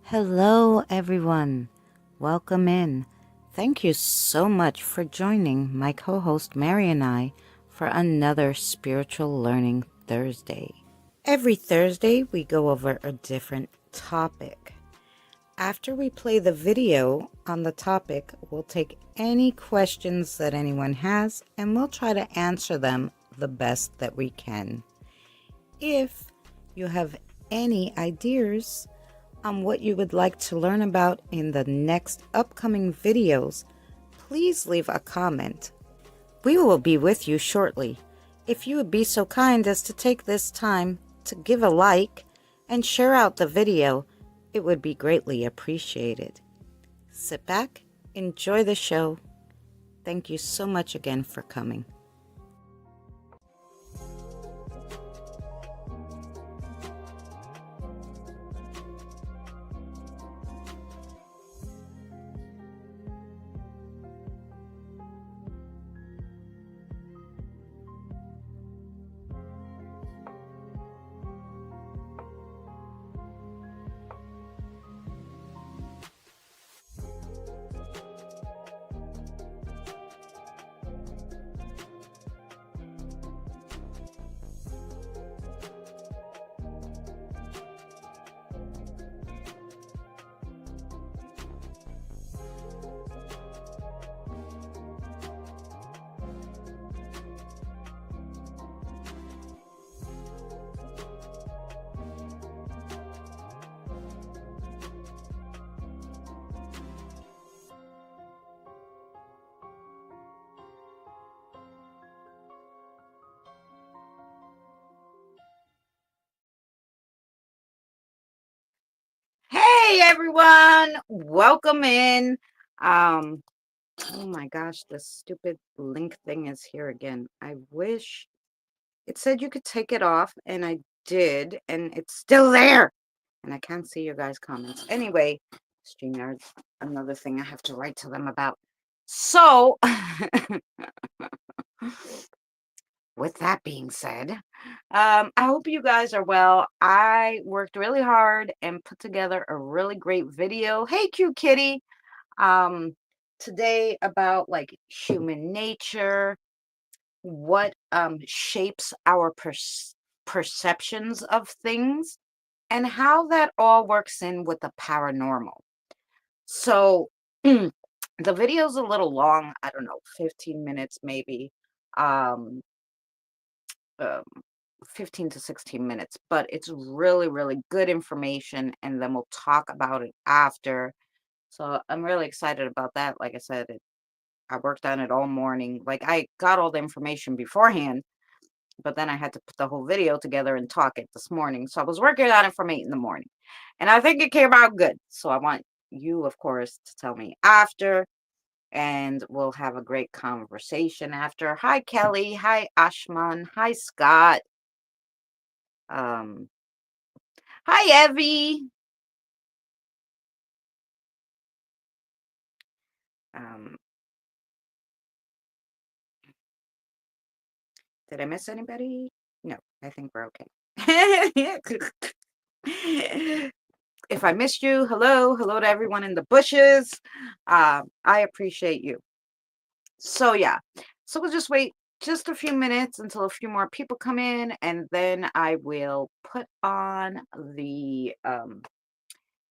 Hello, everyone. Welcome in. Thank you so much for joining my co host Mary and I for another Spiritual Learning Thursday. Every Thursday, we go over a different topic. After we play the video on the topic, we'll take any questions that anyone has and we'll try to answer them the best that we can. If you have any ideas on what you would like to learn about in the next upcoming videos, please leave a comment. We will be with you shortly. If you would be so kind as to take this time to give a like and share out the video, it would be greatly appreciated. Sit back, enjoy the show. Thank you so much again for coming. Hey everyone, welcome in. Oh my gosh, this stupid link thing is here again. I wish it said you could take it off, and I did, and it's still there. And I can't see your guys' comments. Anyway, StreamYard's another thing I have to write to them about. So, with that being said, I hope you guys are well. I worked really hard and put together a really great video. Hey, cute kitty. Um, Today about like human nature, what shapes our perceptions of things, and how that all works in with the paranormal. So, the video's a little long. I don't know, 15 minutes maybe. Um, um, 15 to 16 minutes, but it's really, really good information, and then we'll talk about it after. So I'm really excited about that. Like I said, I worked on it all morning. Like I got all the information beforehand, but then I had to put the whole video together and talk it this morning. So I was working on it from 8 in the morning, and I think it came out good. So I want you, of course, to tell me after, and we'll have a great conversation after. Hi, Kelly. Hi, Ashman. Hi, Scott. Um, Hi, Evie. Um, did I miss anybody? No, I think we're okay. If I missed you, hello. Hello to everyone in the bushes. I appreciate you. So, yeah. So we'll just wait just a few minutes until a few more people come in, and then I will put on the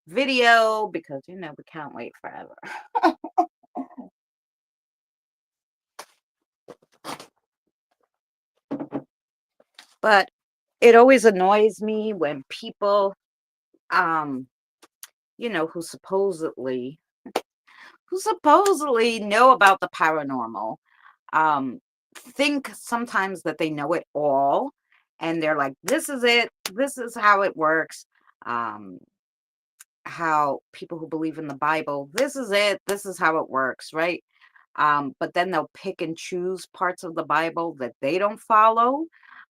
video because, we can't wait forever. But it always annoys me when people, um, who supposedly know about the paranormal, um, think sometimes that they know it all, and they're like, "This is it. This is how it works." Um, how people who believe in the Bible, this is it. This is how it works, right? But then they'll pick and choose parts of the Bible that they don't follow,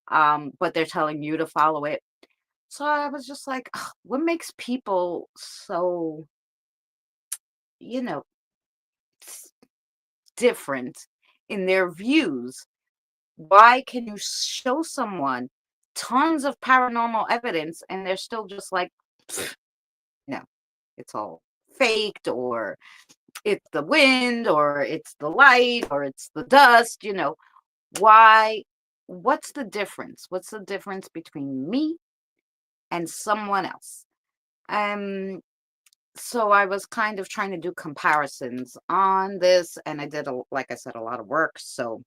but they're telling you to follow it. So I was just like, "Ugh, what makes people so, you know, s- different in their views? Why can you show someone tons of paranormal evidence and they're still just like, 'Pfft, no." it's all faked, or it's the wind, or it's the light, or it's the dust, why what's the difference? What's the difference between me and someone else? Um so I was kind of trying to do comparisons on this, and I did, like I said, a lot of work. So,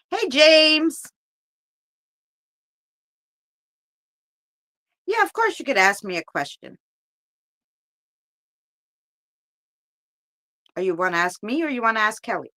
hey, James. Yeah, of course you could ask me a question. Or you want to ask me, or you want to ask Kelly?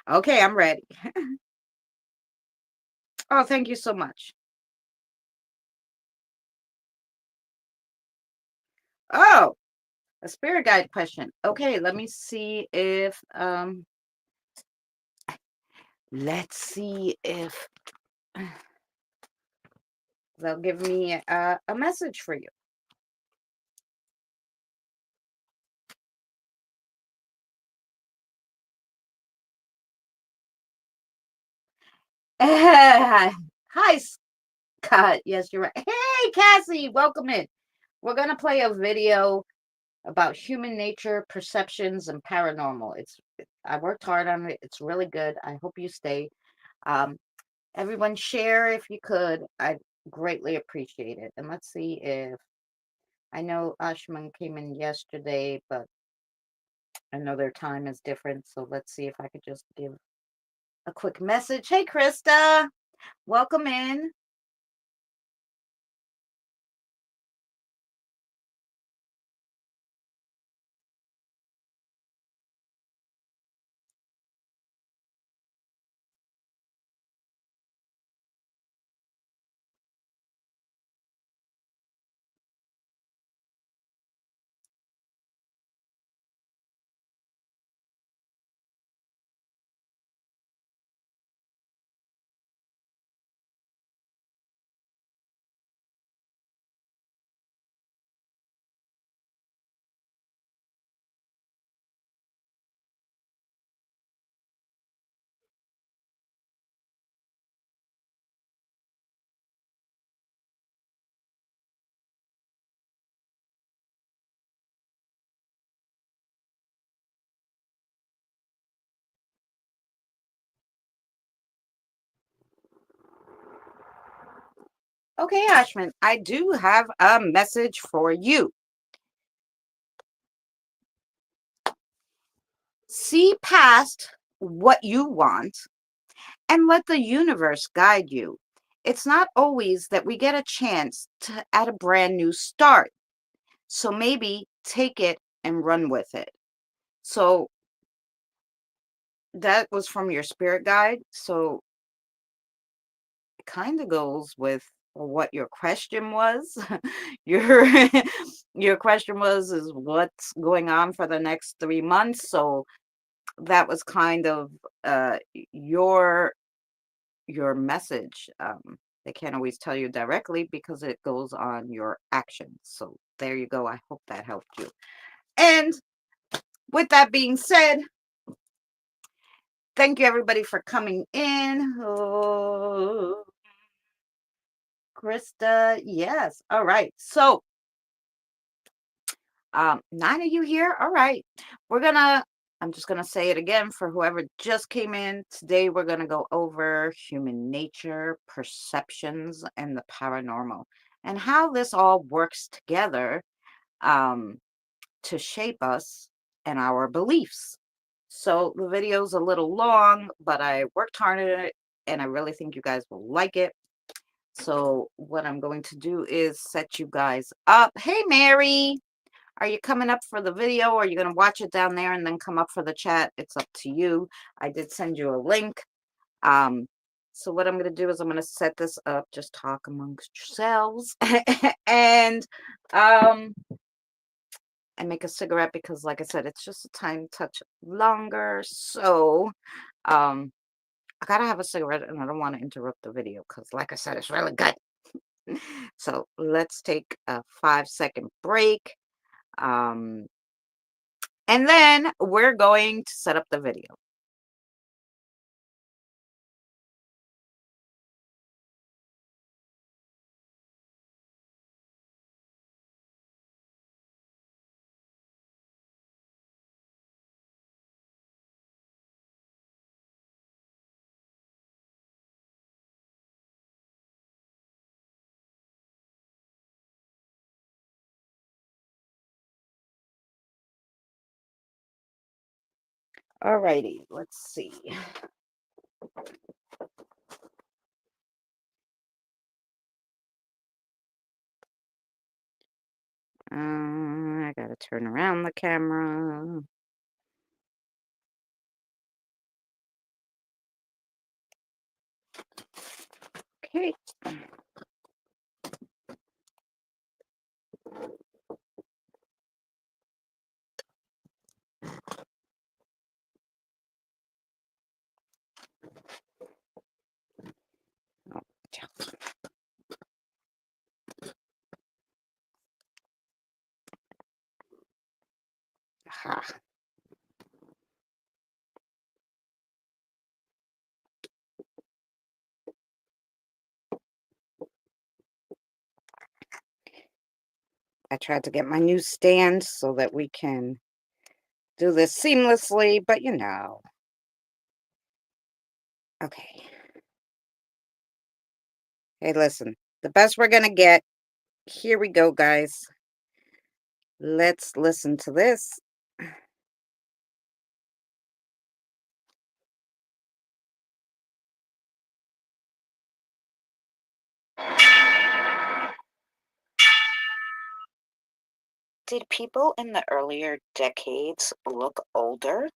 Okay, I'm ready. Oh, thank you so much. Oh, a spirit guide question. Okay, let me see if let's see if they'll give me a message for you. Hi, Scott. Yes, you're right. Hey, Cassie, welcome in. We're gonna play a video about human nature, perceptions, and paranormal. I worked hard on it. It's really good. I hope you stay. Um, Everyone share if you could. I'd greatly appreciate it. And let's see if I know Ashman came in yesterday, but I know their time is different. So let's see if I could just give a quick message. Hey, Krista, welcome in. Okay, Ashman, I do have a message for you. See past what you want and let the universe guide you. It's not always that we get a chance to at a brand new start. So maybe take it and run with it. So that was from your spirit guide. So it kind of goes with what your question was. your your question was is what's going on for the next 3 months. So that was kind of your message. They can't always tell you directly because it goes on your actions. So there you go. I hope that helped you. And with that being said, thank you everybody for coming in. Oh, Krista, yes. All right. So, nine of you here. All right. I'm just gonna say it again for whoever just came in. Today we're gonna go over human nature, perceptions, and the paranormal, and how this all works together um, to shape us and our beliefs. So the video's a little long, but I worked hard at it, and I really think you guys will like it. So what I'm going to do is set you guys up. Hey, Mary, are you coming up for the video, or are you going to watch it down there and then come up for the chat? It's up to you. I did send you a link. Um, so what I'm going to do is I'm going to set this up. Just talk amongst yourselves and um, and make a cigarette because, like I said, it's just a tiny touch longer. So gotta have a cigarette and I don't want to interrupt the video because, like I said, it's really good. So let's take a 5-second break. Um, and then we're going to set up the video. Alrighty, let's see. I gotta turn around the camera. Okay. Oh, yeah. Aha. I tried to get my new stand so that we can do this seamlessly, but you know. Okay. Hey, listen, the best we're gonna get. Here we go, guys. Let's listen to this. Did people in the earlier decades look older?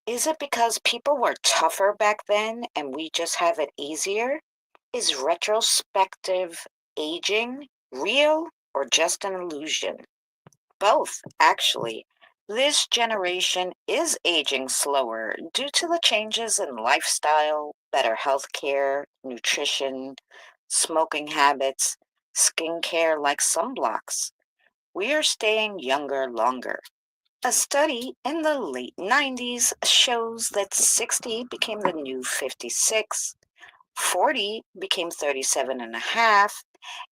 Is it because people were tougher back then and we just have it easier? Is retrospective aging real or just an illusion? Both, actually. This generation is aging slower due to the changes in lifestyle, better health care, nutrition, smoking habits, skincare like sunblocks. We are staying younger longer. A study in the late 90s shows that 60 became the new 56, 40 became 37 and a half,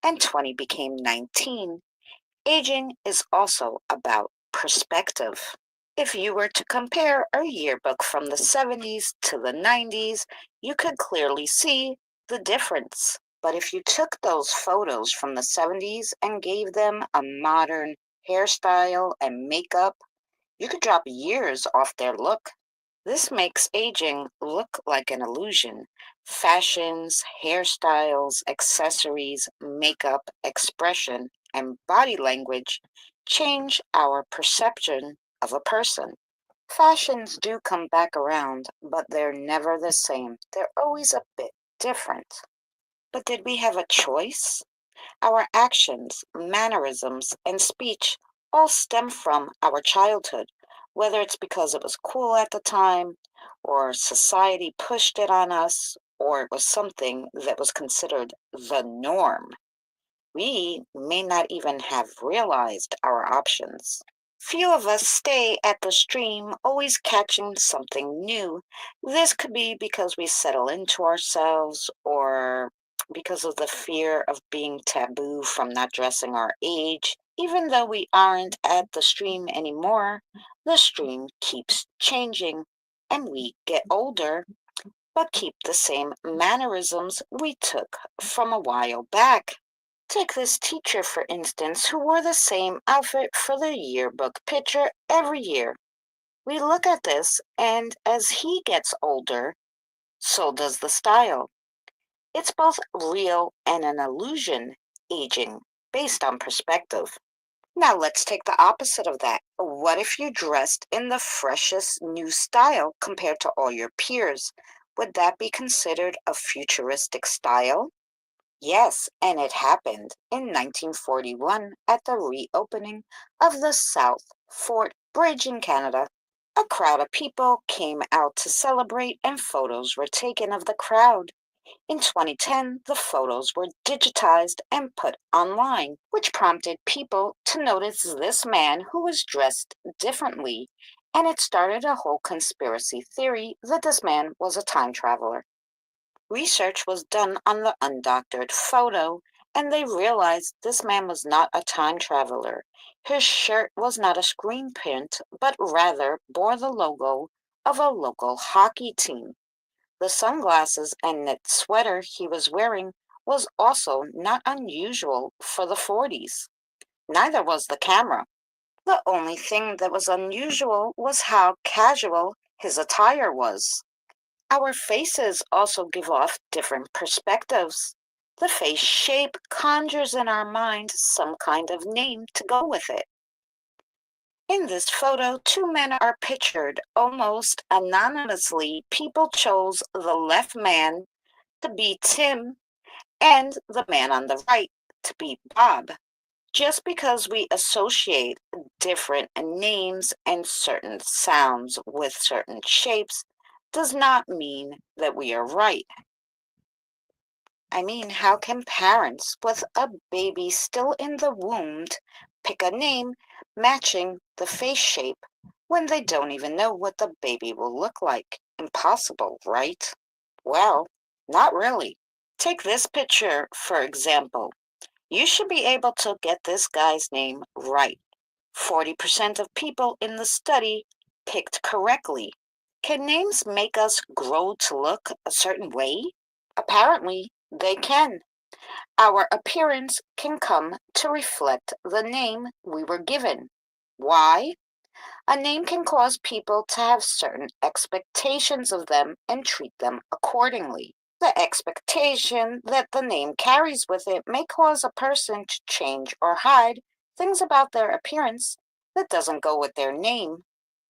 and 20 became 19. Aging is also about perspective. If you were to compare a yearbook from the 70s to the 90s, you could clearly see the difference. But if you took those photos from the 70s and gave them a modern hairstyle and makeup, you could drop years off their look. This makes aging look like an illusion. Fashions, hairstyles, accessories, makeup, expression, and body language change our perception of a person. Fashions do come back around, but they're never the same. They're always a bit different. But did we have a choice? Our actions, mannerisms, and speech all stem from our childhood, whether it's because it was cool at the time, or society pushed it on us, or it was something that was considered the norm. We may not even have realized our options. Few of us stay at the stream, always catching something new. This could be because we settle into ourselves or because of the fear of being taboo from not dressing our age. Even though we aren't at the stream anymore, the stream keeps changing and we get older but keep the same mannerisms we took from a while back. Take this teacher, for instance, who wore the same outfit for the yearbook picture every year. We look at this, and as he gets older, so does the style. It's both real and an illusion, aging, based on perspective. Now let's take the opposite of that. What if you dressed in the freshest new style compared to all your peers? Would that be considered a futuristic style? Yes, and it happened in 1941 at the reopening of the South Fort Bridge in Canada. A crowd of people came out to celebrate, and photos were taken of the crowd. In 2010, the photos were digitized and put online, which prompted people to notice this man who was dressed differently, and it started a whole conspiracy theory that this man was a time traveler. Research was done on the undoctored photo, and they realized this man was not a time traveler. His shirt was not a screen print, but rather bore the logo of a local hockey team. The sunglasses and knit sweater he was wearing was also not unusual for the 40s. Neither was the camera. The only thing that was unusual was how casual his attire was. Our faces also give off different perspectives. The face shape conjures in our mind some kind of name to go with it. In this photo, two men are pictured almost anonymously. People chose the left man to be Tim and the man on the right to be Bob. Just because we associate different names and certain sounds with certain shapes does not mean that we are right. I mean, how can parents with a baby still in the womb pick a name matching the face shape when they don't even know what the baby will look like? Impossible, right? Well, not really. Take this picture, for example. You should be able to get this guy's name right. 40% of people in the study picked correctly. Can names make us grow to look a certain way? Apparently, they can. Our appearance can come to reflect the name we were given. Why? A name can cause people to have certain expectations of them and treat them accordingly. The expectation that the name carries with it may cause a person to change or hide things about their appearance that doesn't go with their name.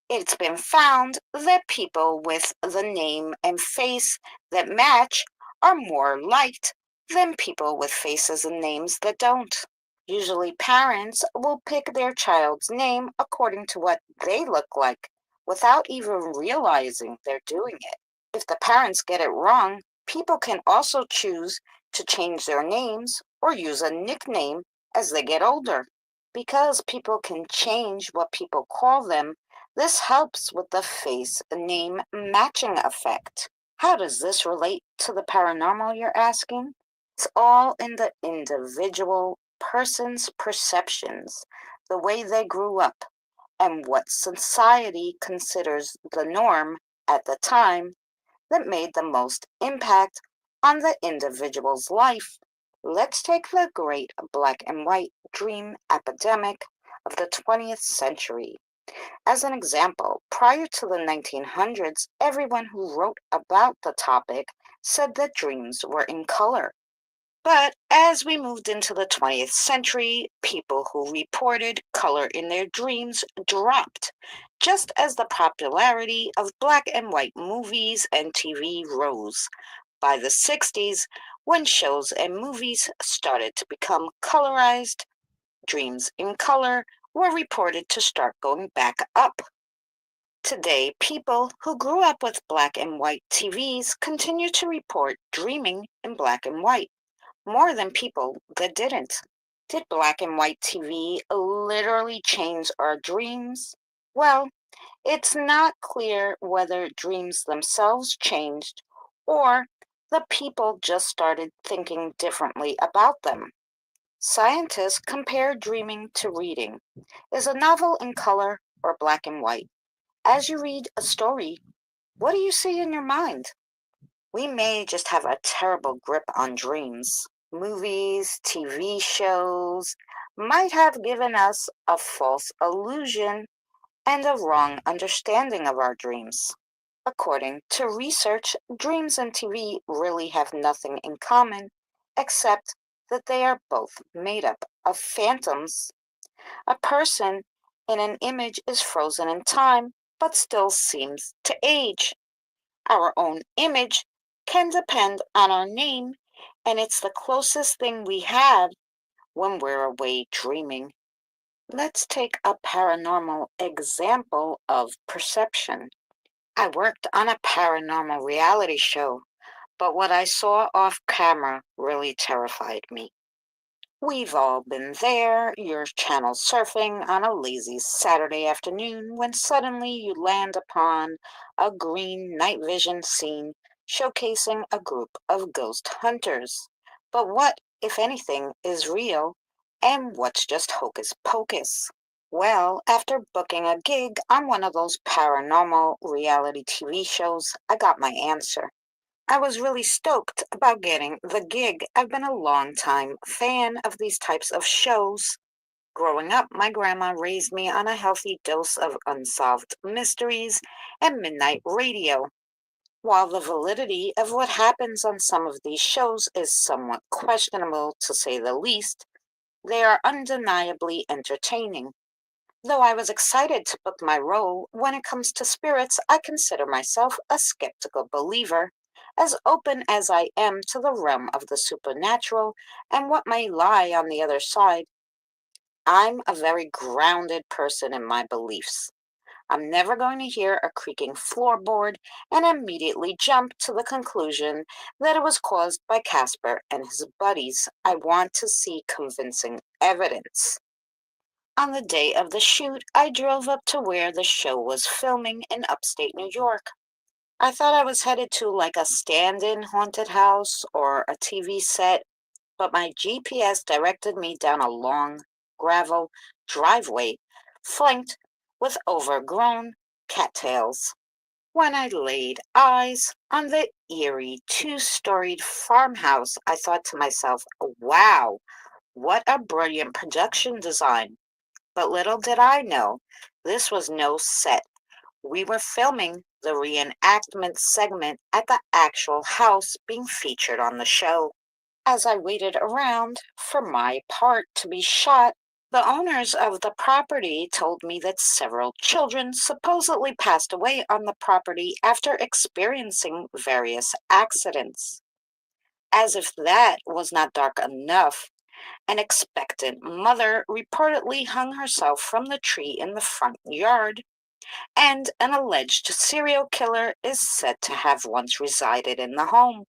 It's been found that people with the name and face that match are more liked than people with faces and names that don't. Usually, parents will pick their child's name according to what they look like without even realizing they're doing it. If the parents get it wrong, people can also choose to change their names or use a nickname as they get older. Because people can change what people call them, this helps with the face name matching effect. How does this relate to the paranormal, you're asking? It's all in the individual person's perceptions, the way they grew up, and what society considers the norm at the time that made the most impact on the individual's life. Let's take the great black and white dream epidemic of the 20th century. As an example, prior to the 1900s, everyone who wrote about the topic said that dreams were in color. But as we moved into the 20th century, people who reported color in their dreams dropped, just as the popularity of black and white movies and TV rose. By the 60s, when shows and movies started to become colorized, dreams in color were reported to start going back up. Today, people who grew up with black and white TVs continue to report dreaming in black and white more than people that didn't. Did black and white TV literally change our dreams? Well, it's not clear whether dreams themselves changed or the people just started thinking differently about them. Scientists compare dreaming to reading. Is a novel in color or black and white? As you read a story, what do you see in your mind? We may just have a terrible grip on dreams. Movies, TV shows might have given us a false illusion and a wrong understanding of our dreams. According to research, dreams and TV really have nothing in common except that they are both made up of phantoms. A person in an image is frozen in time but still seems to age. Our own image can depend on our name, and it's the closest thing we have when we're away dreaming. Let's take a paranormal example of perception. I worked on a paranormal reality show, but what I saw off camera really terrified me. We've all been there, you're channel surfing on a lazy Saturday afternoon when suddenly you land upon a green night vision scene showcasing a group of ghost hunters. But what, if anything, is real and what's just hocus pocus? Well, after booking a gig on one of those paranormal reality TV shows, I got my answer. I was really stoked about getting the gig. I've been a long time fan of these types of shows. Growing up, my grandma raised me on a healthy dose of unsolved mysteries and midnight radio. While the validity of what happens on some of these shows is somewhat questionable, to say the least, they are undeniably entertaining. Though I was excited to book my role, when it comes to spirits, I consider myself a skeptical believer, as open as I am to the realm of the supernatural and what may lie on the other side. I'm a very grounded person in my beliefs. I'm never going to hear a creaking floorboard and immediately jump to the conclusion that it was caused by Casper and his buddies. I want to see convincing evidence. On the day of the shoot, I drove up to where the show was filming in upstate New York. I thought I was headed to like a stand-in haunted house or a TV set, but my GPS directed me down a long gravel driveway flanked with overgrown cattails. When I laid eyes on the eerie two-storied farmhouse, I thought to myself, wow, what a brilliant production design. But little did I know, this was no set. We were filming the reenactment segment at the actual house being featured on the show. As I waited around for my part to be shot, the owners of the property told me that several children supposedly passed away on the property after experiencing various accidents. As if that was not dark enough, an expectant mother reportedly hung herself from the tree in the front yard, and an alleged serial killer is said to have once resided in the home.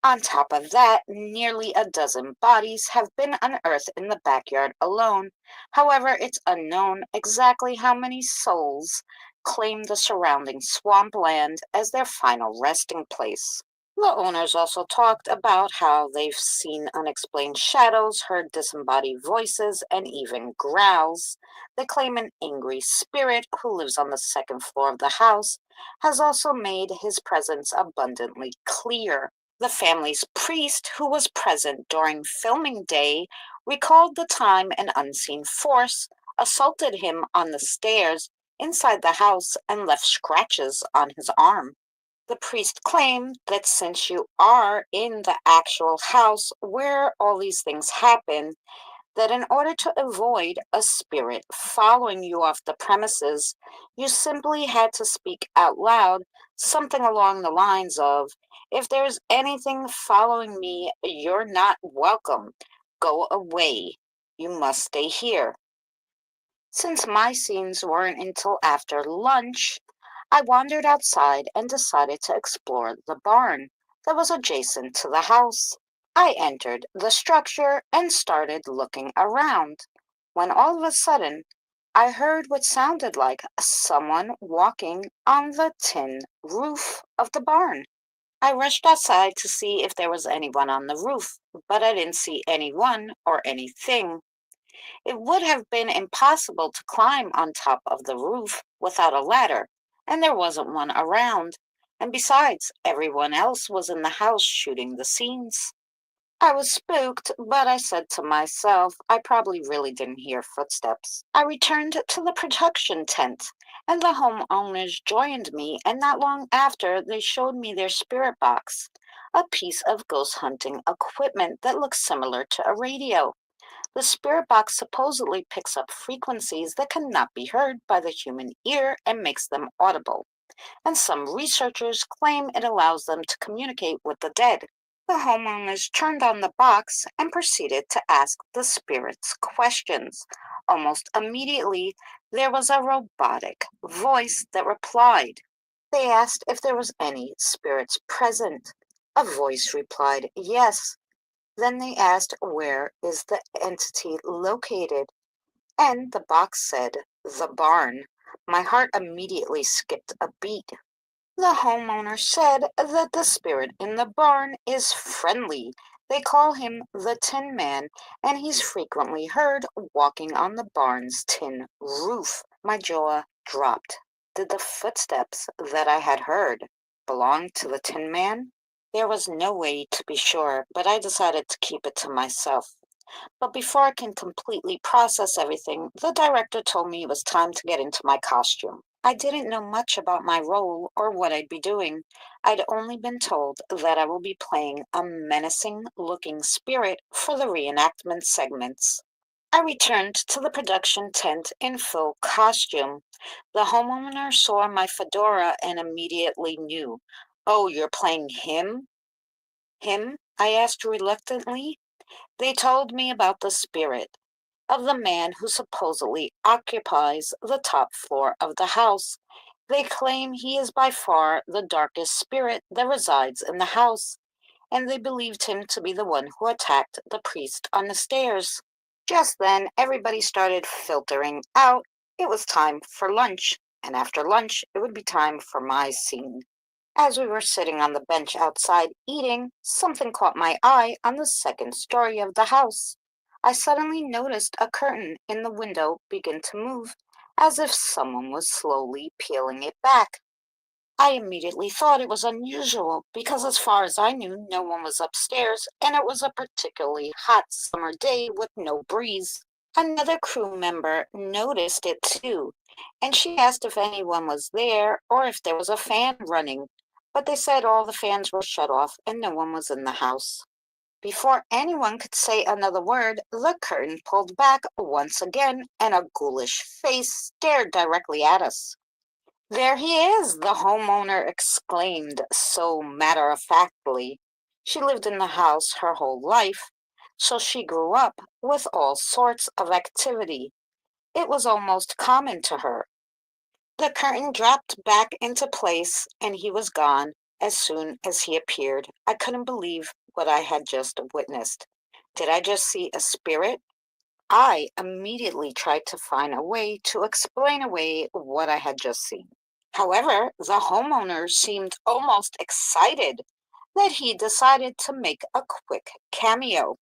On top of that, nearly a dozen bodies have been unearthed in the backyard alone. However, it's unknown exactly how many souls claim the surrounding swampland as their final resting place. The owners also talked about how they've seen unexplained shadows, heard disembodied voices, and even growls. They claim an angry spirit who lives on the second floor of the house has also made his presence abundantly clear. The family's priest, who was present during filming day, recalled the time an unseen force assaulted him on the stairs inside the house and left scratches on his arm. The priest claimed that since you are in the actual house where all these things happen, that in order to avoid a spirit following you off the premises, you simply had to speak out loud something along the lines of, if there's anything following me, you're not welcome. Go away. You must stay here. Since my scenes weren't until after lunch, I wandered outside and decided to explore the barn that was adjacent to the house. I entered the structure and started looking around, when all of a sudden I heard what sounded like someone walking on the tin roof of the barn. I rushed outside to see if there was anyone on the roof, but I didn't see anyone or anything. It would have been impossible to climb on top of the roof without a ladder, and there wasn't one around. And besides, everyone else was in the house shooting the scenes. I was spooked, but I said to myself, I probably really didn't hear footsteps. I returned to the production tent, and the homeowners joined me, and not long after, they showed me their spirit box, a piece of ghost hunting equipment that looks similar to a radio. The spirit box supposedly picks up frequencies that cannot be heard by the human ear and makes them audible, and some researchers claim it allows them to communicate with the dead. The homeowners turned on the box and proceeded to ask the spirits questions. Almost immediately, there was a robotic voice that replied. They asked if there was any spirits present. A voice replied, yes. Then they asked, where is the entity located? And the box said, the barn. My heart immediately skipped a beat. The homeowner said that the spirit in the barn is friendly. They call him the Tin Man, and he's frequently heard walking on the barn's tin roof. My jaw dropped. Did the footsteps that I had heard belong to the Tin Man? There was no way to be sure, but I decided to keep it to myself. But before I can completely process everything, the director told me it was time to get into my costume. I didn't know much about my role or what I'd be doing. I'd only been told that I will be playing a menacing looking spirit for the reenactment segments. I returned to the production tent in full costume. The homeowner saw my fedora and immediately knew. Oh, you're playing him? Him? I asked reluctantly. They told me about the spirit of the man who supposedly occupies the top floor of the house. They claim he is by far the darkest spirit that resides in the house, and they believed him to be the one who attacked the priest on the stairs. Just then, everybody started filtering out. It was time for lunch, and after lunch, it would be time for my scene. As we were sitting on the bench outside eating, something caught my eye on the second story of the house. I suddenly noticed a curtain in the window begin to move, as if someone was slowly peeling it back. I immediately thought it was unusual because, as far as I knew, no one was upstairs, and it was a particularly hot summer day with no breeze. Another crew member noticed it too, and she asked if anyone was there or if there was a fan running, but they said all the fans were shut off and no one was in the house. Before anyone could say another word, the curtain pulled back once again and a ghoulish face stared directly at us. There he is, the homeowner exclaimed so matter-of-factly. She lived in the house her whole life, so she grew up with all sorts of activity. It was almost common to her. The curtain dropped back into place and he was gone as soon as he appeared. I couldn't believe what I had just witnessed. Did I just see a spirit? I immediately tried to find a way to explain away what I had just seen. However, the homeowner seemed almost excited that he decided to make a quick cameo.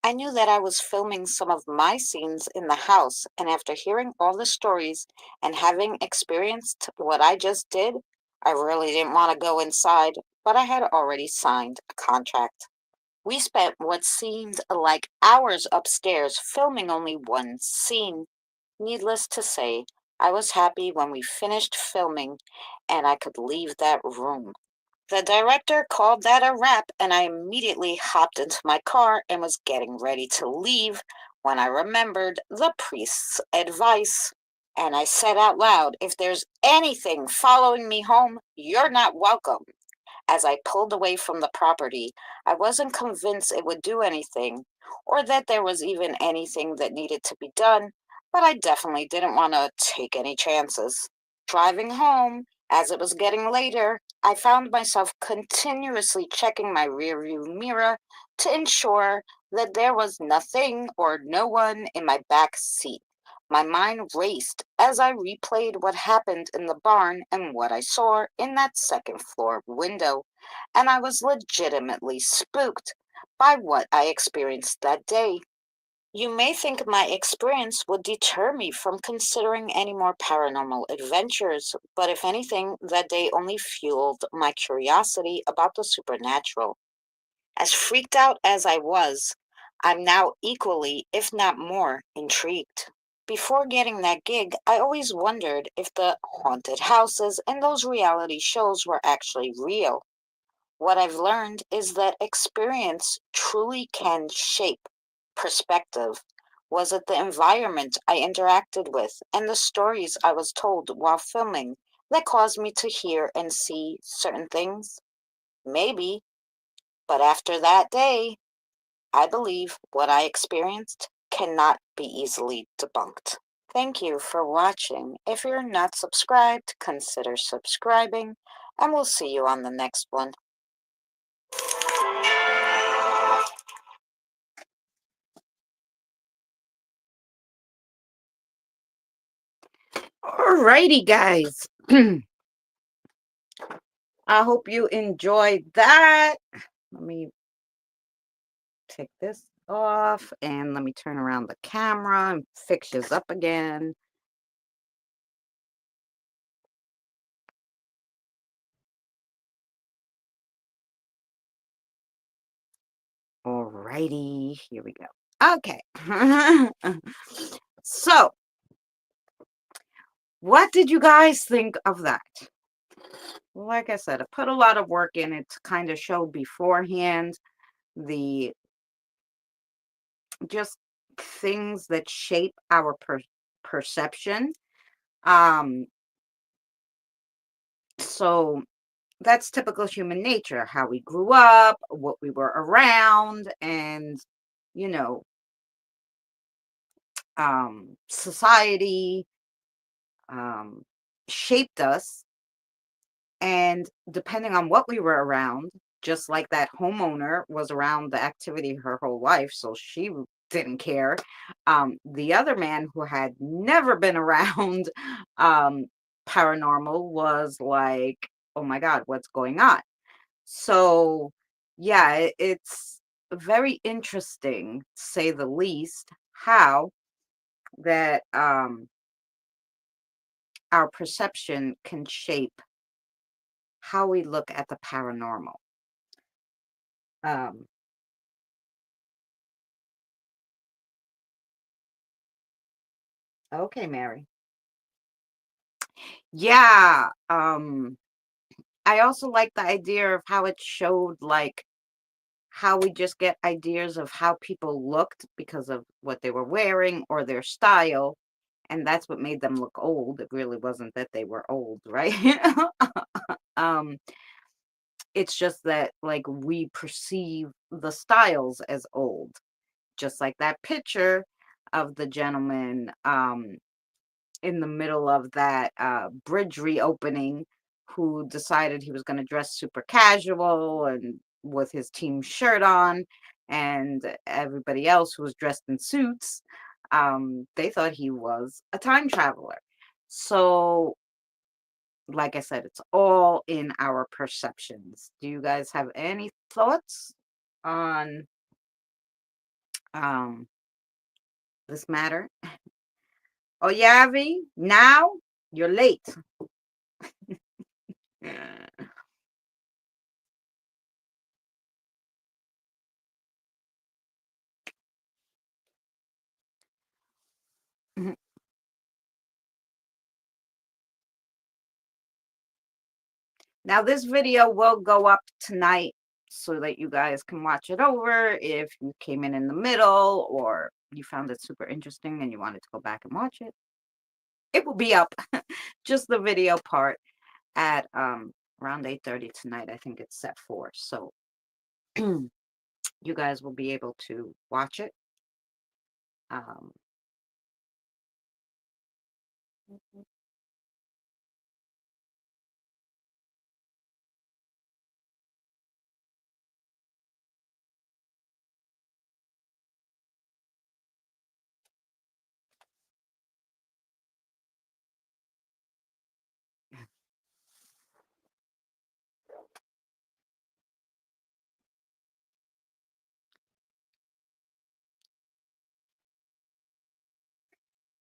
I knew that I was filming some of my scenes in the house, and after hearing all the stories and having experienced what I just did, I really didn't want to go inside, but I had already signed a contract. We spent what seemed like hours upstairs filming only one scene. Needless to say, I was happy when we finished filming and I could leave that room. The director called that a wrap, and I immediately hopped into my car and was getting ready to leave when I remembered the priest's advice. And I said out loud, if there's anything following me home, you're not welcome. As I pulled away from the property, I wasn't convinced it would do anything, or that there was even anything that needed to be done, but I definitely didn't want to take any chances. Driving home, as it was getting later, I found myself continuously checking my rearview mirror to ensure that there was nothing or no one in my back seat. My mind raced as I replayed what happened in the barn and what I saw in that second floor window, and I was legitimately spooked by what I experienced that day. You may think my experience would deter me from considering any more paranormal adventures, but if anything, that day only fueled my curiosity about the supernatural. As freaked out as I was, I'm now equally, if not more, intrigued. Before getting that gig, I always wondered if the haunted houses in those reality shows were actually real. What I've learned is that experience truly can shape perspective. Was it the environment I interacted with and the stories I was told while filming that caused me to hear and see certain things? Maybe. But after that day, I believe what I experienced cannot be easily debunked. Thank you for watching. If you're not subscribed, consider subscribing, and we'll see you on the next one. Alrighty, guys. I hope you enjoyed that. Let me take this off and let me turn around the camera and fix this up again. Alrighty, here we go. Okay. So, what did you guys think of that? Like I said, I put a lot of work in it to kind of show beforehand the just things that shape our perception. Um, so that's typical human nature, how we grew up, what we were around, and you know, society um, shaped us. And depending on what we were around, just like that homeowner was around the activity her whole life, so she didn't care. The other man who had never been around um, paranormal was like, oh my God, what's going on? So, yeah, it's very interesting, to say the least, how that our perception can shape how we look at the paranormal. Um, okay, Mary. Yeah. I also like the idea of how it showed like how we just get ideas of how people looked because of what they were wearing or their style. And that's what made them look old. It really wasn't that they were old, right? um, it's just that like we perceive the styles as old. Just like that picture of the gentleman in the middle of that bridge reopening who decided he was going to dress super casual and with his team shirt on, and everybody else who was dressed in suits, they thought he was a time traveler. So, like I said, it's all in our perceptions. Do you guys have any thoughts on um, this matter? Oh, Yavi, now you're late. Now, this video will go up tonight so that you guys can watch it over if you came in the middle or you found it super interesting and you wanted to go back and watch it. It will be up, just the video part at around 8:30 tonight. I think it's set for. So you guys will be able to watch it. Um,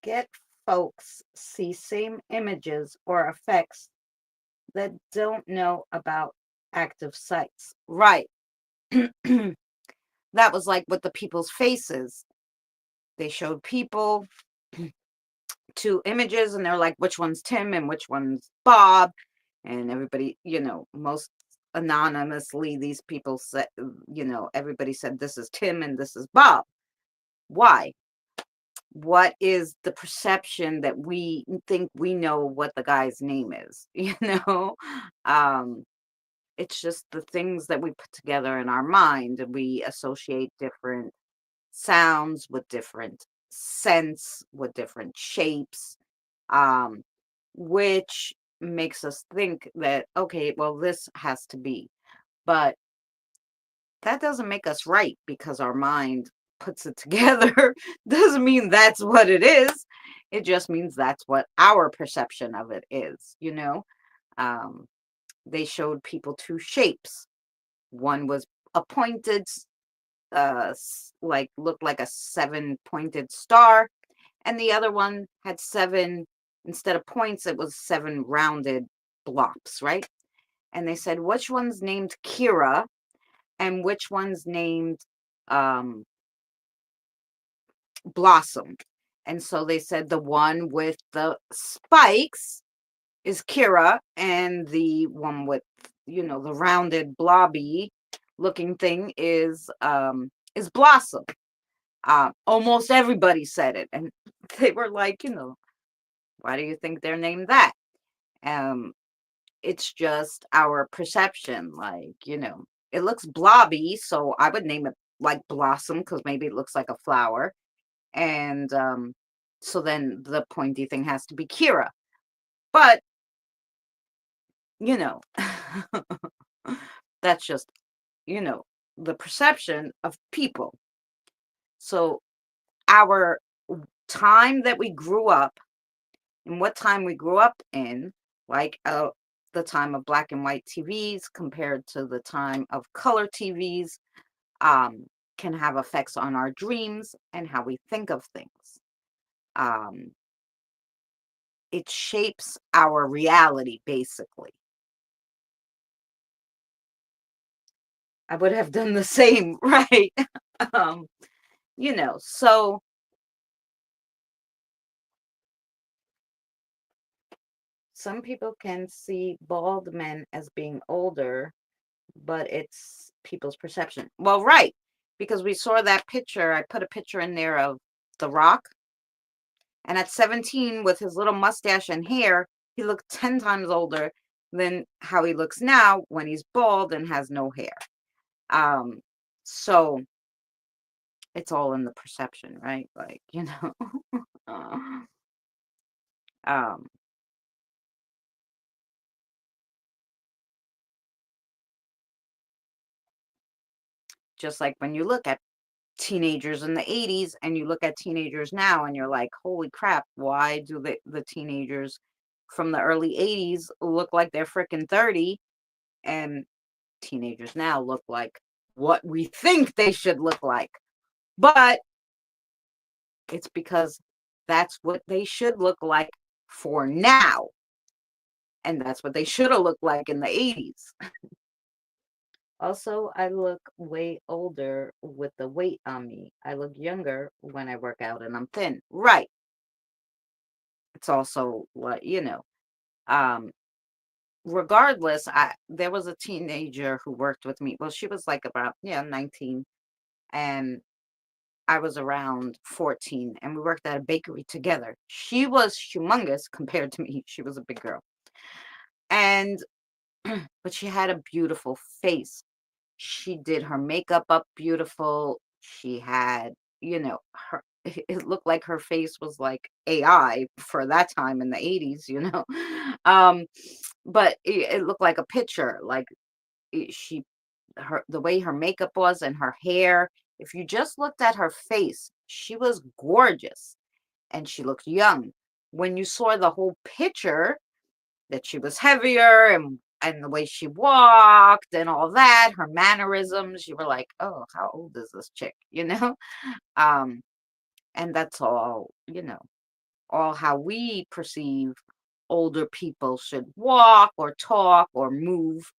get folks see same images or effects that don't know about active sites. Right. That was like with the people's faces. They showed people, two images, and they're like, which one's Tim and which one's Bob? And everybody, most anonymously, these people said, everybody said this is Tim and this is Bob. Why? What is the perception that we think we know what the guy's name is? Um, It's just the things that we put together in our mind, and we associate different sounds with different scents, with different shapes, um, which makes us think that, okay, well, this has to be. But that doesn't make us right because our mind puts it together. Doesn't mean that's what it is. It just means that's what our perception of it is, you know? Um, they showed people two shapes. One was a pointed, like looked like a seven pointed star, and the other one had seven, instead of points, it was seven rounded blobs, right? And they said, which one's named Kira and which one's named um, Blossom? And so they said the one with the spikes is Kira, and the one with, the rounded blobby looking thing is Blossom. Almost everybody said it, and they were like, why do you think they're named that? Um, it's just our perception, like, it looks blobby, so I would name it like Blossom because maybe it looks like a flower, and so then the pointy thing has to be Kira. But you know, that's just, you know, the perception of people. So our time that we grew up, and what time we grew up in, like the time of black and white TVs compared to the time of color TVs, um, can have effects on our dreams and how we think of things. Um, it shapes our reality, basically. I would have done the same, right? um, so some people can see bald men as being older, but it's people's perception. Well, right, because we saw that picture. I put a picture in there of The Rock, and at 17, with his little mustache and hair, he looked 10 times older than how he looks now when he's bald and has no hair. Um, so it's all in the perception, right? Like, um, just like when you look at teenagers in the 80s and you look at teenagers now and you're like, holy crap, why do the teenagers from the early 80s look like they're freaking 30, and teenagers now look like what we think they should look like? But it's because that's what they should look like for now, and that's what they should have looked like in the 80s. Also, I look way older with the weight on me. I look younger when I work out and I'm thin. Right. It's also what, um, regardless, there was a teenager who worked with me. Well, she was like about, 19, and I was around 14, and we worked at a bakery together. She was humongous compared to me. She was a big girl. And but she had a beautiful face. She did her makeup up beautiful. She had, her it looked like her face was like AI for that time in the 80s, Um, but it looked like a picture, like she her the way her makeup was and her hair. If you just looked at her face, she was gorgeous and she looked young. When you saw the whole picture, that she was heavier and the way she walked and all that, her mannerisms, you were like, "Oh, how old is this chick?" Um, and that's all, all how we perceive older people should walk or talk or move.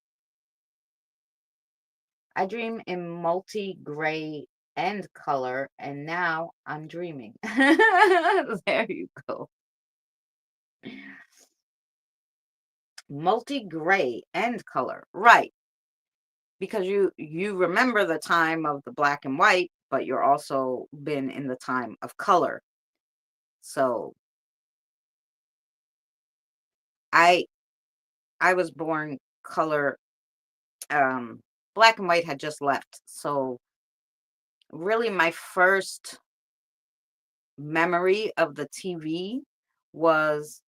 I dream in multi-gray and color, and now I'm dreaming. There you go. Multi-gray and color. Right. Because you remember the time of the black and white, but you're also been in the time of color. So I I was born color um, black and white had just left. So really my first memory of the TV was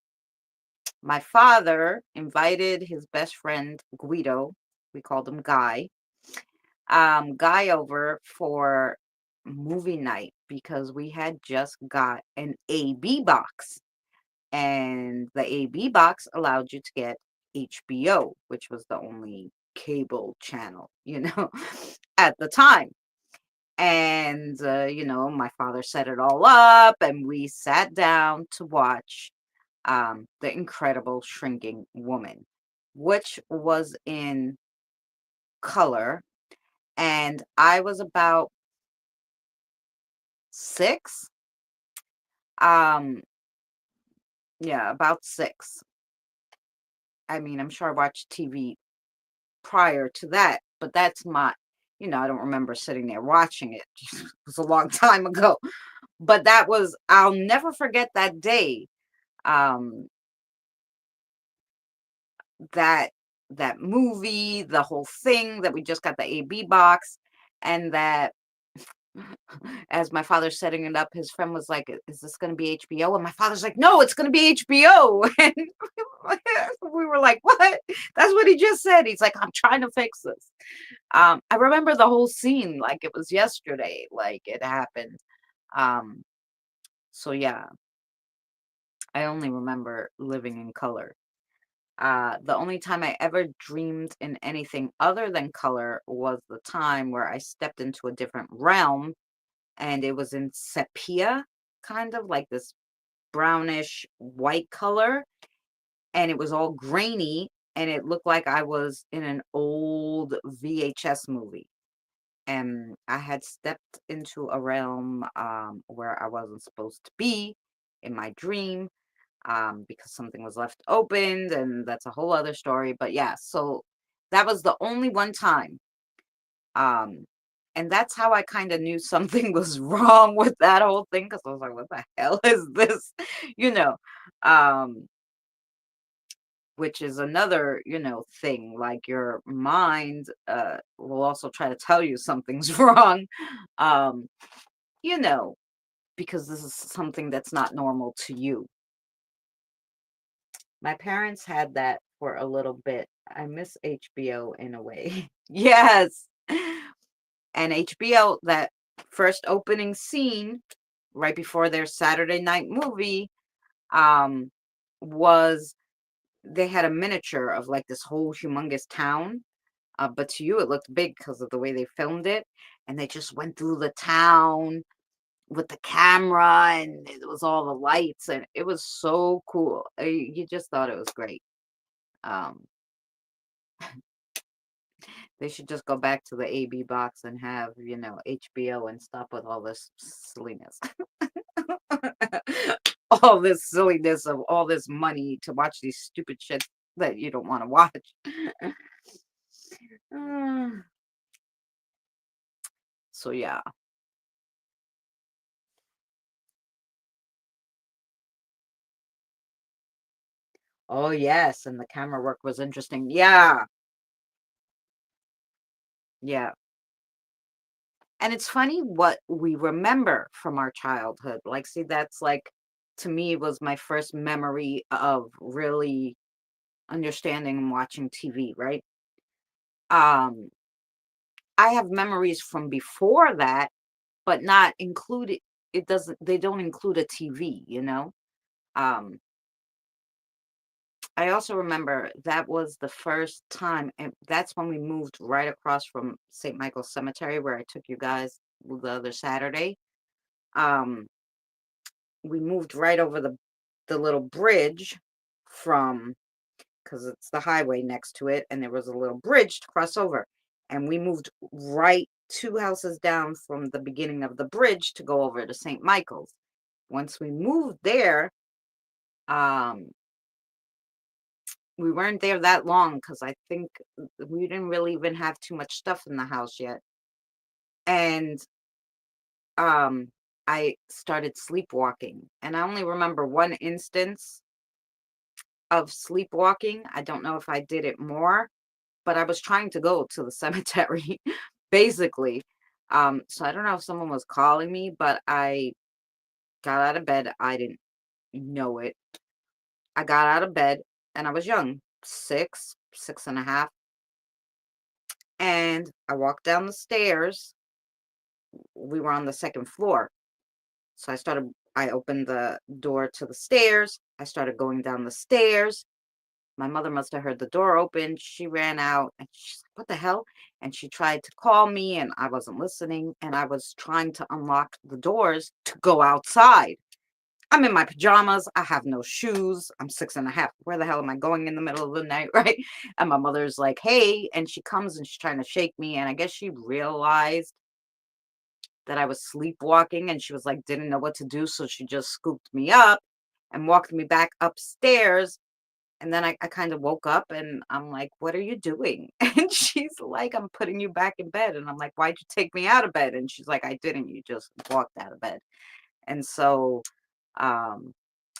my father invited his best friend Guido, we called him Guy over for movie night because we had just got an AB box. And the AB box allowed you to get HBO, which was the only cable channel, at the time. And, my father set it all up and we sat down to watch The Incredible Shrinking Woman, which was in color. And I was about 6. Um, yeah, about 6. I mean, I'm sure I watched TV prior to that, but that's my, I don't remember sitting there watching it. It was a long time ago. But I'll never forget that day. Um, that that movie, the whole thing that we just got the AB box, and that as my father's setting it up, his friend was like, "Is this going to be HBO?" And my father's like, "No, it's going to be HBO." And we were like, "What?" That's what he just said. He's like, "I'm trying to fix this." I remember the whole scene like it was yesterday, like it happened. Um, so yeah, I only remember living in color. The only time I ever dreamed in anything other than color was the time where I stepped into a different realm, and it was in sepia, kind of like this brownish white color, and it was all grainy, and it looked like I was in an old VHS movie. And I had stepped into a realm where I wasn't supposed to be in my dream, because something was left opened, and that's a whole other story. But yeah, so that was the only one time. Um, and that's how I kind of knew something was wrong with that whole thing because I was like, what the hell is this? You know, um, which is another, thing. Like your mind will also try to tell you something's wrong. Um, you know, because this is something that's not normal to you. My parents had that for a little bit. I miss HBO in a way. Yes. And HBO, that first opening scene right before their Saturday night movie, um, was they had a miniature of like this whole humongous town. But to you, it looked big because of the way they filmed it. And they just went through the town with the camera and it was all the lights and it was so cool. You just thought it was great. Um, they should just go back to the AB box and have, HBO and stop with all this silliness. All this silliness of all this money to watch these stupid shit that you don't want to watch. Uh, so yeah. Oh yes, and the camera work was interesting. Yeah. Yeah. And it's funny what we remember from our childhood. Like, see, that's like, to me, was my first memory of really understanding and watching TV, right? Um, I have memories from before that, but not included. They don't include a TV, you know? Um, I also remember that was the first time, and that's when we moved right across from St. Michael's Cemetery, where I took you guys the other Saturday. Um, we moved right over the little bridge from because it's the highway next to it, and there was a little bridge to cross over. And we moved right 2 houses down from the beginning of the bridge to go over to St. Michael's. Once we moved there, um, we weren't there that long because I think we didn't really even have too much stuff in the house yet. And um, I started sleepwalking, and I only remember one instance of sleepwalking. I don't know if I did it more, but I was trying to go to the cemetery, basically. So I don't know if someone was calling me, but I got out of bed. I didn't know it. I got out of bed and I was young, 6, 6.5. And I walked down the stairs. We were on the second floor. So I opened the door to the stairs. I started going down the stairs. My mother must have heard the door open. She ran out and she's like, "What the hell?" And she tried to call me and I wasn't listening. And I was trying to unlock the doors to go outside. I'm in my pajamas. I have no shoes. I'm 6.5. Where the hell am I going in the middle of the night? Right. And my mother's like, "Hey." And she comes and she's trying to shake me. And I guess she realized that I was sleepwalking and she was like, didn't know what to do. So she just scooped me up and walked me back upstairs. And then I kind of woke up and I'm like, "What are you doing?" And she's like, "I'm putting you back in bed." And I'm like, "Why'd you take me out of bed?" And she's like, "I didn't. You just walked out of bed." And so, um,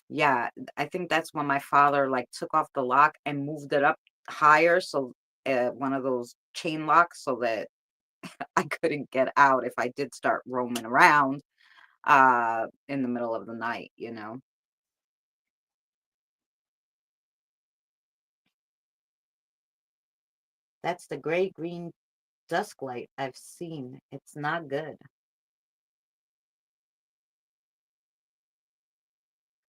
yeah, I think that's when my father like took off the lock and moved it up higher. So, one of those chain locks so that I couldn't get out if I did start roaming around, in the middle of the night, you know? That's the gray green dusk light I've seen. It's not good.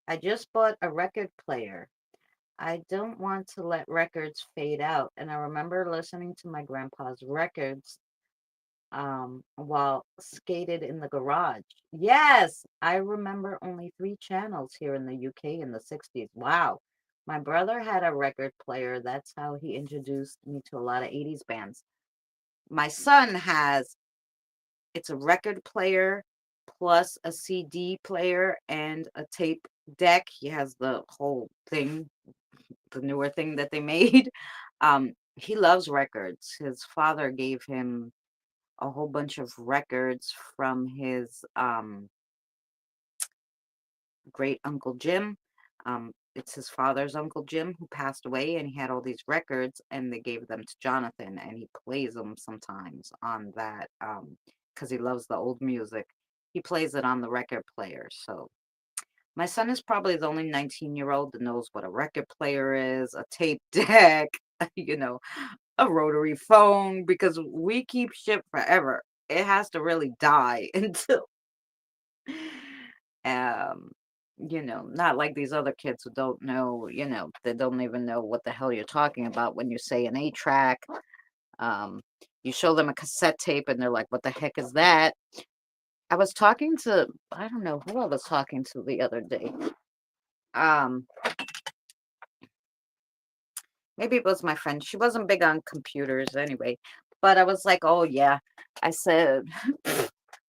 I just bought a record player. I don't want to let records fade out. And I remember listening to my grandpa's records while skated in the garage. Yes, I remember only 3 channels here in the UK in the 60s. Wow. My brother had a record player. That's how he introduced me to a lot of 80s bands. My son has It's a record player plus a CD player and a tape deck. He has the whole thing, the newer thing that they made. He loves records. His father gave him a whole bunch of records from his great uncle Jim. It's his father's uncle Jim who passed away, and he had all these records, and they gave them to Jonathan, and he plays them sometimes on that because he loves the old music. He plays it on the record player. So my son is probably the only 19-year-old that knows what a record player is, a tape deck, you know, a rotary phone, because we keep shit forever. It has to really die until um, not like these other kids who don't know, they don't even know what the hell you're talking about when you say an 8 track. Um, you show them a cassette tape and they're like, "What the heck is that?" I was talking to, I don't know who I was talking to the other day. Um, Maybe it was my friend. She wasn't big on computers anyway. But I was like, "Oh yeah." I said,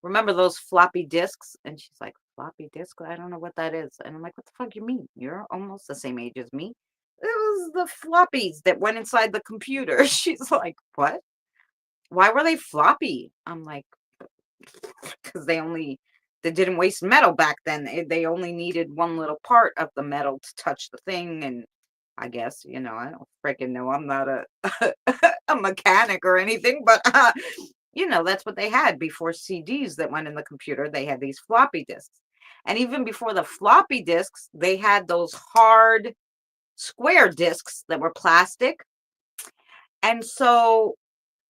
"Remember those floppy disks?" And she's like, "Floppy disk? I don't know what that is." And I'm like, "What the fuck you mean? You're almost the same age as me." It was the floppies that went inside the computer. She's like, "What? Why were they floppy?" I'm like, "Because they didn't waste metal back then. They only needed one little part of the metal to touch the thing, and I guess, I don't freaking know. I'm not a a mechanic or anything, but that's what they had before CDs that went in the computer. They had these floppy disks. And even before the floppy disks, they had those hard square disks that were plastic. And so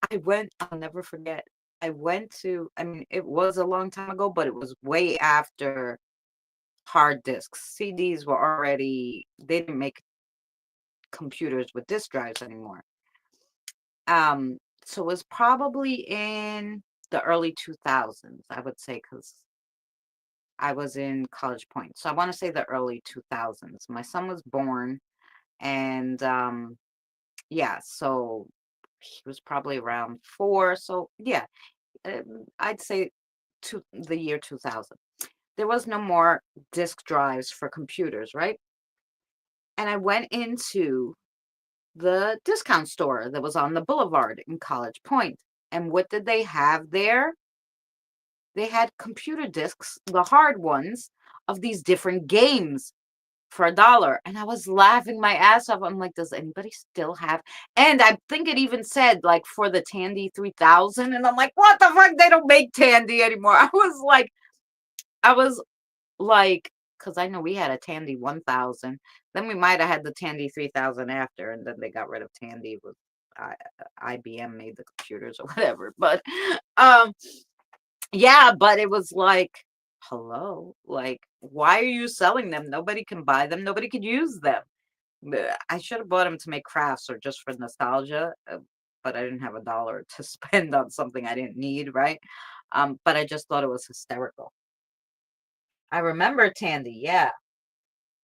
I'll never forget. I mean, it was a long time ago, but it was way after hard disks. CDs were already, they didn't make computers with disk drives anymore. Um, so it was probably in the early 2000s, I would say, because I was in College Point. So I want to say the early 2000s. My son was born, and yeah, so he was probably around 4. So yeah, I'd say the year 2000. There was no more disk drives for computers, right? And I went into the discount store that was on the boulevard in College Point. And what did they have there? They had computer discs, the hard ones, of these different games. for $1. And I was laughing my ass off. I'm like, does anybody still have? And I think it even said like for the Tandy 3000. And I'm like, what the fuck? They don't make Tandy anymore. I was like, because I know we had a Tandy 1000. Then we might have had the Tandy 3000 after, and then they got rid of Tandy with I, IBM made the computers or whatever. But um, yeah, but it was like, hello, like, why are you selling them? Nobody can buy them. Nobody could use them. I should have bought them to make crafts or just for nostalgia, but I didn't have $1 to spend on something I didn't need, right? But I just thought it was hysterical. I remember Tandy, yeah.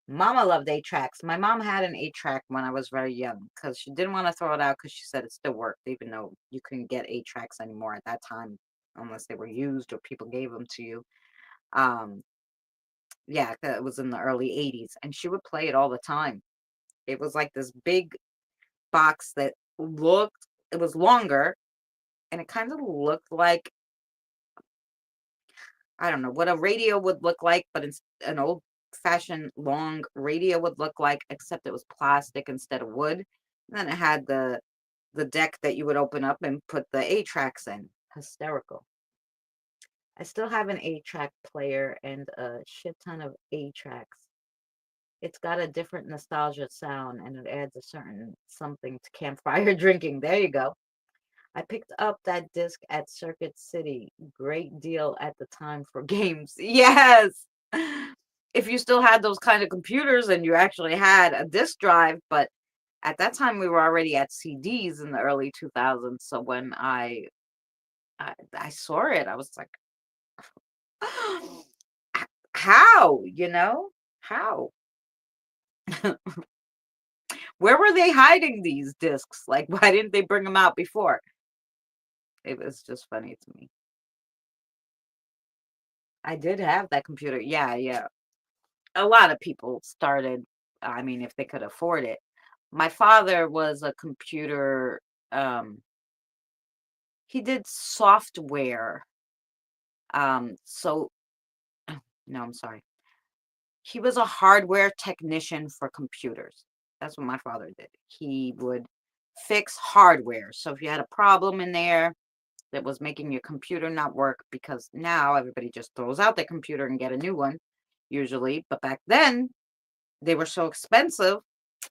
Mama loved 8 tracks. My mom had an 8 track when I was very young because she didn't want to throw it out because she said it still worked, even though you couldn't get 8 tracks anymore at that time unless they were used or people gave them to you. Um, yeah, it was in the early 80s, and she would play it all the time. It was like this big box that it was longer, and it kind of looked like, I don't know what a radio would look like, but it's an old fashioned long radio would look like, except it was plastic instead of wood. And then it had the deck that you would open up and put the 8 tracks in. Hysterical. I still have an 8 track player and a shit ton of 8 tracks. It's got a different nostalgia sound and it adds a certain something to campfire drinking. There you go. I picked up that disc at Circuit City. Great deal at the time for games. Yes. If you still had those kind of computers and you actually had a disk drive, but at that time we were already at CDs in the early 2000s. So when I saw it, I was like, how, how? Where were they hiding these discs? Like, why didn't they bring them out before? It was just funny to me. I did have that computer. Yeah, yeah. A lot of people started, I mean, if they could afford it. My father was a computer, he did software. So no, I'm sorry. He was a hardware technician for computers. That's what my father did. He would fix hardware. So if you had a problem in there that was making your computer not work, because now everybody just throws out their computer and get a new one, usually. But back then, they were so expensive,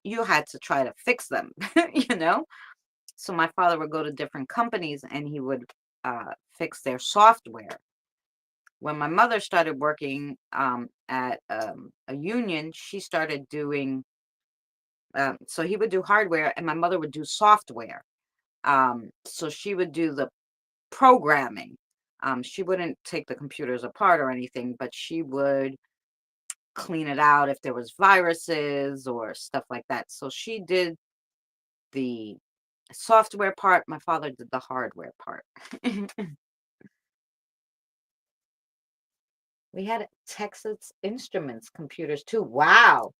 you had to try to fix them, you know? So my father would go to different companies and he would fix their software. When my mother started working at a union, she started doing, so he would do hardware and my mother would do software. So she would do the programming. She wouldn't take the computers apart or anything, but she would clean it out if there was viruses or stuff like that. So she did the software part. My father did the hardware part. We had Texas Instruments computers too. Wow.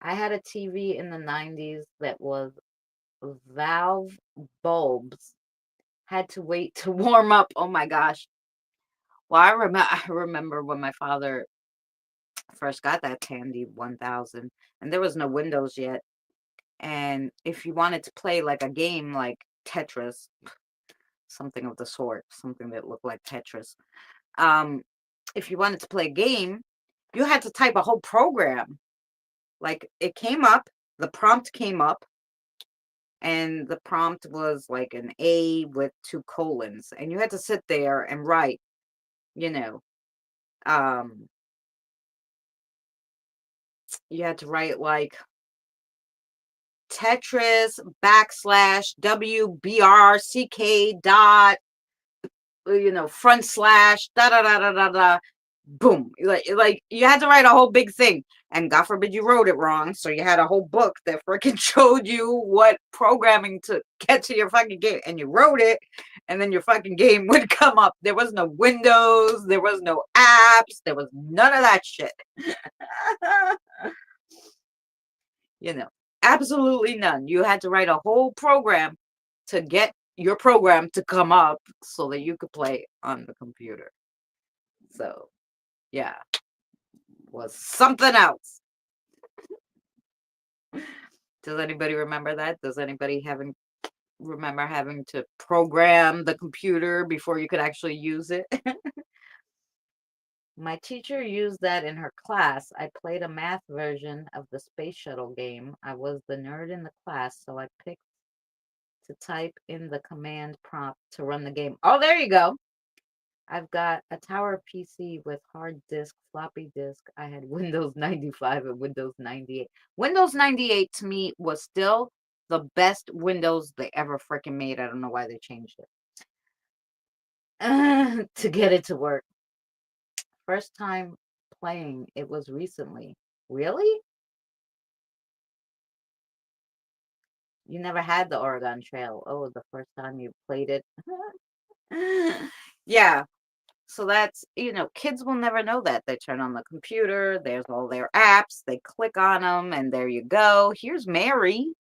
I had a TV in the 90s that was valve bulbs. Had to wait to warm up. Oh my gosh. Well, I remember when my father first got that Tandy 1000 and there was no Windows yet. And if you wanted to play like a game like Tetris, something of the sort, something that looked like Tetris, um, if you wanted to play a game, you had to type a whole program. Like it came up, the prompt came up, and the prompt was like an A with 2 colons, and you had to sit there and write, you know, um, you had to write like Tetris backslash WBRCK dot, front slash da da da da da da, boom. Like you had to write a whole big thing, and God forbid you wrote it wrong, so you had a whole book that freaking showed you what programming to get to your fucking game, and you wrote it, and then your fucking game would come up. There was no Windows, there was no apps, there was none of that shit. you know, Absolutely none. You had to write a whole program to get your program to come up so that you could play on the computer. So, yeah, was something else. Does anybody remember that? Does anybody remember having to program the computer before you could actually use it? My teacher used that in her class. I played a math version of the space shuttle game. I was the nerd in the class, so I picked to type in the command prompt to run the game. Oh, there you go. I've got a tower PC with hard disk, floppy disk. I had Windows 95 and Windows 98. Windows 98 to me was still the best Windows they ever freaking made. I don't know why they changed it. To get it to work. First time playing, it was recently. Really? You never had the Oregon Trail. Oh, the first time you played it. Yeah. So that's, kids will never know that. They turn on the computer, there's all their apps, they click on them, and there you go. Here's Mary.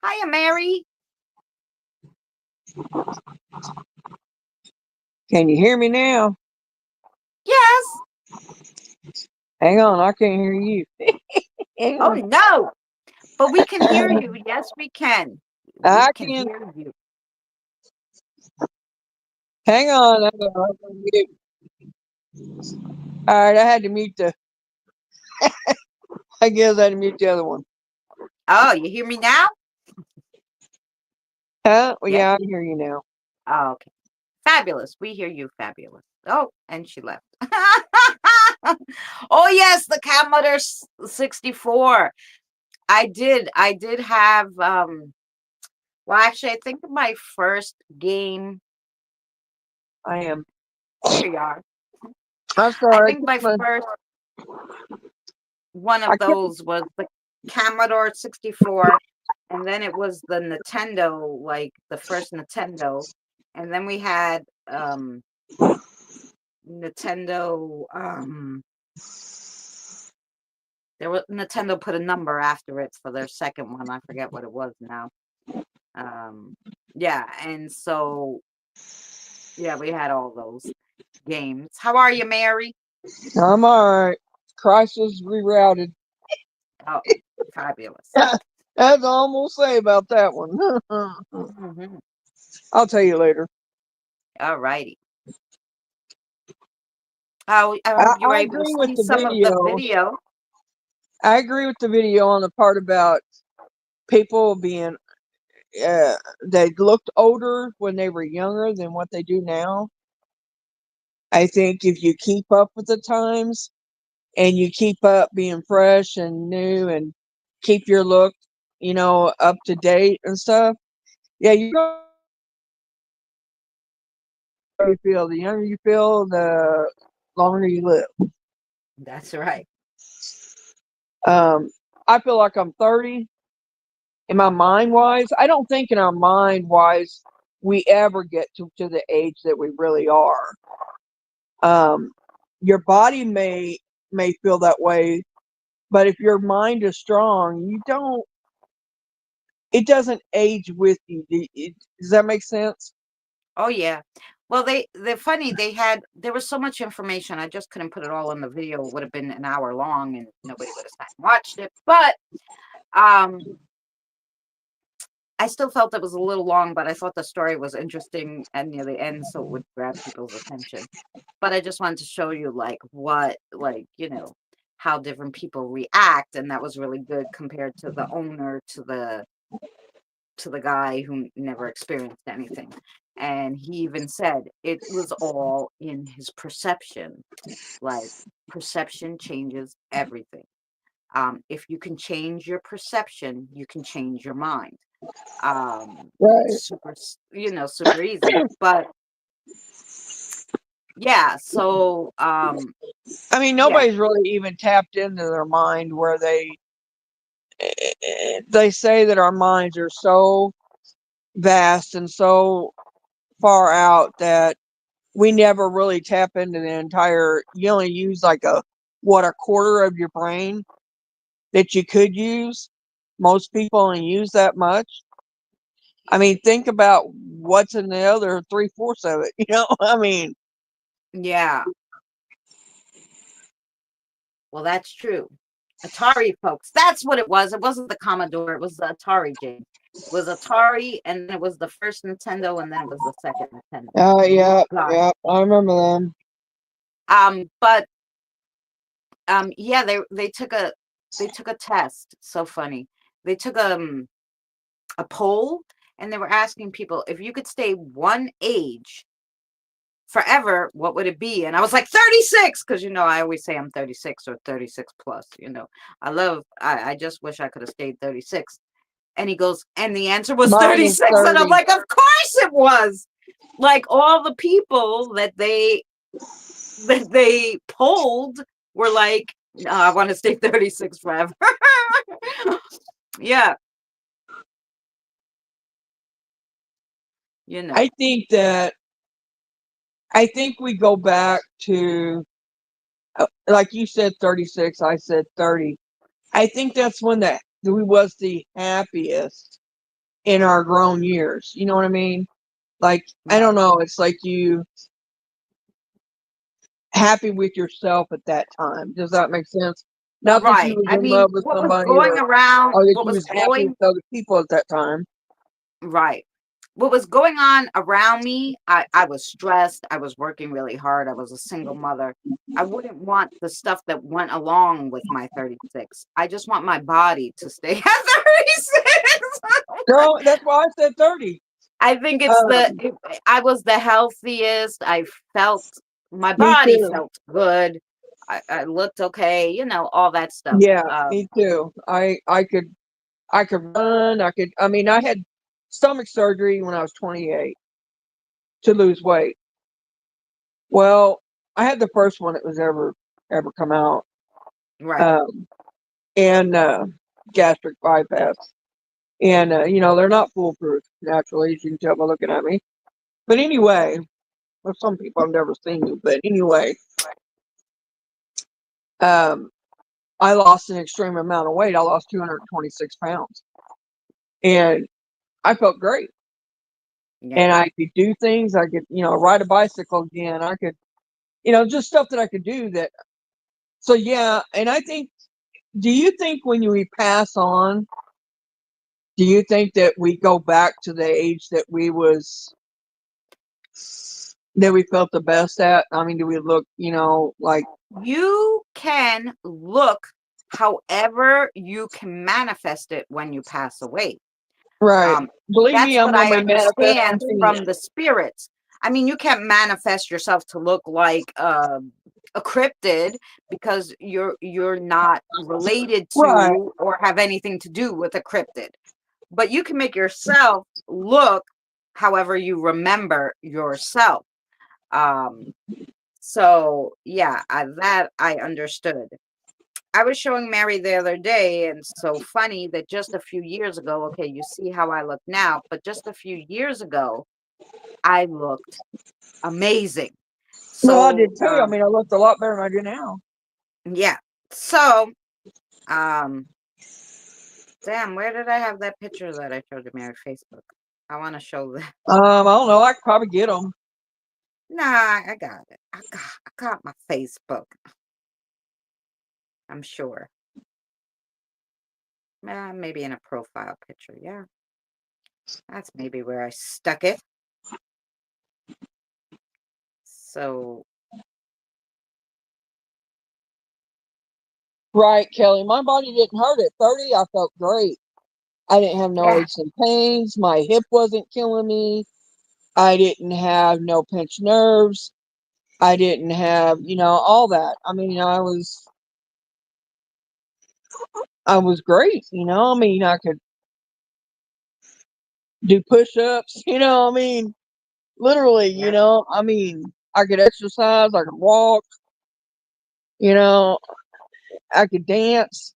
Hiya, Mary. Can you hear me now? Yes. Hang on, I can't hear you. Hang Oh, on. no. But we can hear you. Yes, we can. We I can can. hear you. Hang on. All right, I had to mute the. I guess I had to mute the other one. Oh, you hear me now? Huh? Well, Yes. yeah, I can hear you now. Oh, okay. Fabulous. We hear you. Fabulous. Oh, and she left. Oh, yes, the Commodore 64. I did have well, actually, I think my first game, I am. here you are. I'm I sorry. think my first one I of kept, those was the Commodore 64, and then it was the Nintendo, like the first Nintendo, and then we had Nintendo Nintendo put a number after it for their second one. I forget what it was now. Yeah, and so yeah, we had all those games. How are you, Mary? I'm all right. Crisis rerouted. Oh, fabulous. That's all I'm gonna say about that one. Mhm. I'll tell you later. All righty. I I, hope you were I able to agree with see the some of the video. video. I agree with the video on the part about people being they looked older when they were younger than what they do now. I think if you keep up with the times and you keep up being fresh and new and keep your look, up to date and stuff, yeah, you feel the younger you feel, the longer you live. That's right. Um, I feel like I'm 30 in my mind wise. I don't think in our mind wise we ever get to the age that we really are. Um, your body may feel that way, but if your mind is strong, it doesn't age with you. Does that make sense? Oh yeah. Well, they're funny. There was so much information. I just couldn't put it all in the video. It would have been an hour long, and nobody would have sat and watched it. But um, I still felt it was a little long, but I thought the story was interesting and near the end, so it would grab people's attention. But I just wanted to show you how different people react, and that was really good compared to the owner, to the guy who never experienced anything. And he even said it was all in his perception. Like, perception changes everything. If you can change your perception, you can change your mind. Right. Super easy. But yeah, so I mean, yeah, nobody's really even tapped into their mind where they say that our minds are so vast and so far out that we never really tap into the entire. You only use like a quarter of your brain that you could use. Most people only use that much. I mean, think about what's in the other three-fourths of it. I mean, yeah. Well, that's true. Atari, folks. That's what it was. It wasn't the Commodore. It was the Atari, James. It was Atari, and then it was the first Nintendo, and then it was the second Nintendo. Oh Yeah, God. yeah. I remember them. But yeah, they took a test. So funny. They took a poll, and they were asking people if you could stay one age forever, what would it be? And I was like 36, because I always say I'm 36 or 36 plus. I just wish I could have stayed 36. And he goes, and the answer was Mine is 36. And I'm 30. like, of course it was. Like all the people that they polled were like, no, I want to stay 36 forever. Yeah, you I know. think that I think we go back to like you said 36, I said 30. I think that's when that we was the happiest in our grown years. You know what I mean? Like I don't Right. know, it's like you happy with yourself at that time. Does that make sense? Not that you Right. was I in mean, love with what was somebody going around, or that what you was was happy going with other people at that time. Right. What was going on around me, I was stressed. I was working really hard. I was a single mother. I wouldn't want the stuff that went along with my 36. I just want my body to stay at 36. Girl, that's why I said 30. I think Um, I was the healthiest. I felt, my Me body too. felt good. I looked okay, all that stuff. Yeah, me too. I could run. I mean, I had stomach surgery when I was 28 to lose weight. Well, I had the first one that was ever come out, Right, um, and gastric bypass. And they're not foolproof naturally, as you can tell by looking at me. But anyway, well, some people have never seen you, but anyway, um, I lost an extreme amount of weight. I lost 226 pounds, and I felt great. yeah. And I could do things. I could, ride a bicycle again. I could, just stuff that I could do that. So yeah, and I think, do you think when we pass on, do you think that we go back to the age that we felt the best at? I mean, do we look, like You can look however you can manifest it when you pass away. right? Um, Believe me, that's I'm what on I my understand manifesting. from the spirits. I mean, you can't manifest yourself to look like a cryptid, because you're not related Right. to or have anything to do with a cryptid. But you can make yourself look however you remember yourself. Um, so yeah, that I understood. I was showing Mary the other day, and so funny that just a few years ago, okay, you see how I look now, but just a few years ago, I looked amazing. Well, I So, did too. I mean, I looked a lot better than I do now. yeah. So, um, damn, where did I have that picture that I showed you, Mary? Facebook. I want to show that. I don't know. I could probably get them. Nah, I got it. I got my Facebook. I'm sure. Maybe in a profile picture. Yeah, that's maybe where I stuck it. So, Right, Kelly. My body didn't hurt at 30. I felt great. I didn't have no yeah, aches and pains. My hip wasn't killing me. I didn't have no pinched nerves. I didn't have, all that. I mean, I was great. I mean, I could do push-ups. I mean, literally. yeah, I mean, I could exercise. I could walk. You know, I could dance.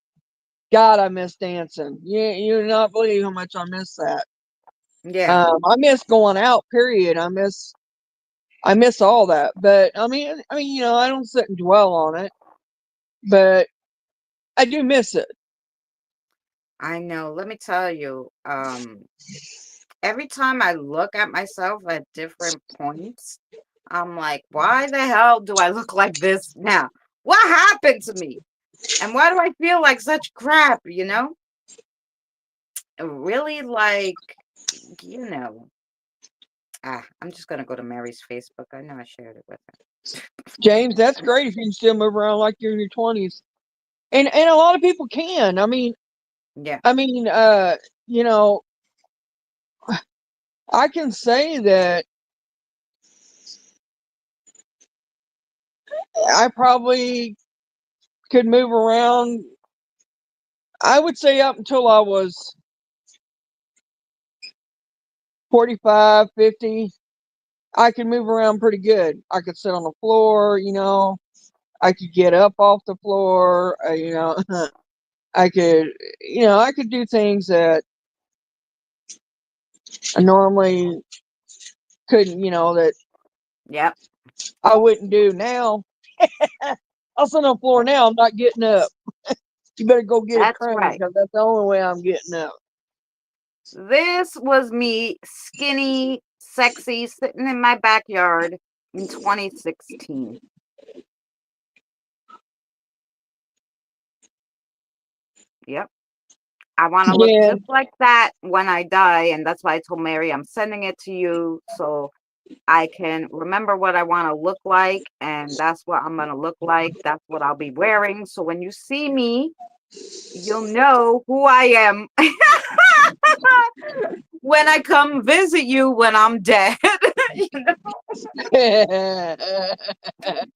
God, I miss dancing. You not believe how much I miss that. yeah. I miss going out. Period. I miss all that. But I mean, I don't sit and dwell on it, but I do miss it. I know. Let me tell you, every time I look at myself at different points, I'm like, why the hell do I look like this now? What happened to me? And why do I feel like such crap, you know? Really like, you know, I'm just gonna go to Mary's Facebook. I know I shared it with her. James, that's great if you can still move around like you're in your 20s. And a lot of people can. Yeah, I mean, you know, I can say that I probably could move around. I would say up until I was 45, 50, I could move around pretty good. I could sit on the floor, I could get up off the floor, I could, I could do things that I normally couldn't, that yep, I wouldn't do now. I'll sit on the floor yep. now. I'm not getting up. You better go get a That's crane right. because that's the only way I'm getting up. This was me, skinny, sexy, sitting in my backyard in 2016. Yep. I want to look Yeah, just like that when I die. And that's why I told Mary I'm sending it to you so I can remember what I want to look like. And that's what I'm going to look like. That's what I'll be wearing. So when you see me, you'll know who I am when I come visit you when I'm dead. You know,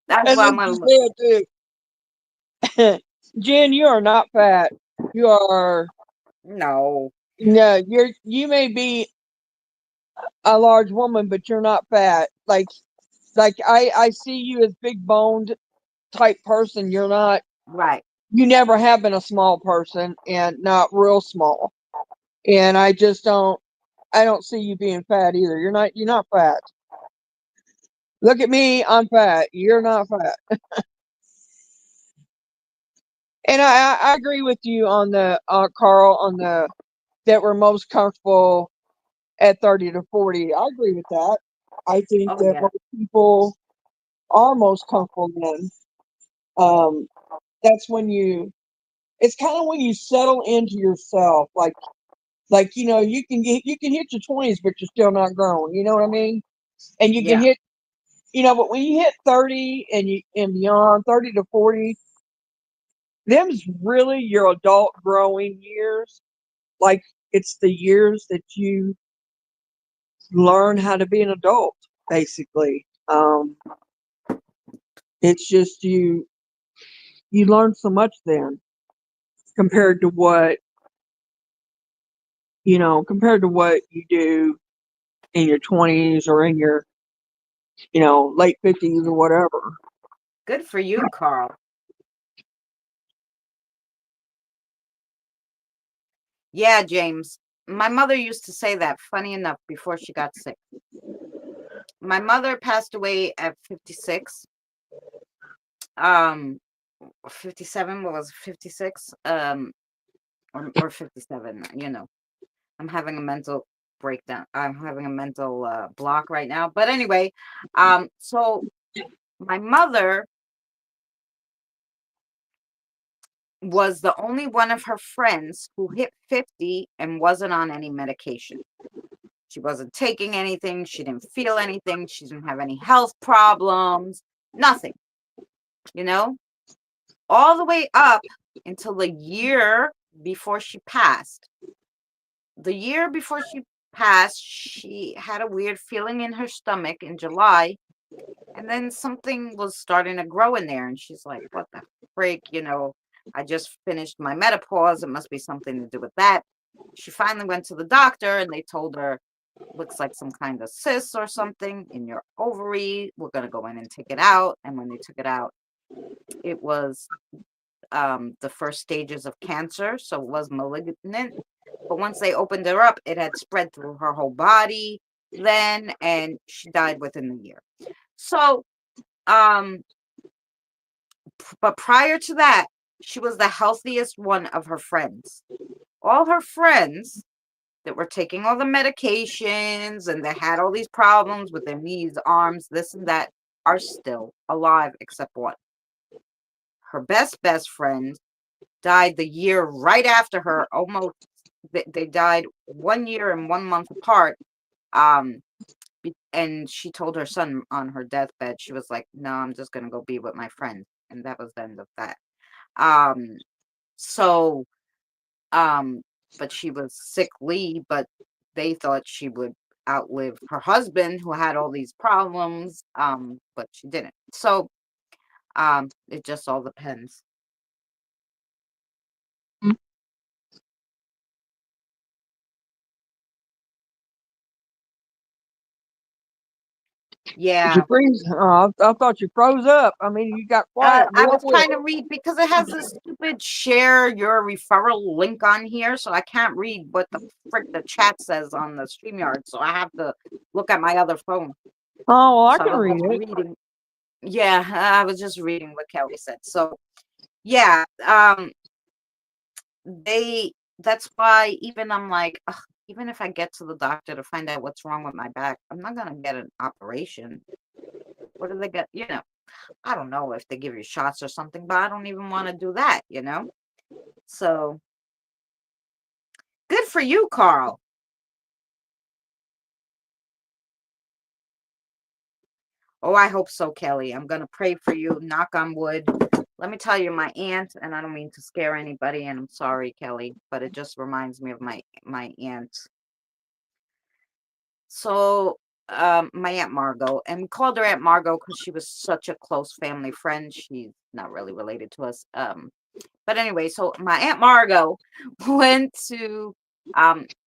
that's that's what I'm what going to you look. said too. Jen, you are not fat. You are No. no. You may be a large woman, but you're not fat. Like I see you as big boned type person. You're not. Right. You never have been a small person, and not real small. And I just don't. I don't see you being fat either. You're not. You're not fat. Look at me. I'm fat. You're not fat. And I agree with you on the Carl on the that we're most comfortable at 30 to 40. I agree with that. I think Oh, that yeah. most people are most comfortable then. Um, that's when it's kind of when you settle into yourself. Like you can hit your 20s, but you're still not grown. You know what I mean? And you can Yeah. hit, but when you hit 30 and beyond, 30 to 40, them's really your adult growing years. Like it's the years that you learn how to be an adult, basically. It's just you learn so much then compared to what you do in your 20s or in your late 50s or whatever. Good for you, Carl. Yeah, James. My mother used to say that, funny enough, before she got sick. My mother passed away at 56. Um, 57, what was it, 56? Or 57, you know. I'm having a mental breakdown. I'm having a mental block right now. But anyway, so my mother was the only one of her friends who hit 50 and wasn't on any medication. She wasn't taking anything. She didn't feel anything. She didn't have any health problems. Nothing, you know, all the way up until the year before she passed. The year before she passed, she had a weird feeling in her stomach in July. And then something was starting to grow in there. And she's like, what the freak? You know, I just finished my menopause. It must be something to do with that. She finally went to the doctor and they told her, looks like some kind of cyst or something in your ovary. We're going to go in and take it out. And when they took it out, it was the first stages of cancer. So it was malignant. But once they opened her up, it had spread through her whole body then, and she died within the year. So, um, but prior to that, she was the healthiest one of her friends. All her friends that were taking all the medications and that had all these problems with their knees, arms, this and that, are still alive except one. her best friend died the year right after her. Almost, they died 1 year and 1 month apart. Um, and she told her son on her deathbed, she was like, "No, I'm just gonna go be with my friend," and that was the end of that. Um, so, um, but she was sickly, but they thought she would outlive her husband who had all these problems, but she didn't. So, it just all depends. Did you Yeah. freeze? I thought you froze up. I mean, you got quiet I real was quick. trying to read because it has this stupid share your referral link on here, so I can't read what the frick the chat says on the StreamYard, so I have to look at my other phone. Oh, well, I So I can was read just it. reading. Yeah, I was just reading what Kelly said. So yeah, they that's why even I'm like, ugh, even if I get to the doctor to find out what's wrong with my back, I'm not gonna get an operation. What do they get? I don't know if they give you shots or something, but I don't even want to do that. So good for you, Carl. Oh, I hope so, Kelly. I'm gonna pray for you. Knock on wood. Let me tell you, my aunt, and I don't mean to scare anybody, and I'm sorry, Kelly, but it just reminds me of my aunt. So, my Aunt Margot, and we called her Aunt Margot because she was such a close family friend. She's not really related to us. But anyway, so my Aunt Margot went to,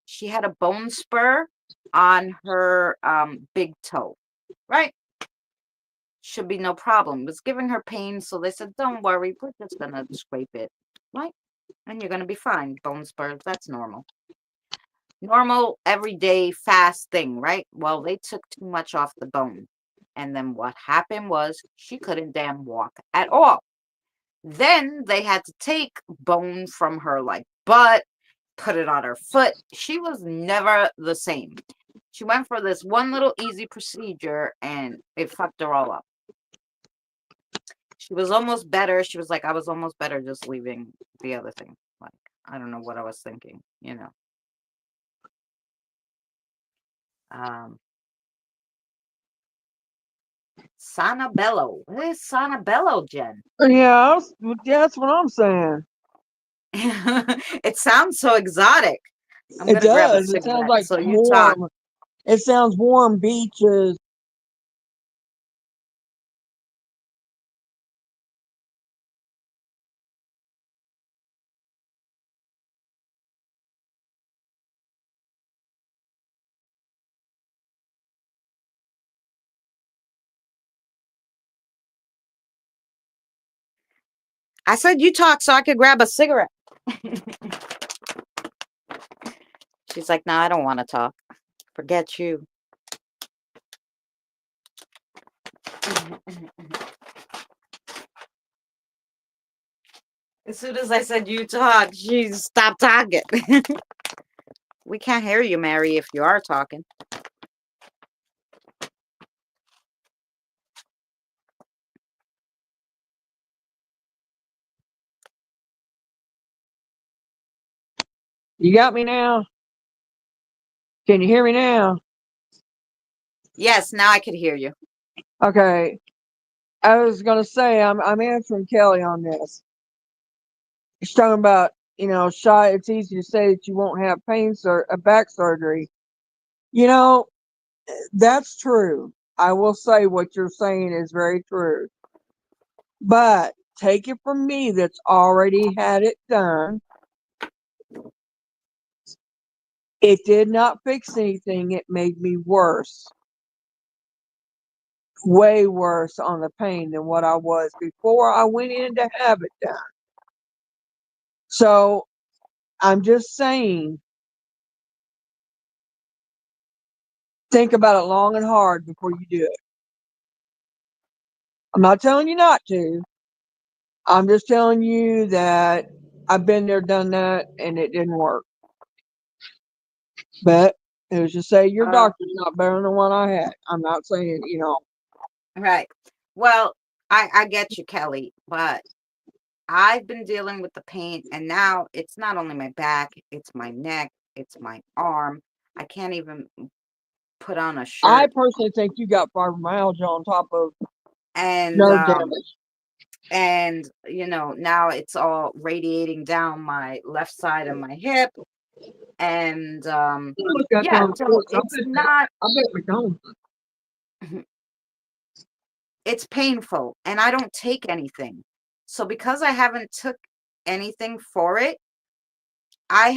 she had a bone spur on her big toe, right? Should be no problem. It was giving her pain, so they said, "Don't worry, we're just gonna scrape it, right? And you're gonna be fine. Bone spurs, that's normal. Normal, everyday, fast thing, right?" Well, they took too much off the bone. And then what happened was she couldn't damn walk at all. Then they had to take bone from her like butt, put it on her foot. She was never the same. She went for this one little easy procedure and it fucked her all up. She was almost better. She was like, I was almost better just leaving the other thing. Like, I don't know what I was thinking. Um, Sanabello. What is Sanabello, Jen? Yeah, that's what I'm saying. It sounds so exotic. I'm It gonna grab a does. It sounds cigarette. like So you talk. warm. It sounds warm beaches. I said you talk so I could grab a cigarette. She's like, no, I don't want to talk. Forget you. As soon as I said you talk, she stopped talking. We can't hear you, Mary, if you are talking. You got me now? Can you hear me now? Yes, now I could hear you. Okay. I was gonna say I'm answering Kelly on this. She's talking about, shy. It's easy to say that you won't have back surgery. You know, that's true. I will say what you're saying is very true. But take it from me that's already had it done. It did not fix anything. It made me worse, way worse on the pain than what I was before I went in to have it done. So I'm just saying, think about it long and hard before you do it. I'm not telling you not to. I'm just telling you that I've been there, done that, and it didn't work. But it was just say your Uh, doctor's not better than the one I had. I'm not saying. right. Well, I get you, Kelly, but I've been dealing with the pain, and now it's not only my back, it's my neck, it's my arm. I can't even put on a I shirt. personally think you got fibromyalgia on top of And nerve damage. now it's all radiating down my left side of my hip. And Look at yeah, those so reports. it's not I bet McDonald's. it's painful, and I don't take anything. So because I haven't took anything for it, I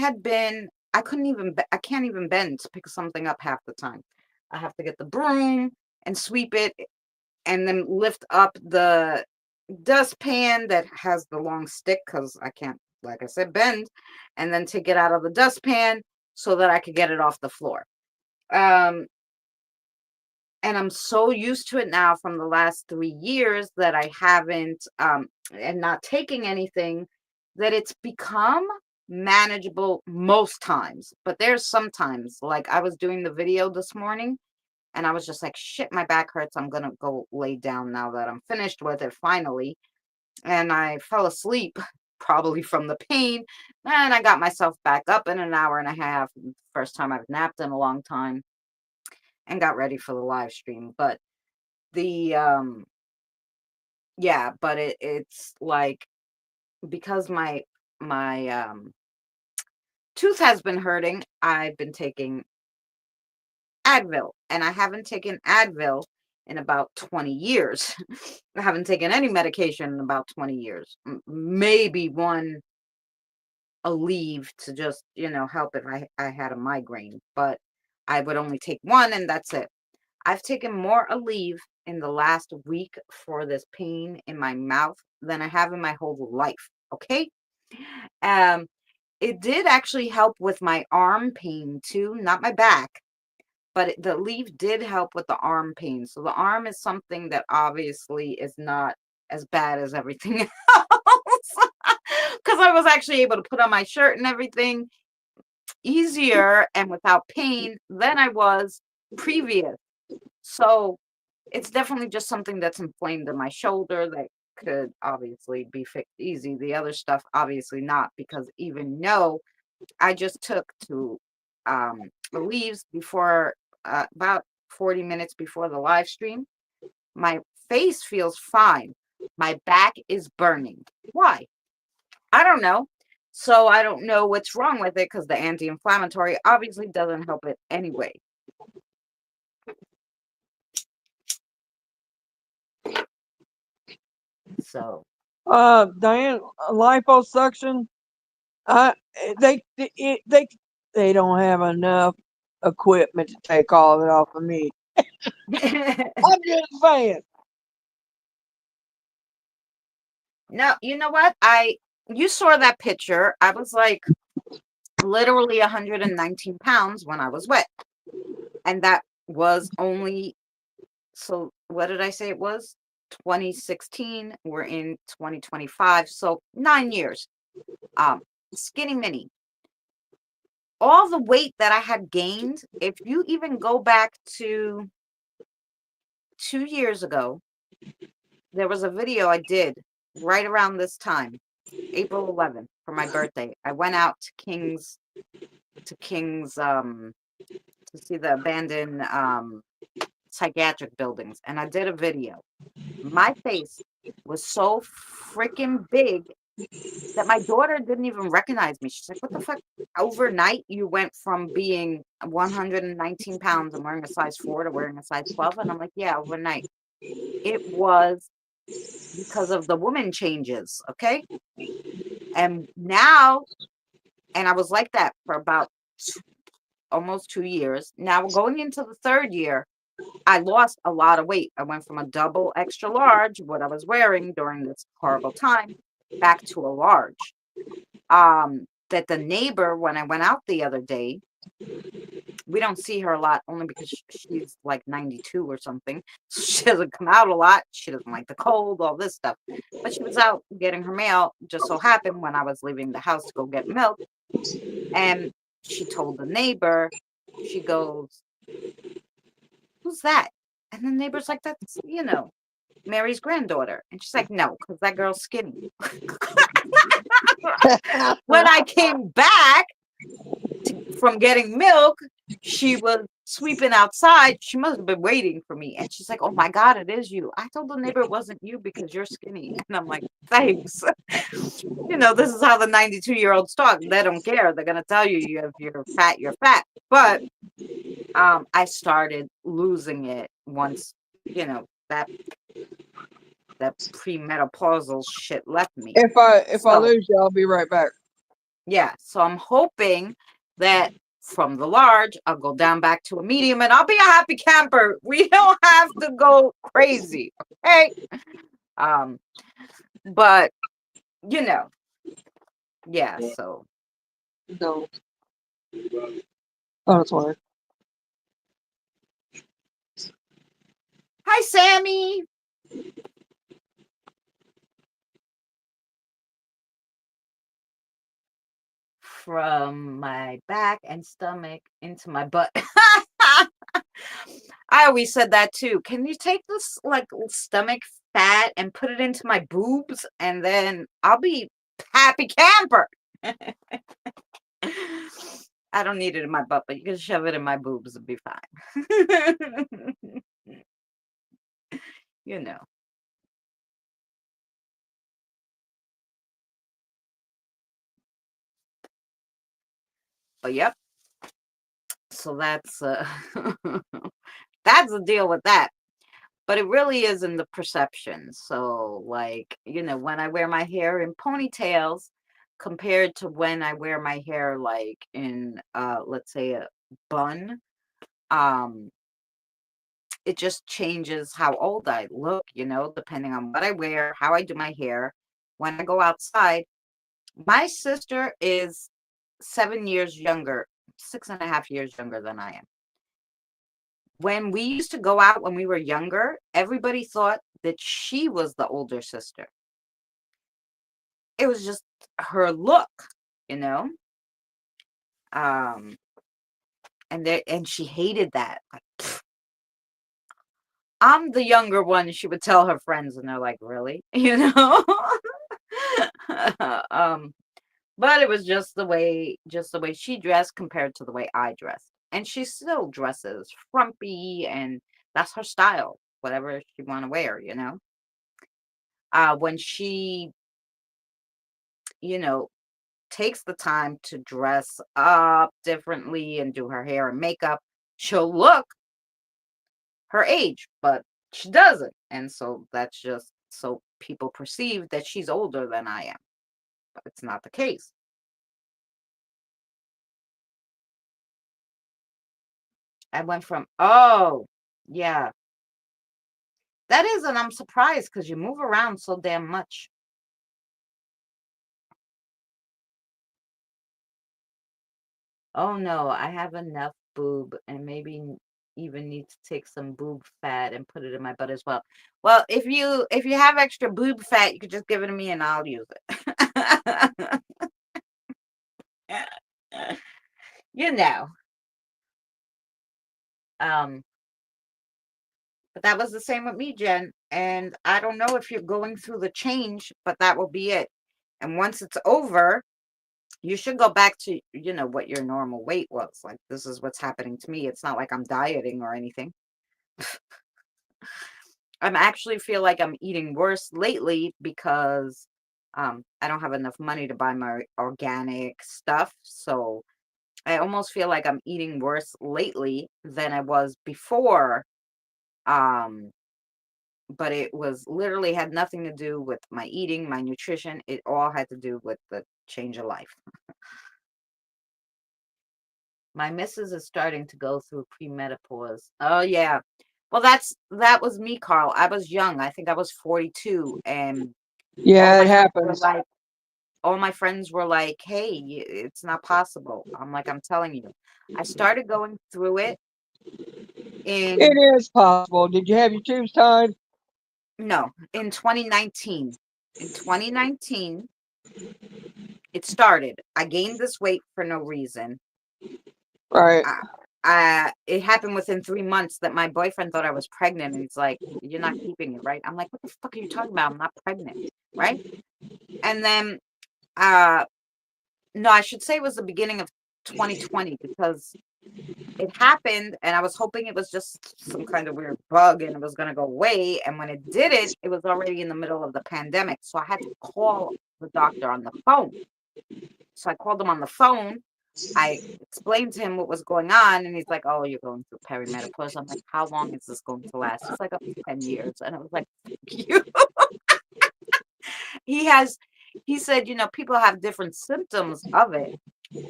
couldn't even I can't even bend to pick something up half the time. I have to get the broom and sweep it and then lift up the dustpan that has the long stick because I can't, like I said, bend, and then take it out of the dustpan so that I could get it off the floor. Um, and I'm so used to it now from the last 3 years that I haven't, and not taking anything, that it's become manageable most times. But there's sometimes, like I was doing the video this morning and I was just like, shit, my back hurts. I'm going to go lay down now that I'm finished with it finally. And I fell asleep, probably from the pain. And I got myself back up in an hour and a half. First time I've napped in a long time, and got ready for the live stream. But the yeah, but it's like, because my tooth has been hurting, I've been taking Advil, and I haven't taken Advil in about 20 years. I haven't taken any medication in about 20 years. Maybe one a leave to just, help if I had a migraine, but I would only take one and that's it. I've taken more Aleve in the last week for this pain in my mouth than I have in my whole life. Okay. Um, it did actually help with my arm pain too, not my back, but the Aleve did help with the arm pain. So the arm is something that obviously is not as bad as everything else. Because I was actually able to put on my shirt and everything easier and without pain than I was previous. So it's definitely just something that's inflamed in my shoulder that could obviously be fixed easy. The other stuff, obviously not, because even though I just took to leaves before, about 40 minutes before the live stream, my face feels fine. My back is burning. Why? I don't know. So I don't know what's wrong with it because the anti-inflammatory obviously doesn't help it anyway. So Diane, liposuction. Uh, they don't have enough equipment to take all of it off of me. I'm just saying. no, you know what? You saw that picture. I was like literally 119 pounds when I was wet. And that was only, so what did I say it was? 2016. We're in 2025. So 9 years. Um, Skinny mini. All the weight that I had gained, if you even go back to 2 years ago, there was a video I did right around this time, April 11th, for my birthday. I went out to King's to see the abandoned psychiatric buildings, and I did a video. My face was so freaking big that my daughter didn't even recognize me. She's like, "What the fuck?" Overnight, you went from being 119 pounds and wearing a size 4 to wearing a size 12. And I'm like, yeah, overnight. It was because of the woman changes. Okay. And now, and I was like that for about almost 2 years. Now we're going into the third year. I lost a lot of weight. I went from a double extra large, what I was wearing during this horrible time, back to a large. That the neighbor, when I went out the other day, we don't see her a lot only because she's like 92 or something. So she doesn't come out a lot. She doesn't like the cold, all this stuff. But she was out getting her mail, just so happened when I was leaving the house to go get milk. And she told the neighbor, she goes, "Who's that?" And the neighbor's like, "That's." Mary's granddaughter. And she's like, no, because that girl's skinny. When I came back from getting milk, she was sweeping outside. She must have been waiting for me. And she's like, oh my God, it is you. I told the neighbor it wasn't you because you're skinny. And I'm like, thanks. This is how the 92-year-olds talk. They don't care. They're going to tell you if you're fat, you're fat. But I started losing it once, that premenopausal shit left me. If I So lose you, I'll be right back. yeah, so I'm hoping that from the large, I'll go down back to a medium and I'll be a happy camper. We don't have to go crazy, okay? But yeah, so No. Oh, that's why. hi Sammy. From my back and stomach into my butt. I always said that too. Can you take this like stomach fat and put it into my boobs and then I'll be happy camper. I don't need it in my butt, but you can shove it in my boobs and be fine. you know. But yep. So that's that's the deal with that. But it really is in the perception. So like, when I wear my hair in ponytails compared to when I wear my hair like in let's say a bun, um it just changes how old I look, depending on what I wear, how I do my hair. When I go outside, my sister is 7 years younger, 6.5 years younger than I am. When we used to go out when we were younger, everybody thought that she was the older sister. It was just her look, you know? Um, and she hated that. Like, I'm the younger one, she would tell her friends, and they're like, really? um, but it was just the way she dressed compared to the way I dressed. And she still dresses frumpy, and that's her style, whatever she want to wear. When she, you know, takes the time to dress up differently and do her hair and makeup, she'll look her age, but she doesn't. And so that's just so people perceive that she's older than I am, but it's not the case. I went from, oh, yeah, that is, and I'm surprised because you move around so damn much. Oh no, I have enough boob and maybe even need to take some boob fat and put it in my butt as well. Well, if you have extra boob fat, you could just give it to me and I'll use it. you know. Um, but that was the same with me, Jen. And I don't know if you're going through the change, but that will be it. And once it's over, you should go back to, what your normal weight was. Like, this is what's happening to me. It's not like I'm dieting or anything. I'm actually feel like I'm eating worse lately because I don't have enough money to buy my organic stuff. So I almost feel like I'm eating worse lately than I was before. Um, but it was literally had nothing to do with my eating, my nutrition. It all had to do with the change of life. My missus is starting to go through premenopause. Oh yeah. Well, that was me, Carl. I was young. I think I was 42, and all Yeah, my it friends were happens. like, "Hey, it's not possible." I'm like, "I'm telling you." I started going through it It in is possible. Did you have your tubes tied? no, in 2019. In 2019, it started. I gained this weight for no reason. Right. it happened within 3 months that my boyfriend thought I was pregnant, and he's like, "You're not keeping it, right?" I'm like, "What the fuck are you talking about? I'm not pregnant, right?" And then, uh, no, I should say it was the beginning of 2020 because it happened, and I was hoping it was just some kind of weird bug and it was gonna go away. And when it didn't, it was already in the middle of the pandemic, so I had to call the doctor on the phone. So I called him on the phone. I explained to him what was going on, and he's like, "Oh, you're going through perimenopause." I'm like, "How long is this going to last?" He's like, "Up to 10 years." And I was like, "Thank you." He has, he said, people have different symptoms of it,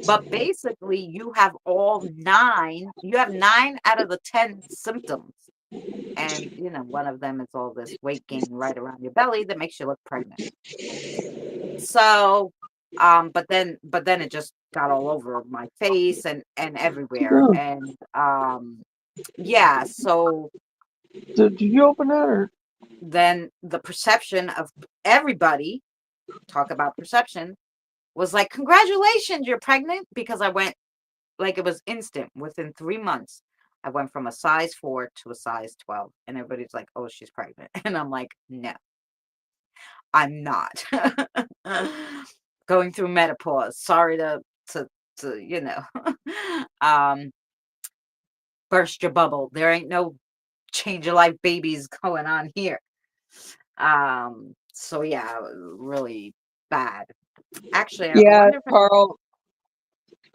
but basically you have 9 out of the 10 symptoms. And, one of them is all this weight gain right around your belly that makes you look pregnant. So, but then it just got all over my face and everywhere. Hmm. And yeah, so Did you open that or? then the perception of everybody, talk about perception, was like, "Congratulations, you're pregnant." Because I went, like, it was instant. Within 3 months, I went from a size 4 to a size 12. And everybody's like, "Oh, she's pregnant." And I'm like, "No, I'm not." Going through menopause. Sorry to um, burst your bubble. There ain't no change your life babies going on here. So yeah, it was really bad. Actually, I Yeah, wonder if Carl.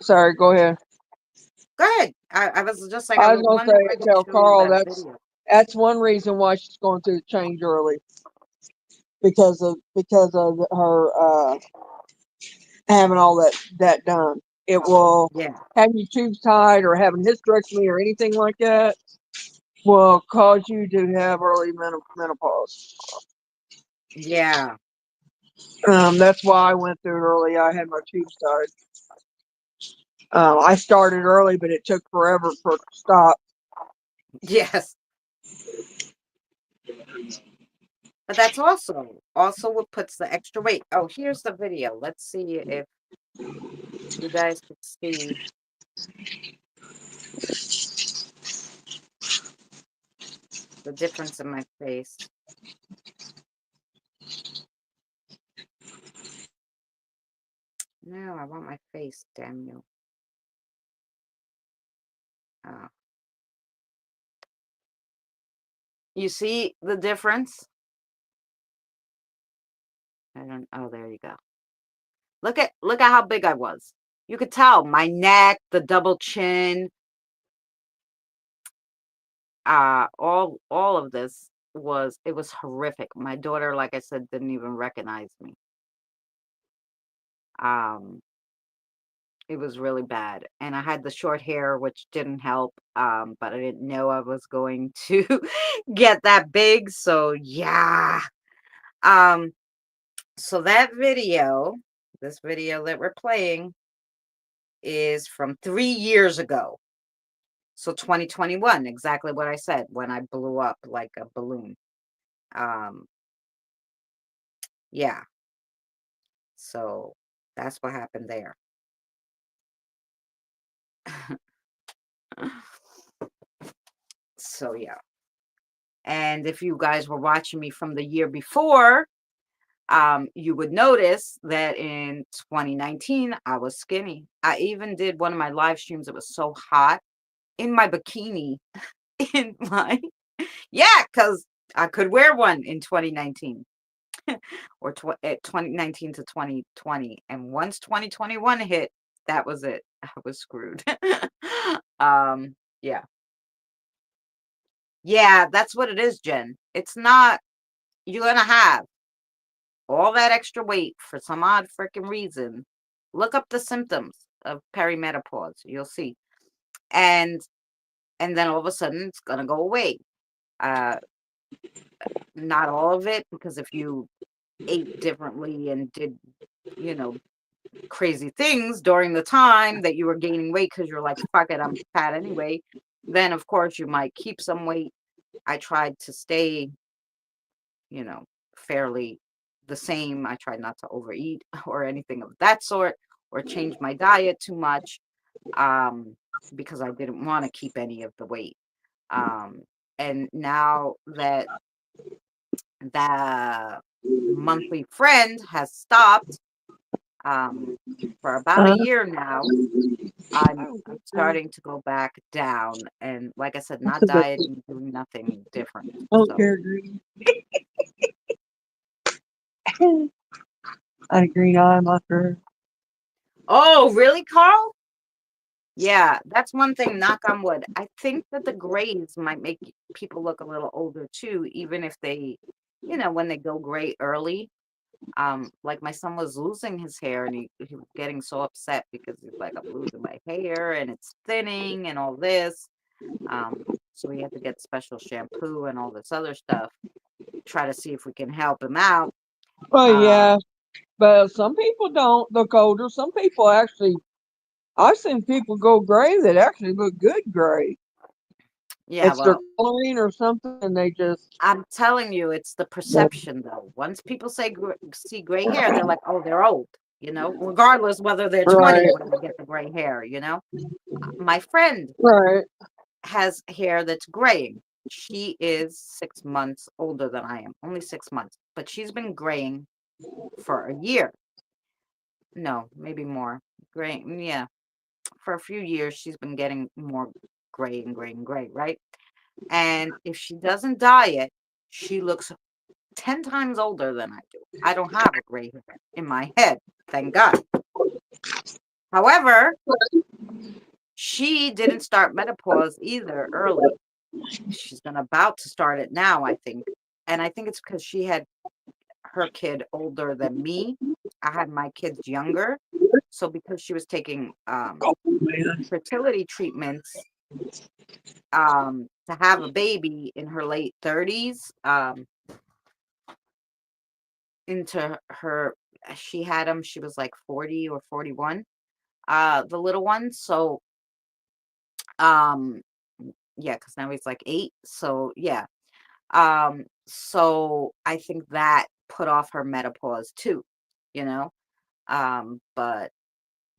Sorry, go ahead. go ahead. I was just like, I I was would gonna wonder if I say, could tell show you Carl that that's video. that's one reason why she's going through the change early because of her having all that done. It will Yeah. having your tubes tied or having hysterectomy or anything like that will cause you to have early menopause. Yeah. That's why I went through it early. I had my tubes tied. I started early, but it took forever for it to stop. Yes. But that's also what puts the extra weight. Oh, here's the video. Let's see if you guys could see the difference in my face. No, I want my face, damn you. Oh. You see the difference? I don't, oh, there you go. Look at how big I was. You could tell my neck, the double chin, all of this was horrific. My daughter, like I said, didn't even recognize me. Um, it was really bad. And I had the short hair, which didn't help. But I didn't know I was going to get that big. So yeah. Um, so that video, this video that we're playing is from 3 years ago. So 2021, exactly what I said when I blew up like a balloon. Um, yeah. So that's what happened there. So yeah. And if you guys were watching me from the year before, you would notice that in 2019, I was skinny. I even did one of my live streams. It was so hot in my bikini, in my, yeah, because I could wear one in 2019 or 2019 to 2020. And once 2021 hit, that was it. I was screwed. Yeah. Yeah, that's what it is, Jen. It's not, you're going to have all that extra weight for some odd freaking reason. Look up the symptoms of perimenopause. You'll see. And and then all of a sudden it's gonna go away. Uh Not all of it, because if you ate differently and did, you know, crazy things during the time that you were gaining weight because you're like, fuck it, I'm fat anyway, then of course you might keep some weight. I tried to stay, you know, fairly the same. I tried not to overeat or anything of that sort or change my diet too much. because I didn't want to keep any of the weight. Um, and now that the monthly friend has stopped, um, for about a Uh, year now, I'm starting to go back down, and like I said, not dieting, doing nothing different. I don't So, care, green. I had a green eye in my fur. oh, really, Carl? Yeah, that's one thing, knock on wood. I think that the grays might make people look a little older too, even if they, when they go gray early. Like my son was losing his hair and he was getting so upset because he's like, I'm losing my hair and it's thinning and all this. So we had to get special shampoo and all this other stuff, try to see if we can help him out. Well, yeah, Um, but some people don't look older. Some people actually, I've seen people go gray that actually look good gray. yeah, It's their well, coloring or something, and they just, I'm telling you, it's the yeah. perception though. Once people see gray hair, they're like, oh, they're old, regardless whether they're 20 Right, when they get the gray hair. My friend right. has hair that's graying. She is 6 months older than I am, only 6 months, but she's been graying for a year. No, maybe more. Graying, yeah, for a few years, she's been getting more gray and gray and gray, right? And if she doesn't dye it, she looks 10 times older than I do. I don't have a gray hair in my head, thank God. However, she didn't start menopause either early. She's been about to start it now, I think. And I think it's because she had her kid older than me. I had my kids younger. So because she was taking Oh, man. fertility treatments to have a baby in her late 30s, into her she had him, she was like 40 or 41, the little one. So um yeah, because now he's like 8. So yeah. So I think that put off her menopause too, you know. But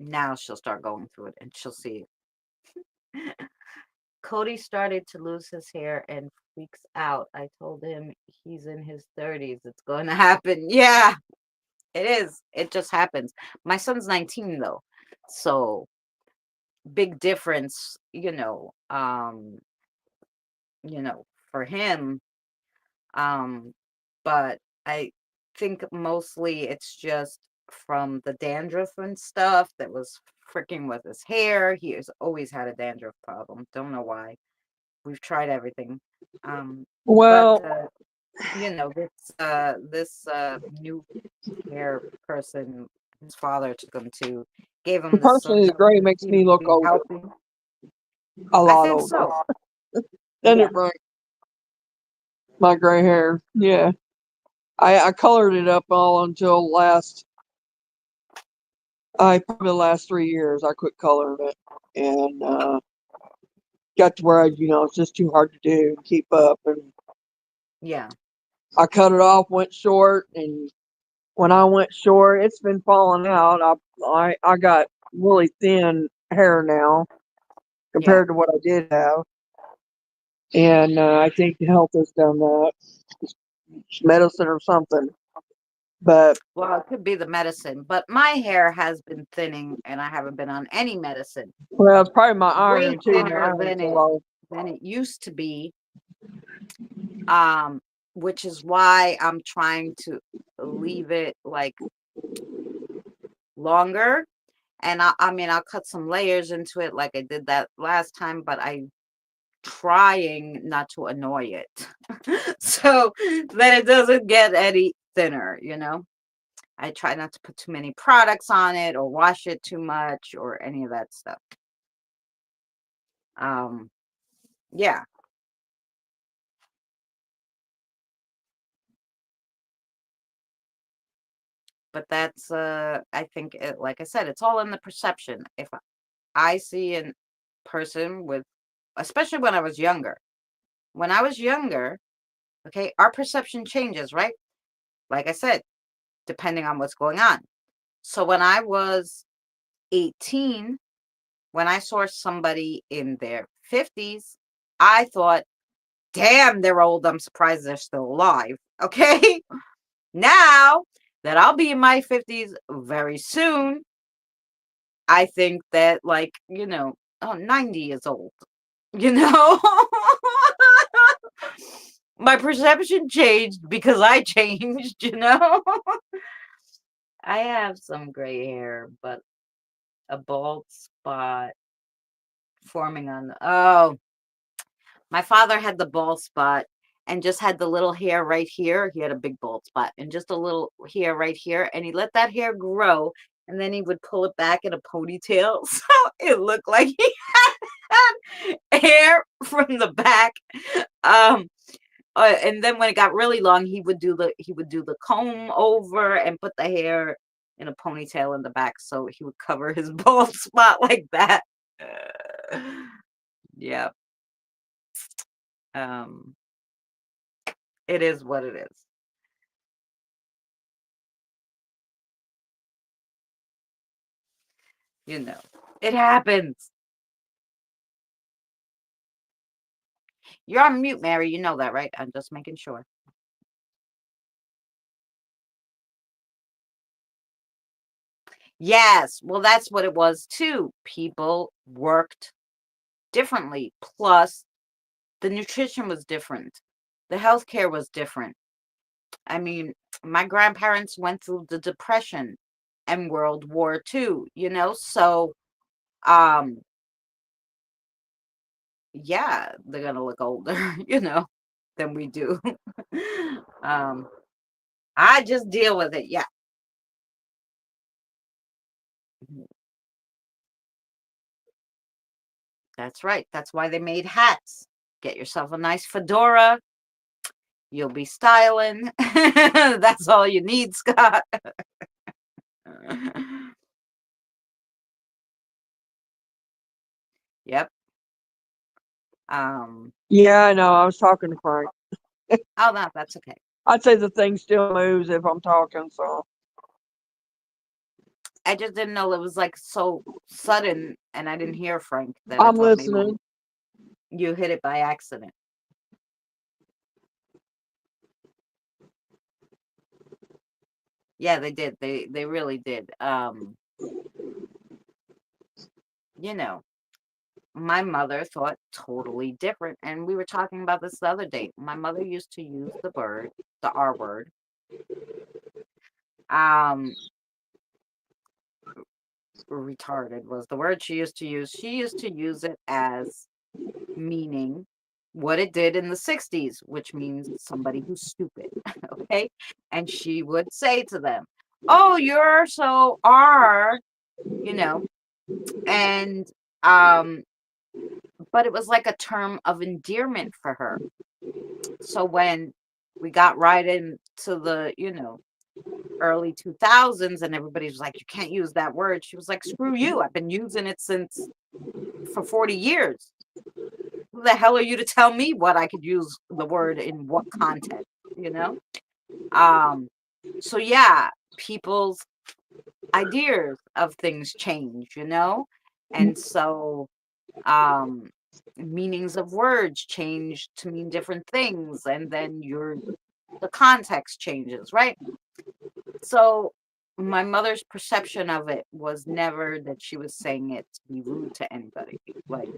now she'll start going through it and she'll see. Cody started to lose his hair and freaks out. I told him he's in his 30s. It's going to happen. Yeah, it is. It just happens. My son's 19 though. So big difference, for him. Um, but I think mostly it's just from the dandruff and stuff that was freaking with his hair. He has always had a dandruff problem. Don't know why. We've tried everything. But Well, this new care person, his father took him to, gave him this personally, the gray substance. makes Seems me to look be older, helping. a I lot think older. so. Then Yeah. it brings my gray hair. Yeah, I colored it up all until I probably the last 3 years. I quit coloring it, and got to where it's just too hard to do and keep up. And Yeah. I cut it off, went short, and when I went short, it's been falling out. I got really thin hair now Yeah. compared to what I did have, and I think the health has done that. It's medicine or something, but Well, it could be the medicine, but my hair has been thinning and I haven't been on any medicine. well, it's probably my Way iron too. My thinner iron's than so it low. than it used to be. Um, which is why I'm trying to leave it like longer. And I mean, I'll cut some layers into it like I did that last time, but I'm trying not to annoy it. So that it doesn't get any thinner. I try not to put too many products on it or wash it too much or any of that stuff. Um, yeah, but that's I think like I said, it's all in the perception. If I see a person with, especially when I was younger. When I was younger, okay, our perception changes, right? Like I said, depending on what's going on. So when I was 18, when I saw somebody in their 50s, I thought, damn, they're old. I'm surprised they're still alive. Okay. Now that I'll be in my 50s very soon, I think that, like, oh, 90 is old, you know? My perception changed because I changed, you know? I have some gray hair, but a bald spot forming on oh, my father had the bald spot and just had the little hair right here. He had a big bald spot and just a little hair right here, and he let that hair grow, and then he would pull it back in a ponytail, so it looked like he had hair from the back. Um, and then when it got really long, he would do the comb over and put the hair in a ponytail in the back, so he would cover his bald spot like that. Uh, yeah. Um, it is what it is. You know, it happens. You're on mute, Mary. You know that, right? I'm just making sure. Yes. Well, that's what it was too. People worked differently. Plus, the nutrition was different. The healthcare was different. I mean, my grandparents went through the Depression and World War II, so um yeah, they're gonna look older, than we do. um I just deal with it. Yeah. Mhm. That's right. That's why they made hats. Get yourself a nice fedora. You'll be styling. That's all you need, Scott. Yep. Um, Yeah, I know. I was talking to Frank. oh no, that's okay. I'd say the thing still moves if I'm talking, so I just didn't know it was like so sudden and I didn't hear Frank that I I'm thought maybe listening. you hit it by accident. Yeah, they did. They really did. You know, my mother thought totally different. And we were talking about this the other day. My mother used to use the R word. Um, retarded was the word she used to use. She used to use it as meaning what it did in the 60s, which means somebody who's stupid. Okay. And she would say to them, oh, you're so R, you know, and, um, but it was like a term of endearment for her. So when we got right into the, early 2000s and everybody was like, you can't use that word. She was like, screw you. I've been using it since for 40 years. Who the hell are you to tell me what I could use the word in what context, you know? Um, so yeah, people's ideas of things change, And so um meanings of words change to mean different things, and then the context changes, right? So my mother's perception of it was never that she was saying it to be rude to anybody. Like,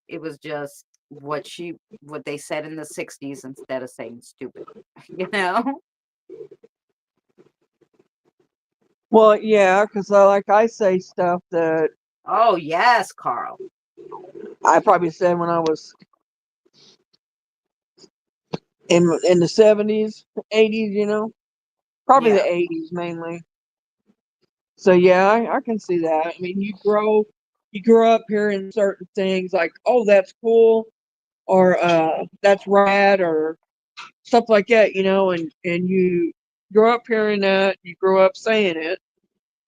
it was just what they said in the 60s instead of saying stupid, you know? Well, yeah, because like I say stuff that Oh, yes, Carl. I probably said when I was in the 70s, 80s, probably the Yeah, 80s mainly. So yeah, I can see that. I mean, you grow up hearing certain things like, "Oh, that's cool," or "That's rad," or stuff like that, and you grow up hearing that, you grow up saying it,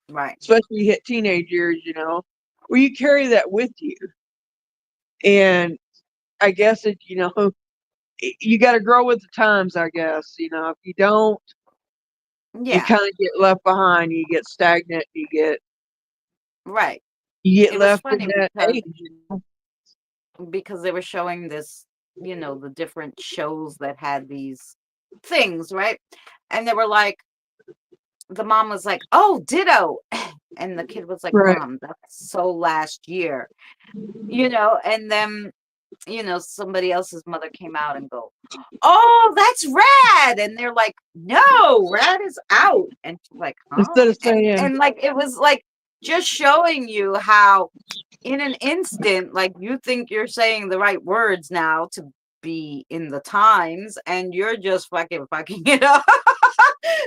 right. especially you hit teenage years, where you carry that with you. And I guess you got to grow with the times, I guess. If you don't, you Yeah, kind of get left behind, you get stagnant, you get, right. You get It was left in funny that age, you know? because they were showing this, the different shows that had these things, right? And they were like, the mom was like, "Oh, ditto." And the kid was like, Right. "Mom, that's so last year." And then, somebody else's mother came out and go, "Oh, that's rad." And they're like, "No, rad is out." And she's like, "Huh?" Instead of And saying, and like it was like just showing you how in an instant, like you think you're saying the right words now to be in the times, and you're just fucking it up.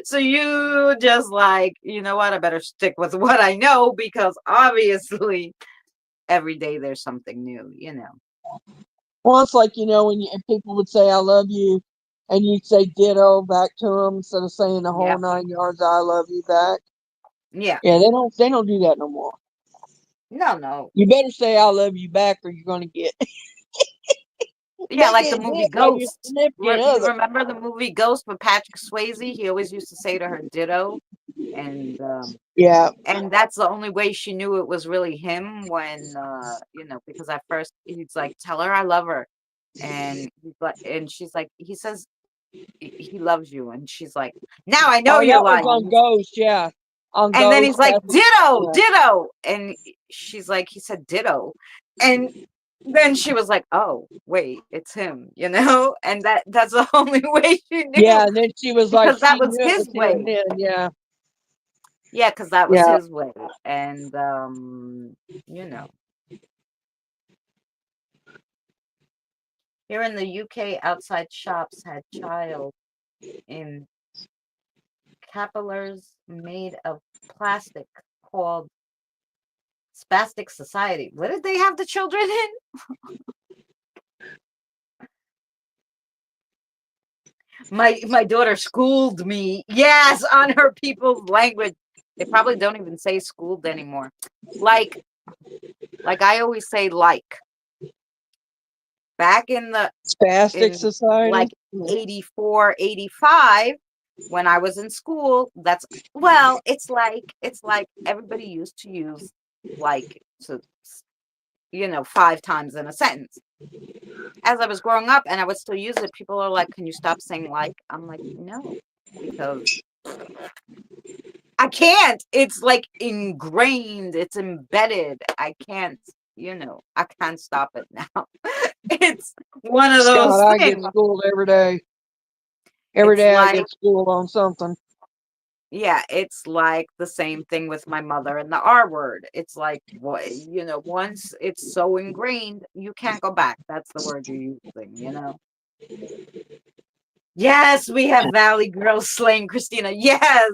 So you just like, you know what? I better stick with what I know because obviously every day there's something new. well, it's like, when and people would say, I love you, and you'd say ditto back to them instead of saying the whole Yep. 9 yards, I love you back. Yeah. Yeah, they don't do that no more. No, no. You better say I love you back or you're going to get, Yeah, may like the get movie hit by your Ghost. significant You other. remember the movie Ghost with Patrick Swayze? He always used to say to her ditto. And Yeah. and that's the only way she knew it was really him when because at first he's like, "Tell her I love her." And she's like, he says he loves you, and she's like, "Now I know Oh, you're that was on lying." Ghost, yeah. On And then he's Ghost, like, Patrick. "Ditto, Yeah. ditto." And she's like, "He said ditto." And then she was like, "Oh, wait, it's him." And that's the only way she knew Yeah, and then she was like, because that she was knew it his was him way. then. Yeah. Yeah, because that was Yeah. his way. And you know, here in the UK, outside shops had child in capillaries made of plastic called Spastic Society. What did they have the children in? My daughter schooled me. Yes, on her people's language. They probably don't even say schooled anymore. Like I always say, like back Spastic in Society. like 84, 85, when I was in school, it's like everybody used to use like to, five times in a sentence. As I was growing up and I would still use it, people are like, "Can you stop saying like?" I'm like, "No, because I can't. It's like ingrained, it's embedded. I can't stop it now." It's one of Scott, those I get things. schooled every day. Every It's day I like, get schooled on something. yeah, it's like the same thing with my mother and the R word. It's like, what, once it's so ingrained, you can't go back. That's the word you're using. Yes, we have Valley Girls slaying Christina. Yes.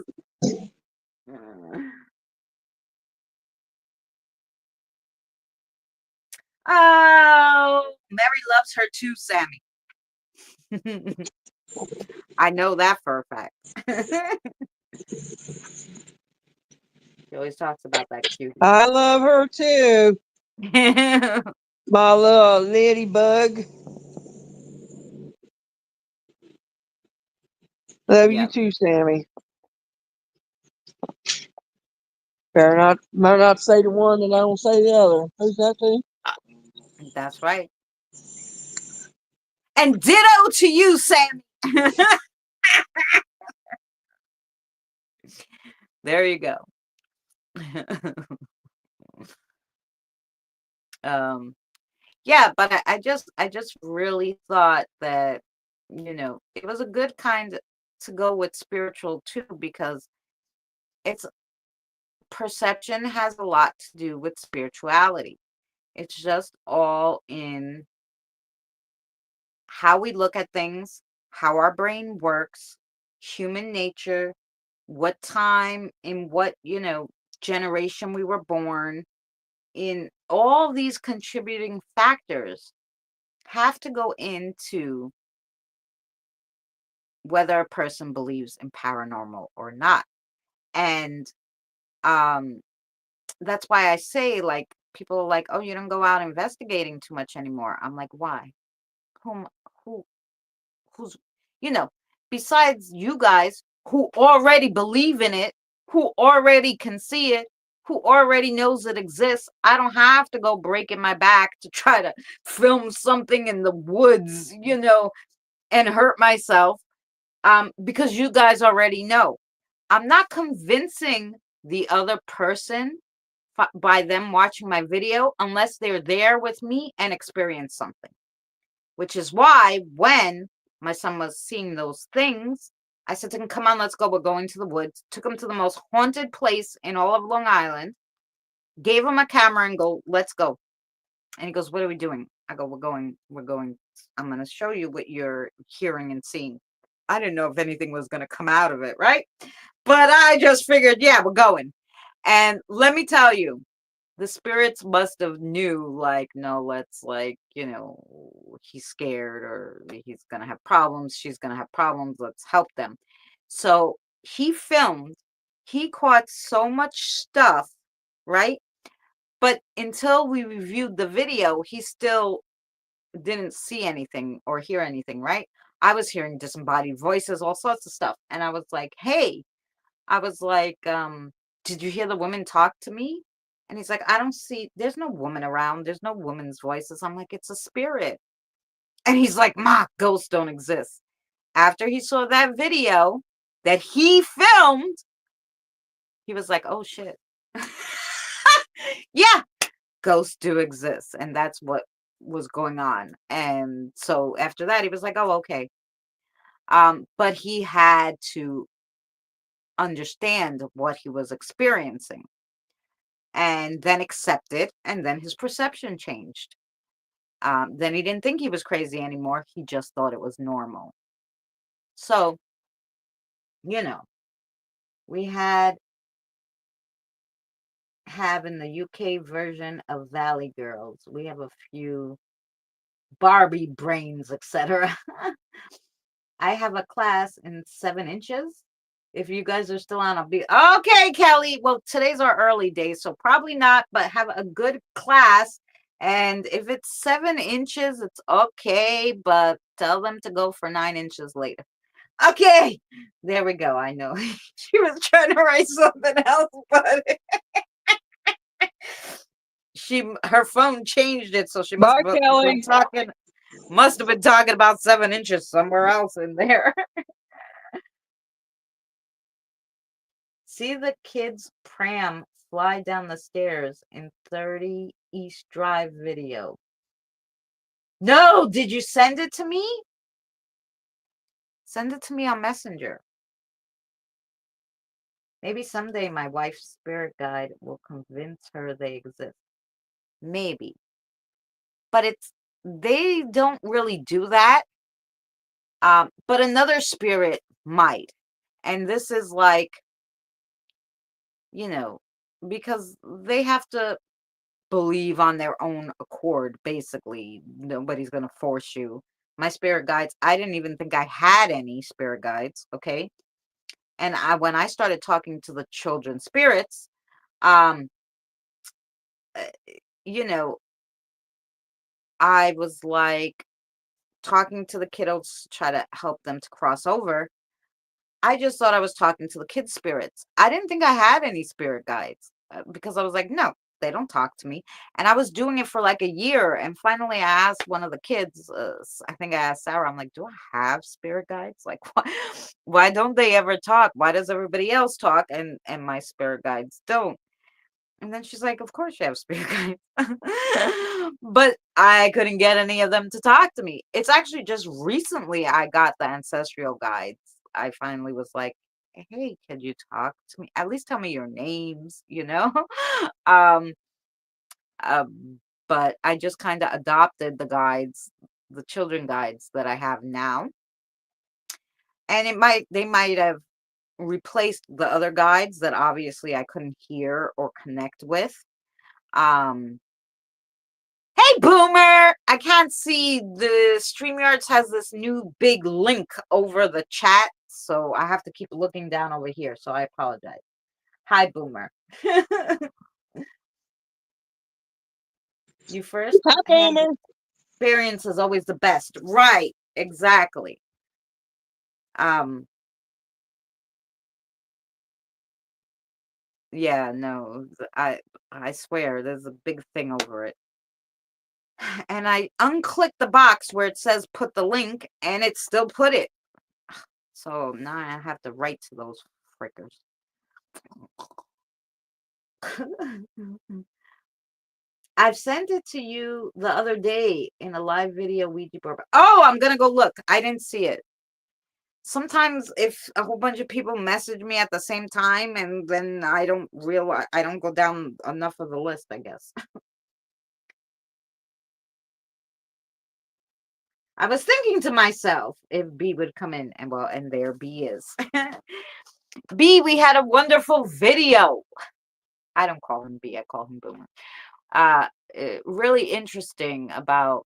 Oh, Mary loves her too, Sammy. I know that for a fact. She always talks about that cutie. I love her too. My little ladybug. Love you Yeah, too, Sammy. Better not say the one and I don't say the other. Who's that to? that's right. And ditto to you, Sammy. There you go. um, yeah, but I just really thought that, it was a good kind to go with spiritual too, because it's perception has a lot to do with spirituality. It's just all in how we look at things, how our brain works, human nature, what time, in what, generation we were born, in all these contributing factors have to go into whether a person believes in paranormal or not. And um that's why I say, like, people are like, "Oh, you don't go out investigating too much anymore." I'm like, "Why? Whom who who's you know, besides you guys who already believe in it, who already can see it, who already knows it exists. I don't have to go breaking my back to try to film something in the woods, and hurt myself, because you guys already know. I'm not convincing the other person by them watching my video unless they're there with me and experience something. Which is why when my son was seeing those things, I said to him, come on, let's go. We're going to the woods. Took him to the most haunted place in all of Long Island, gave him a camera and go, let's go. And he goes, what are we doing? I go, we're going, I'm going to show you what you're hearing and seeing. I didn't know if anything was going to come out of it, right? But I just figured, yeah, we're going. And let me tell you, the spirits must have knew, like, no, let's, like, he's scared, or he's gonna have problems, she's gonna have problems, let's help them. So he filmed, he caught so much stuff, right? But until we reviewed the video, he still didn't see anything or hear anything, right? I was hearing disembodied voices, all sorts of stuff, and I was like, hey, I was like, did you hear the woman talk to me? And he's like, I don't see, there's no woman around. There's no woman's voices. I'm like, it's a spirit. And he's like, Ma, ghosts don't exist. After he saw that video that he filmed, he was like, oh shit. Yeah, ghosts do exist. And that's what was going on. And so after that, he was like, oh, okay. But he had to understand what he was experiencing and then accept it, and then his perception changed. Then he didn't think he was crazy anymore. He just thought it was normal. So, you know, we have in the UK version of Valley Girls, we have a few Barbie brains, etc. I have a class in 7 inches. If you guys are still on, I'll be okay, Kelly. Well, today's our early day, so probably not, but have a good class. And if it's 7 inches, it's okay, but tell them to go for 9 inches later. Okay, there we go. I know she was trying to write something else, but her phone changed it, so she Bye, been Kelly. talking. Must have been talking about 7 inches somewhere else in there. See the kids' pram fly down the stairs in 30 East Drive video. No, did you send it to me? Send it to me on Messenger. Maybe someday my wife's spirit guide will convince her they exist. Maybe. But they don't really do that. But another spirit might. And this is like, you know, because they have to believe on their own accord, basically. Nobody's going to force you. My spirit guides, I didn't even think I had any spirit guides, okay? And when I started talking to the children spirits, um, uh, you know, I was like talking to the kiddos to try to help them to cross over. I just thought I was talking to the kids' spirits. I didn't think I had any spirit guides, because I was like, no, they don't talk to me. And I was doing it for like a year. And finally, I asked one of the kids, I think I asked Sarah, I'm like, do I have spirit guides? Like, why don't they ever talk? Why does everybody else talk and my spirit guides don't? And then she's like, of course you have spirit guides. But I couldn't get any of them to talk to me. It's actually just recently I got the ancestral guides. I finally was like, hey, could you talk to me? At least tell me your names? um, but I just kind of adopted the guides, the children guides that I have now. And they might have replaced the other guides that obviously I couldn't hear or connect with. Um, Hey, Boomer! I can't see. The StreamYards has this new big link over the chat, so I have to keep looking down over here, so I apologize. Hi, Boomer. You first Hi, hand Boomer. experience is always the best. Right, exactly. Um, Yeah, no, I swear there's a big thing over it. And I unclicked the box where it says put the link and it still put it. So now I have to write to those frickers. I've sent it to you the other day in a live video Ouija board. Oh, I'm gonna go look. I didn't see it. Sometimes if a whole bunch of people message me at the same time and then I don't realize I don't go down enough of the list, I guess. I was thinking to myself if B would come in and well, and there B is. B, we had a wonderful video. I don't call him B, I call him Boomer. Really interesting about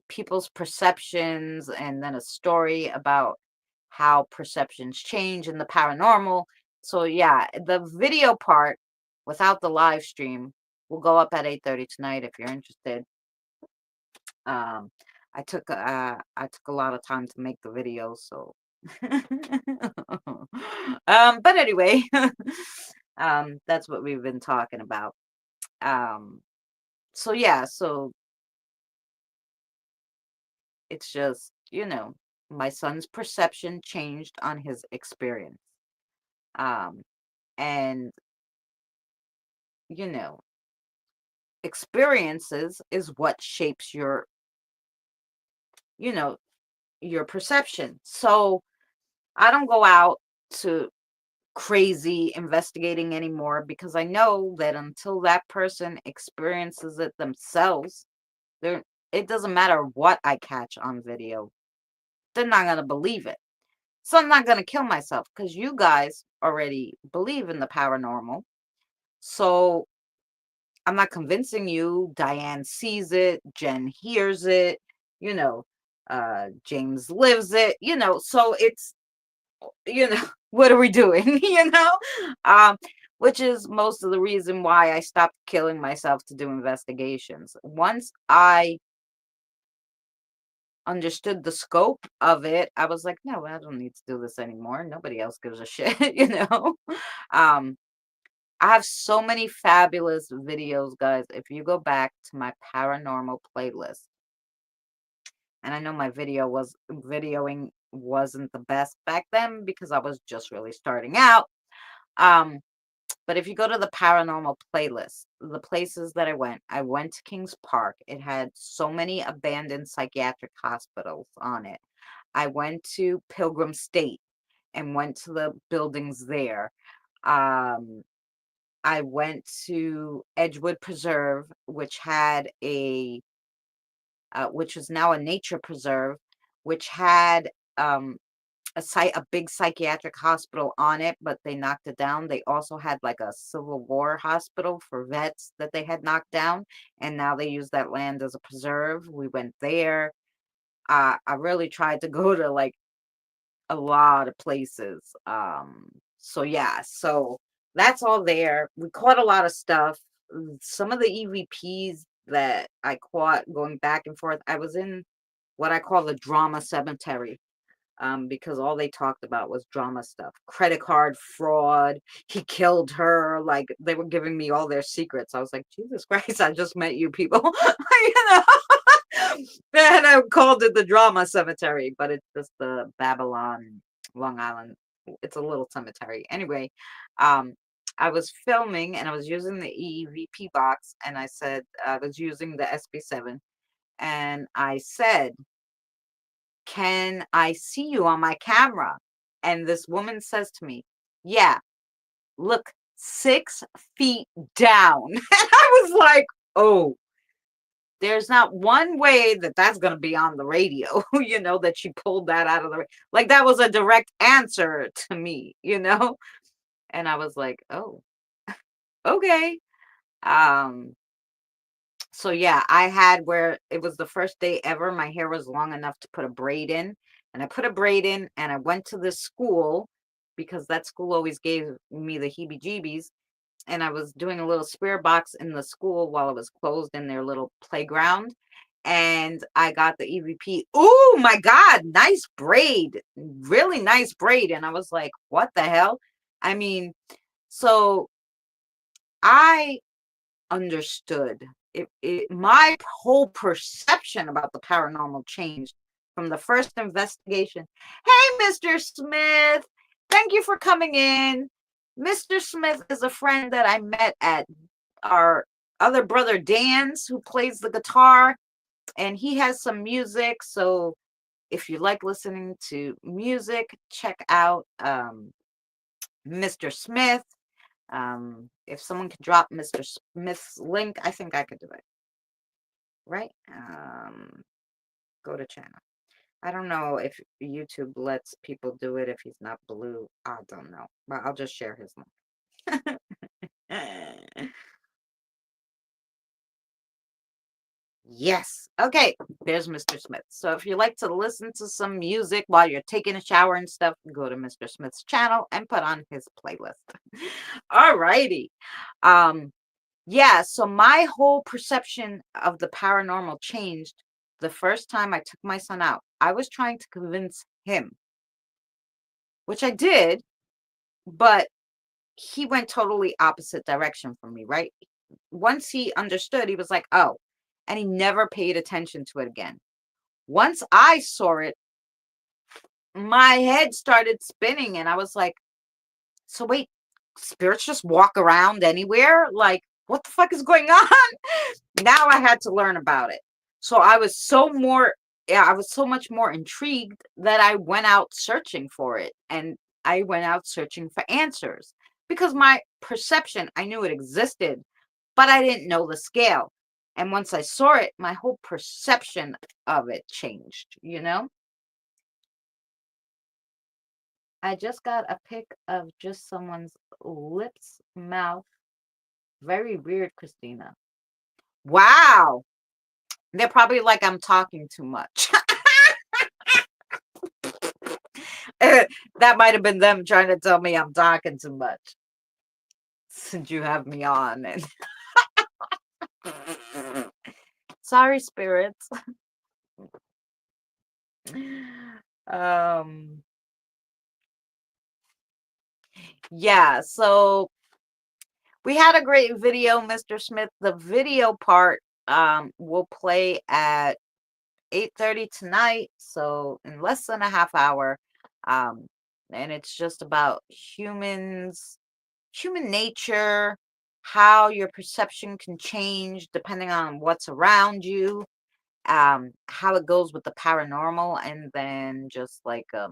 people's perceptions and then a story about how perceptions change in the paranormal. So yeah, the video part without the live stream will go up at 8:30 tonight if you're interested. Um I took a lot of time to make the video, so but anyway, that's what we've been talking about. Um so yeah, so it's just, my son's perception changed on his experience. Um, and, you know, experiences is what shapes you know, your perception. So I don't go out to crazy investigating anymore because I know that until that person experiences it themselves, there it doesn't matter what I catch on video. They're not gonna believe it. So I'm not going to kill myself because you guys already believe in the paranormal. So I'm not convincing you. Diane sees it, Jen hears it, you know, James lives it, so it's, what are we doing, Um, which is most of the reason why I stopped killing myself to do investigations. Once I understood the scope of it, I was like, no, I don't need to do this anymore. Nobody else gives a shit, Um, I have so many fabulous videos, guys. If you go back to my paranormal playlist, and I know my videoing wasn't the best back then because I was just really starting out. Um, but if you go to the paranormal playlist, the places that I went to Kings Park. It had so many abandoned psychiatric hospitals on it. I went to Pilgrim State and went to the buildings there. Um, I went to Edgewood Preserve, which is now a nature preserve, which had a big psychiatric hospital on it, but they knocked it down. They also had like a Civil War hospital for vets that they had knocked down, and now they use that land as a preserve. We went there. I really tried to go to like a lot of places. So yeah, so that's all there. We caught a lot of stuff. Some of the EVPs that I caught going back and forth, I was in what I call the drama cemetery. Because all they talked about was drama stuff, credit card fraud. He killed her. Like they were giving me all their secrets. I was like, Jesus Christ, I just met you people, know. And I called it the drama cemetery, but it's just the Babylon, Long Island. It's a little cemetery. Anyway, um, I was filming and I was using the EVP box, and I said I was using the SB7, and I said, "Can I see you on my camera?" And this woman says to me, "Yeah, look 6 feet down." And I was like, "Oh, there's not one way that that's going to be on the radio," that she pulled that out of the, like that was a direct answer to me. And I was like, "Oh, okay." Um, so yeah, I had where it was the first day ever, my hair was long enough to put a braid in. And I put a braid in and I went to this school because that school always gave me the heebie jeebies. And I was doing a little spirit box in the school while it was closed in their little playground. And I got the EVP. Oh my God, nice braid, really nice braid. And I was like, what the hell? I mean, so I understood. My whole perception about the paranormal changed from the first investigation. Hey, Mr. Smith, thank you for coming in. Mr. Smith is a friend that I met at our other brother Dan's, who plays the guitar, and he has some music. So if you like listening to music, check out Mr. Smith. If someone could drop Mr. Smith's link, I think I could do it. Right? Go to channel. I don't know if YouTube lets people do it if he's not blue. I don't know. But I'll just share his link. Yes. Okay. There's Mr. Smith. So if you like to listen to some music while you're taking a shower and stuff, go to Mr. Smith's channel and put on his playlist. All righty. Yeah, so my whole perception of the paranormal changed the first time I took my son out. I was trying to convince him, which I did, but he went totally opposite direction from me, right? Once he understood, he was like, "Oh," and he never paid attention to it again. Once I saw it, my head started spinning and I was like, "So wait, spirits just walk around anywhere? Like, what the fuck is going on?" Now I had to learn about it. So I was I was so much more intrigued that I went out searching for it. And I went out searching for answers because my perception, I knew it existed, but I didn't know the scale. And once I saw it, my whole perception of it changed, you know? I just got a pic of just someone's lips, mouth. Very weird, Christina. Wow. They're probably like, I'm talking too much. That might have been them trying to tell me I'm talking too much since you have me on. And sorry, spirits. um, yeah, so we had a great video, Mr. Smith. The video part will play at 8:30 tonight, so in less than a half hour. Um, and it's just about human nature, how your perception can change depending on what's around you, how it goes with the paranormal, and then just like a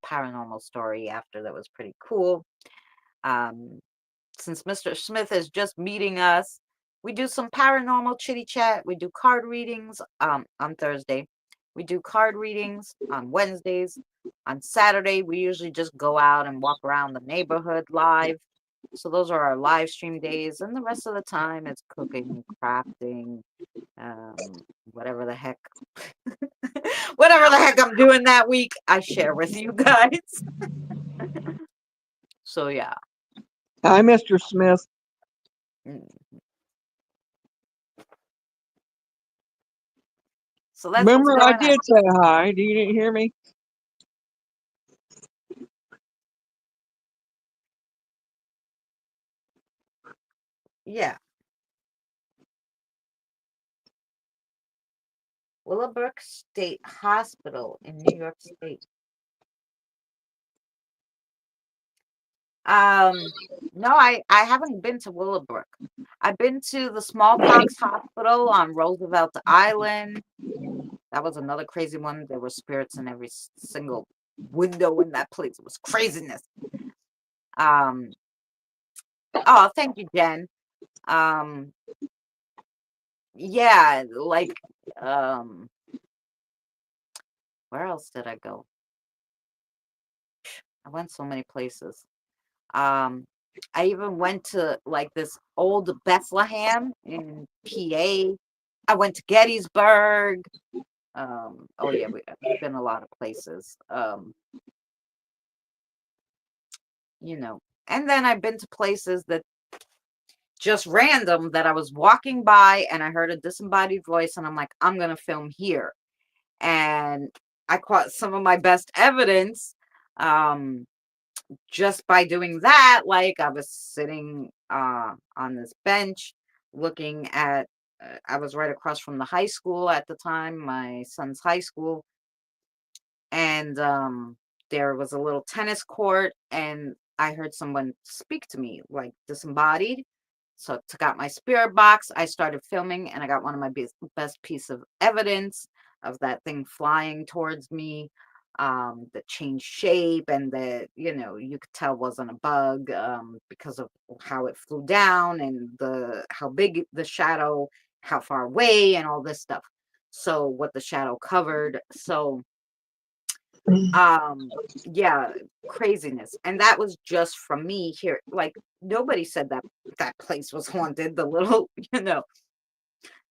paranormal story after that was pretty cool. Um, since Mr. Smith is just meeting us, we do some paranormal chitty chat. We do card readings on Thursday. We do card readings on Wednesdays. On Saturday, we usually just go out and walk around the neighborhood live. So those are our live stream days. And the rest of the time, it's cooking, crafting, whatever the heck. Whatever the heck I'm doing that week, I share with you guys. So yeah. Hi, Mr. Smith. Mm. So that's what's Remember, I going on. did say hi. You didn't hear me? Yeah. Willowbrook State Hospital in New York State. No, I haven't been to Willowbrook. I've been to the smallpox hospital on Roosevelt Island. That was another crazy one. There were spirits in every single window in that place. It was craziness. Um, oh, thank you, Jen. Um, yeah, like, um, where else did I go? I went so many places. Um, I even went to like this old Bethlehem in PA. I went to Gettysburg. Oh yeah, we've been a lot of places. You know, and then I've been to places that just random that I was walking by and I heard a disembodied voice and I'm like, I'm gonna film here. And I caught some of my best evidence. Just by doing that, like I was sitting on this bench looking at, I was right across from the high school at the time, my son's high school, and there was a little tennis court, and I heard someone speak to me like disembodied. So I took out my spirit box, I started filming, and I got one of my best piece of evidence of that thing flying towards me, that changed shape, and that, you could tell wasn't a bug, because of how it flew down, and the how big the shadow, how far away, and all this stuff. So what the shadow covered. So um, yeah, craziness. And that was just from me here. Like, nobody said that that place was haunted, the little, the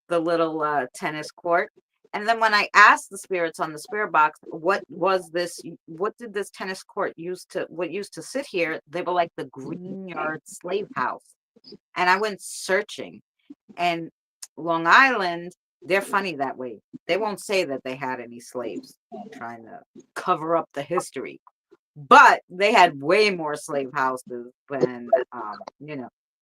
little tennis court. And then when I asked the spirits on the spirit box, what did this tennis court what used to sit here? They were like the Green Yard slave house. And I went searching, and Long Island, they're funny that way. They won't say that they had any slaves, trying to cover up the history. But they had way more slave houses than,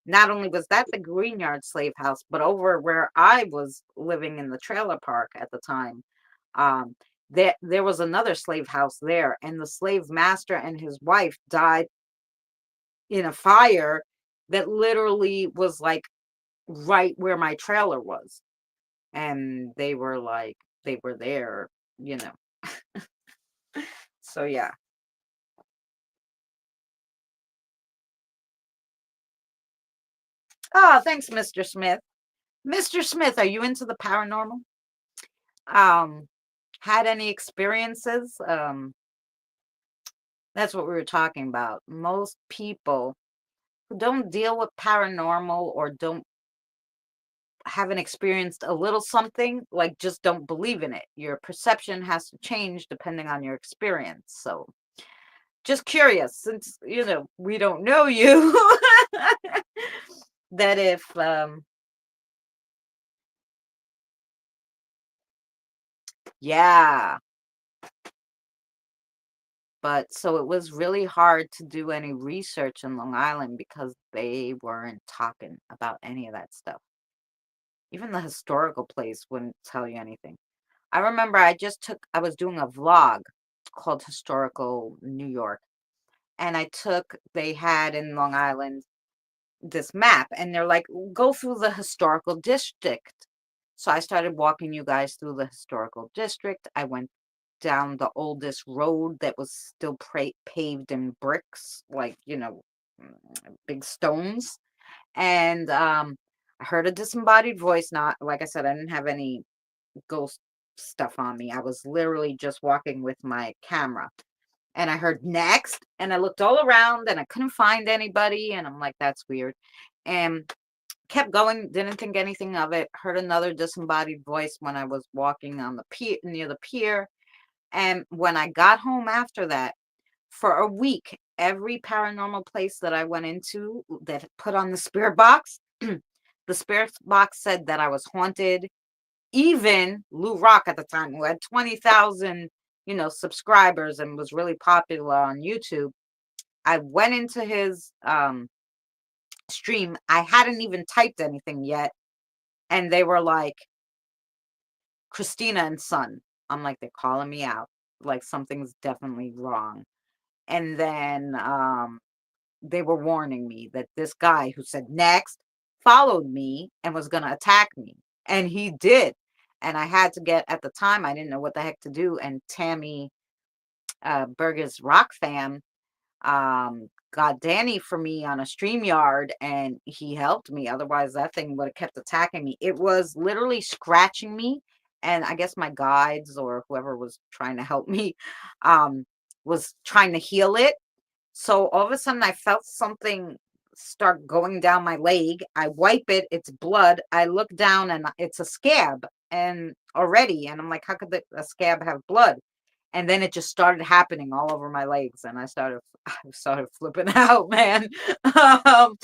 not only was that the Greenyard slave house, but over where I was living in the trailer park at the time, um, there was another slave house there, and the slave master and his wife died in a fire that literally was like right where my trailer was. And they were like, they were there, you know. So yeah. Oh, thanks, Mr. Smith. Mr. Smith, are you into the paranormal? Um, had any experiences? That's what we were talking about. Most people who don't deal with paranormal or don't haven't experienced a little something, like, just don't believe in it. Your perception has to change depending on your experience. So just curious, since we don't know you, that if yeah. But so it was really hard to do any research in Long Island because they weren't talking about any of that stuff. Even the historical place wouldn't tell you anything. I remember I was doing a vlog called Historical New York. And they had in Long Island this map, and they're like, go through the historical district. So I started walking you guys through the historical district. I went down the oldest road that was still paved in bricks, like, big stones. And I heard a disembodied voice. Not, like I said, I didn't have any ghost stuff on me. I was literally just walking with my camera. And I heard next, and I looked all around and I couldn't find anybody. And I'm like, that's weird. And kept going, didn't think anything of it. Heard another disembodied voice when I was walking on the pier, near the pier. And when I got home after that, for a week, every paranormal place that I went into that put on the spirit box, the spirit box said that I was haunted. Even Lou Rock at the time, who had 20,000, subscribers and was really popular on YouTube, I went into his stream. I hadn't even typed anything yet. And they were like, Christina and Son. I'm like, they're calling me out. Like, something's definitely wrong. And then they were warning me that this guy who said next followed me and was going to attack me. And he did. And I had to get, at the time, I didn't know what the heck to do. And Tammy Berger's Rock Fam got Danny for me on a StreamYard, and he helped me. Otherwise, that thing would have kept attacking me. It was literally scratching me. And I guess my guides or whoever was trying to help me was trying to heal it. So all of a sudden, I felt something start going down my leg. I wipe it, it's blood. I look down and it's a scab, and I'm like, how could a scab have blood? And then it just started happening all over my legs, and I started flipping out, man. um,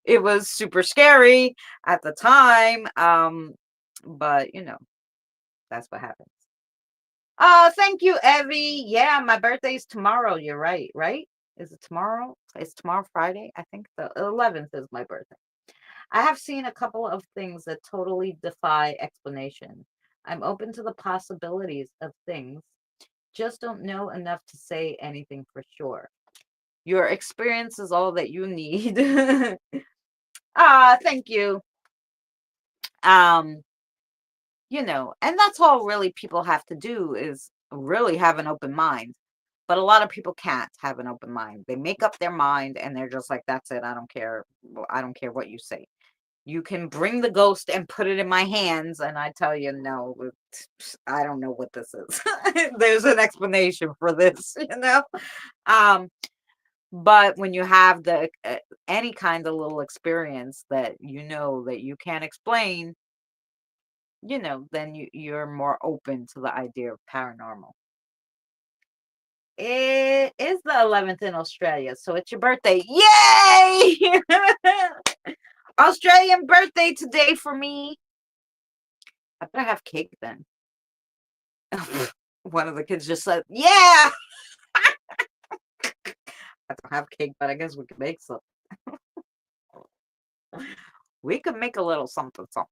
it was super scary at the time, but that's what happens. Thank you, Evie. Yeah, my birthday's tomorrow. You're right, right? Is it tomorrow? It's tomorrow, Friday. I think the 11th is my birthday. I have seen a couple of things that totally defy explanation. I'm open to the possibilities of things, just don't know enough to say anything for sure. Your experience is all that you need. Thank you. Um, and that's all really people have to do is really have an open mind. But a lot of people can't have an open mind. They make up their mind and they're just like, that's it. I don't care. I don't care what you say. You can bring the ghost and put it in my hands, and I tell you, no, I don't know what this is. There's an explanation for this, you know? Um, but when you have any kind of little experience that you know that you can't explain, then you're more open to the idea of paranormal. It is the 11th in Australia, so it's your birthday. Yay! Australian birthday today for me. I better have cake then. One of the kids just said, "Yeah." I don't have cake, but I guess we could make some. We could make a little something, something.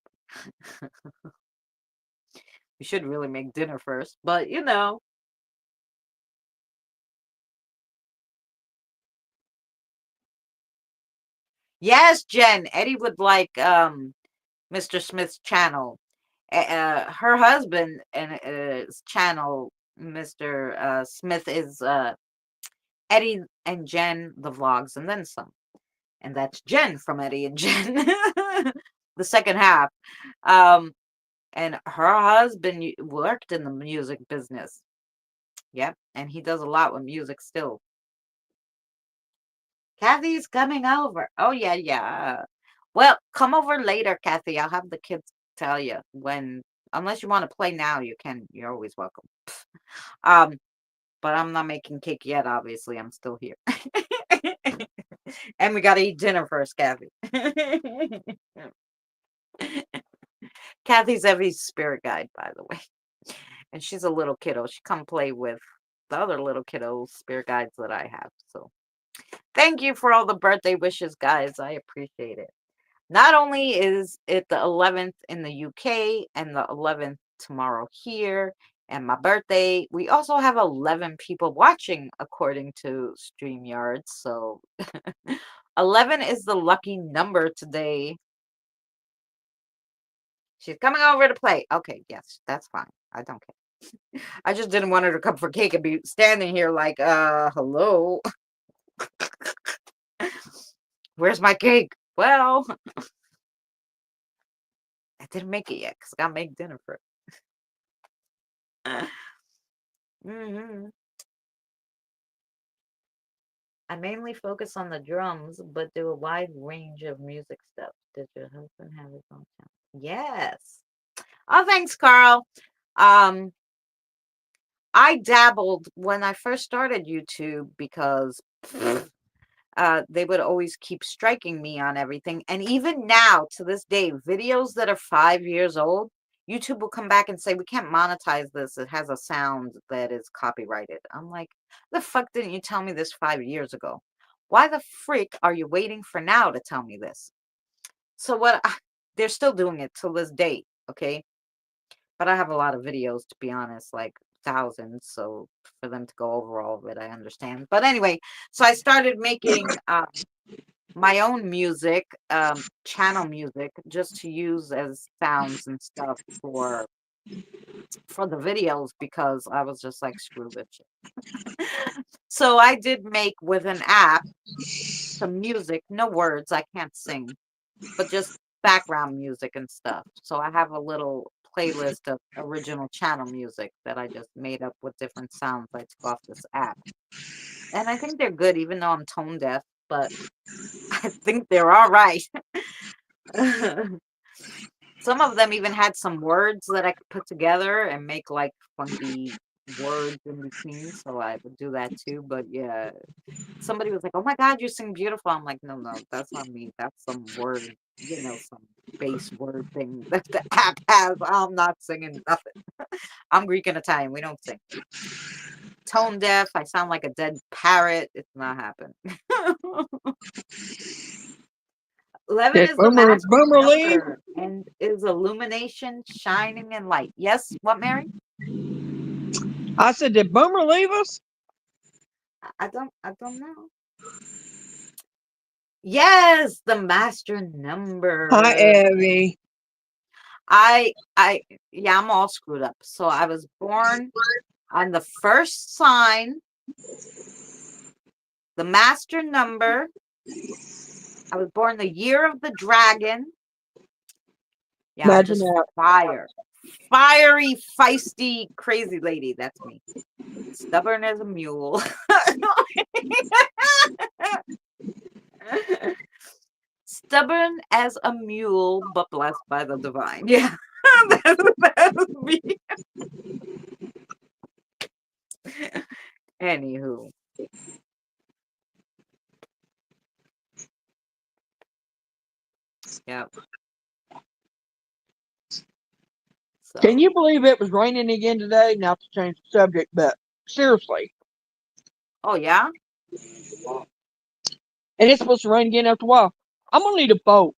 We should really make dinner first, but Yes, Jen. Eddie would like Mr. Smith's channel. Her husband and his channel, Mr. Smith, is Eddie and Jen, the vlogs, and then some. And that's Jen from Eddie and Jen, the second half. Um, and her husband worked in the music business. Yep, and he does a lot with music still. Kathy's coming over. Oh yeah, yeah. Well, come over later, Kathy. I'll have the kids tell you when. Unless you want to play now, you can. You're always welcome. Um, but I'm not making cake yet. Obviously, I'm still here. And we got to eat dinner first, Kathy. Kathy's Evie's spirit guide, by the way. And she's a little kiddo. She come play with the other little kiddos, spirit guides that I have. So thank you for all the birthday wishes, guys. I appreciate it. Not only is it the 11th in the UK and the 11th tomorrow here, and my birthday, we also have 11 people watching according to StreamYard. So 11 is the lucky number today. She's coming over to play. Okay, yes, that's fine. I don't care. I just didn't want her to come for cake and be standing here like, hello. Where's my cake? Well, I didn't make it yet because I gotta make dinner for it. hmm I mainly focus on the drums, but do a wide range of music stuff. Does your husband have his own channel? Yes. Oh, thanks, Carl. Um, I dabbled when I first started YouTube because they would always keep striking me on everything. And even now, to this day, videos that are 5 years old, YouTube will come back and say, we can't monetize this. It has a sound that is copyrighted. I'm like, the fuck didn't you tell me this 5 years ago? Why the freak are you waiting for now to tell me this? So they're still doing it till this date, okay? But I have a lot of videos, to be honest, like thousands. So for them to go over all of it, I understand. But anyway, so I started making my own music, channel music, just to use as sounds and stuff for the videos because I was just like, screw this shit. So I did make with an app some music, no words, I can't sing, but just background music and stuff. So I have a little playlist of original channel music that I just made up with different sounds I took off this app. And I think they're good, even though I'm tone deaf, but I think they're all right. Some of them even had some words that I could put together and make like funky words in between. So I would do that too. But yeah, somebody was like, "Oh my God, you sing beautiful." I'm like, "No, no, that's not me. That's some word, some base word thing that the app has. I'm not singing nothing. I'm Greek and Italian. We don't sing. Tone deaf. I sound like a dead parrot. It's not happening." 11 Did is the master Boomer leave? number and is illumination, shining, and light. Yes, what, Mary? I said, did Boomer leave us? I don't know. Yes, the master Hi, number. Evie. Yeah, I'm all screwed up. So I was born on the first sign, the master number. I was born the year of the dragon. Yeah, I'm Imagine just that. fire. Fiery, feisty, crazy lady. That's me. Stubborn as a mule. Stubborn as a mule, but blessed by the divine. Yeah, that's me. Anywho, yeah. Can So, you believe it was raining again today? Not to change the subject, but seriously. oh yeah, And it's supposed to rain again after a while. I'm going to need a boat.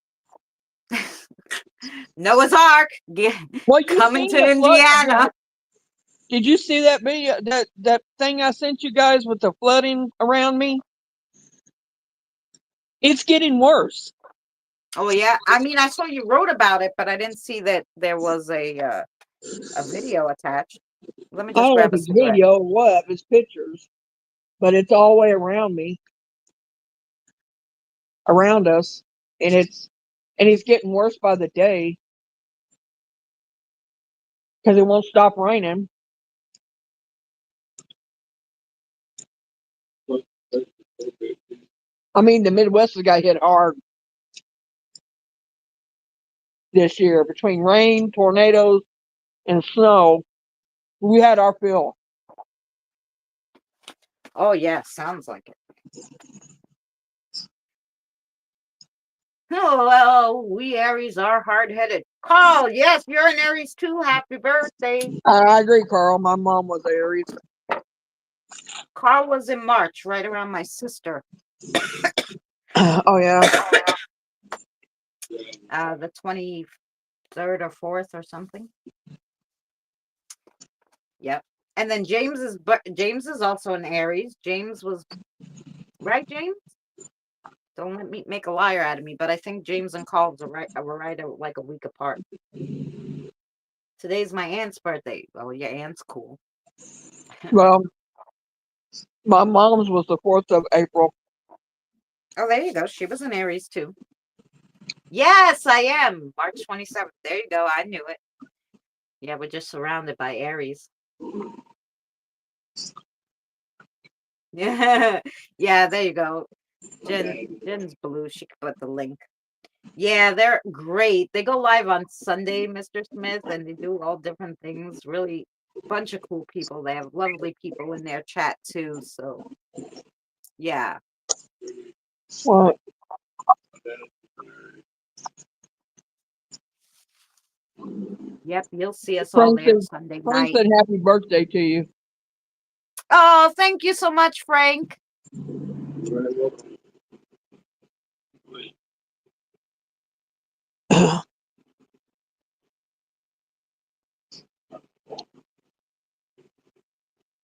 Noah's Ark Well, you coming seen to the flood? Indiana. Did you see that video, that thing I sent you guys with the flooding around me? It's getting worse. Oh yeah, I mean, I saw you wrote about it, but I didn't see that there was a video attached. Let me I just don't know grab if a it's cigarette. video or what, it's pictures, but it's all the way around me, around us, and it's getting worse by the day because it won't stop raining. I mean, the Midwest has got hit hard this year between rain, tornadoes, and snow. We had our fill. Oh yeah, sounds like it. Oh well, we Aries are hard headed. Carl, yes, you're an Aries too. Happy birthday. I agree, Carl. My mom was Aries. Carl was in March, right around my sister. Oh yeah. The 23rd or 4th or something. Yep. And then James is also an Aries. James was right, James? Don't let me make a liar out of me, but I think James and Carl were right like a week apart. Today's my aunt's birthday. Oh, your aunt's cool. Well, my mom's was the 4th of April. Oh, there you go. She was an Aries too. Yes, I am. March 27th. There you go. I knew it. Yeah, we're just surrounded by Aries. Yeah, yeah, there you go. Jen's blue. She could put the link. Yeah, they're great. They go live on Sunday, Mr. Smith, and they do all different things. Really bunch of cool people. They have lovely people in their chat too. So yeah. Well, Yep, you'll see us all Frank there said, Sunday Frank night. said happy birthday to you. Oh, thank you so much, Frank.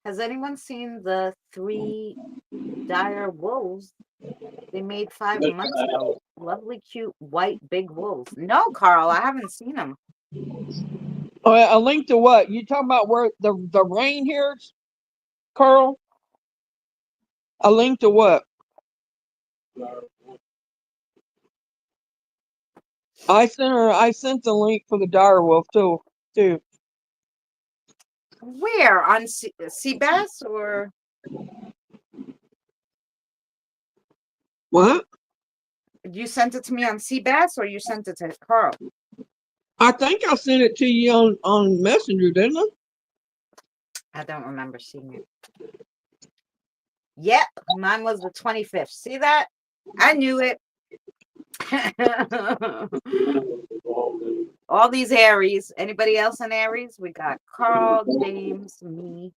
Has anyone seen the 3 dire wolves they made 5 months ago? Lovely, cute, white, big wolves. No, Carl, I haven't seen them. Oh, yeah, a link to what? You talking about where the rain here, Carl? A link to what? I sent the link for the dire wolf too. Too. Where? On Seabass or What? you sent it to me on Seabass or you sent it to Carl? I think I sent it to you on Messenger, didn't I? I don't remember seeing it. Yep, mine was the 25th. See that? I knew it. All these Aries. Anybody else in Aries? We got Carl, James, me.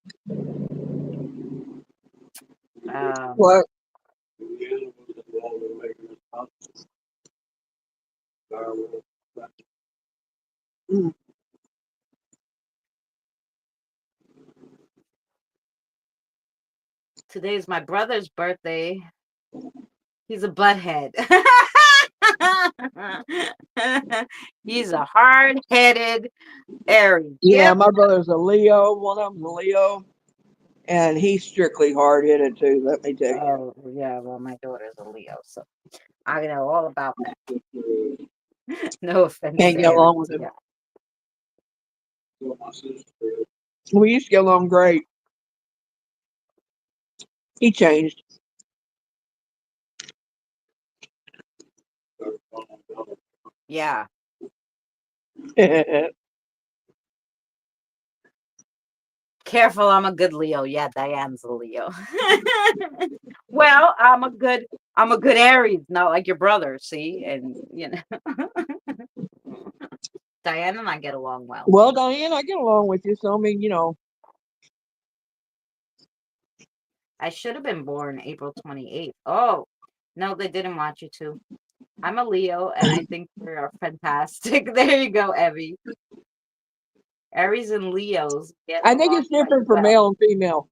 Um, What? Mm. Today's my brother's birthday. He's a butthead. He's a hard-headed Aries. Yeah, Yep. my brother's a Leo. One of them's a Leo, and he's strictly hard headed too. Let me tell you. Oh, yeah. Well, my daughter's a Leo, so I know all about that. No offense Can't to get along Aries. with him. Yeah. We used to get along great. He changed. Yeah. Yeah, Careful, I'm a good Leo. Yeah, Diane's a Leo. Well, I'm a good Aries, not like your brother, see? And Diane and I get along well. well, Diane, I get along with you, so I mean, I should have been born April 28th. Oh, no, they didn't want you to. I'm a Leo, and I think you're fantastic. There you go, Evie. Aries and Leos get I think along it's quite different for well. male and female.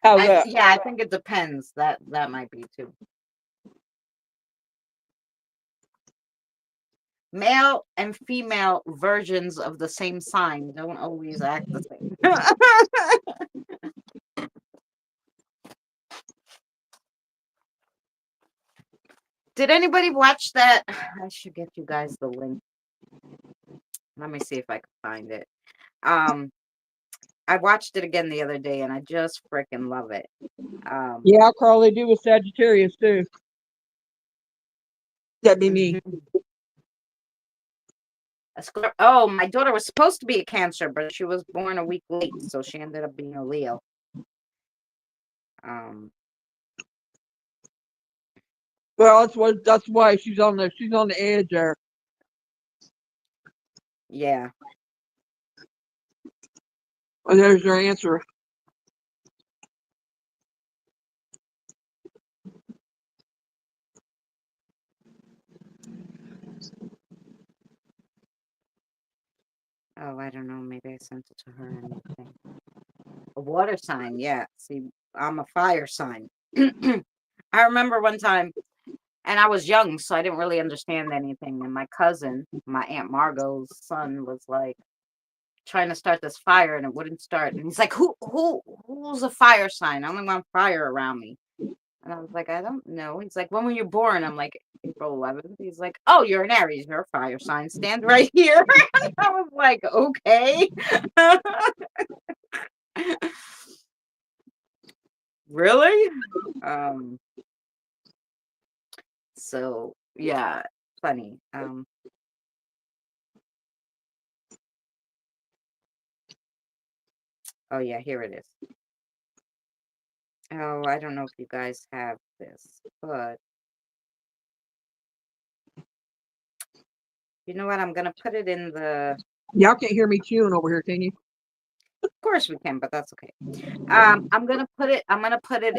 How's that? Yeah, I think it depends. That might be too. Male and female versions of the same sign don't always act the same. Did anybody watch that? I should get you guys the link. Let me see if I can find it. Um, I watched it again the other day and I just freaking love it. Yeah, Carl, they do with Sagittarius too. That'd be me. Mhm. Oh, my daughter was supposed to be a Cancer, but she was born a week late, so she ended up being a Leo. Um, Well, that's why she's on the edge there. yeah. Well, there's your answer. Oh, I don't know. Maybe I sent it to her and anything. A water sign, yeah. See, I'm a fire sign. I remember one time, and I was young, so I didn't really understand anything. And my cousin, my Aunt Margot's son, was like trying to start this fire, and it wouldn't start. And he's like, "Who's a fire sign? I only want fire around me." And I was like, "I don't know." He's like, "When were you born?" I'm like, "April 11th." He's like, "Oh, you're an Aries. You're a fire sign. Stand right here." I was like, "Okay." Really? Um, so yeah, funny. Oh yeah, here it is. Oh, I don't know if you guys have this, but you know what? I'm gonna put it in the. Y'all can't hear me chewing over here, can you? Of course we can, but that's okay. I'm gonna put it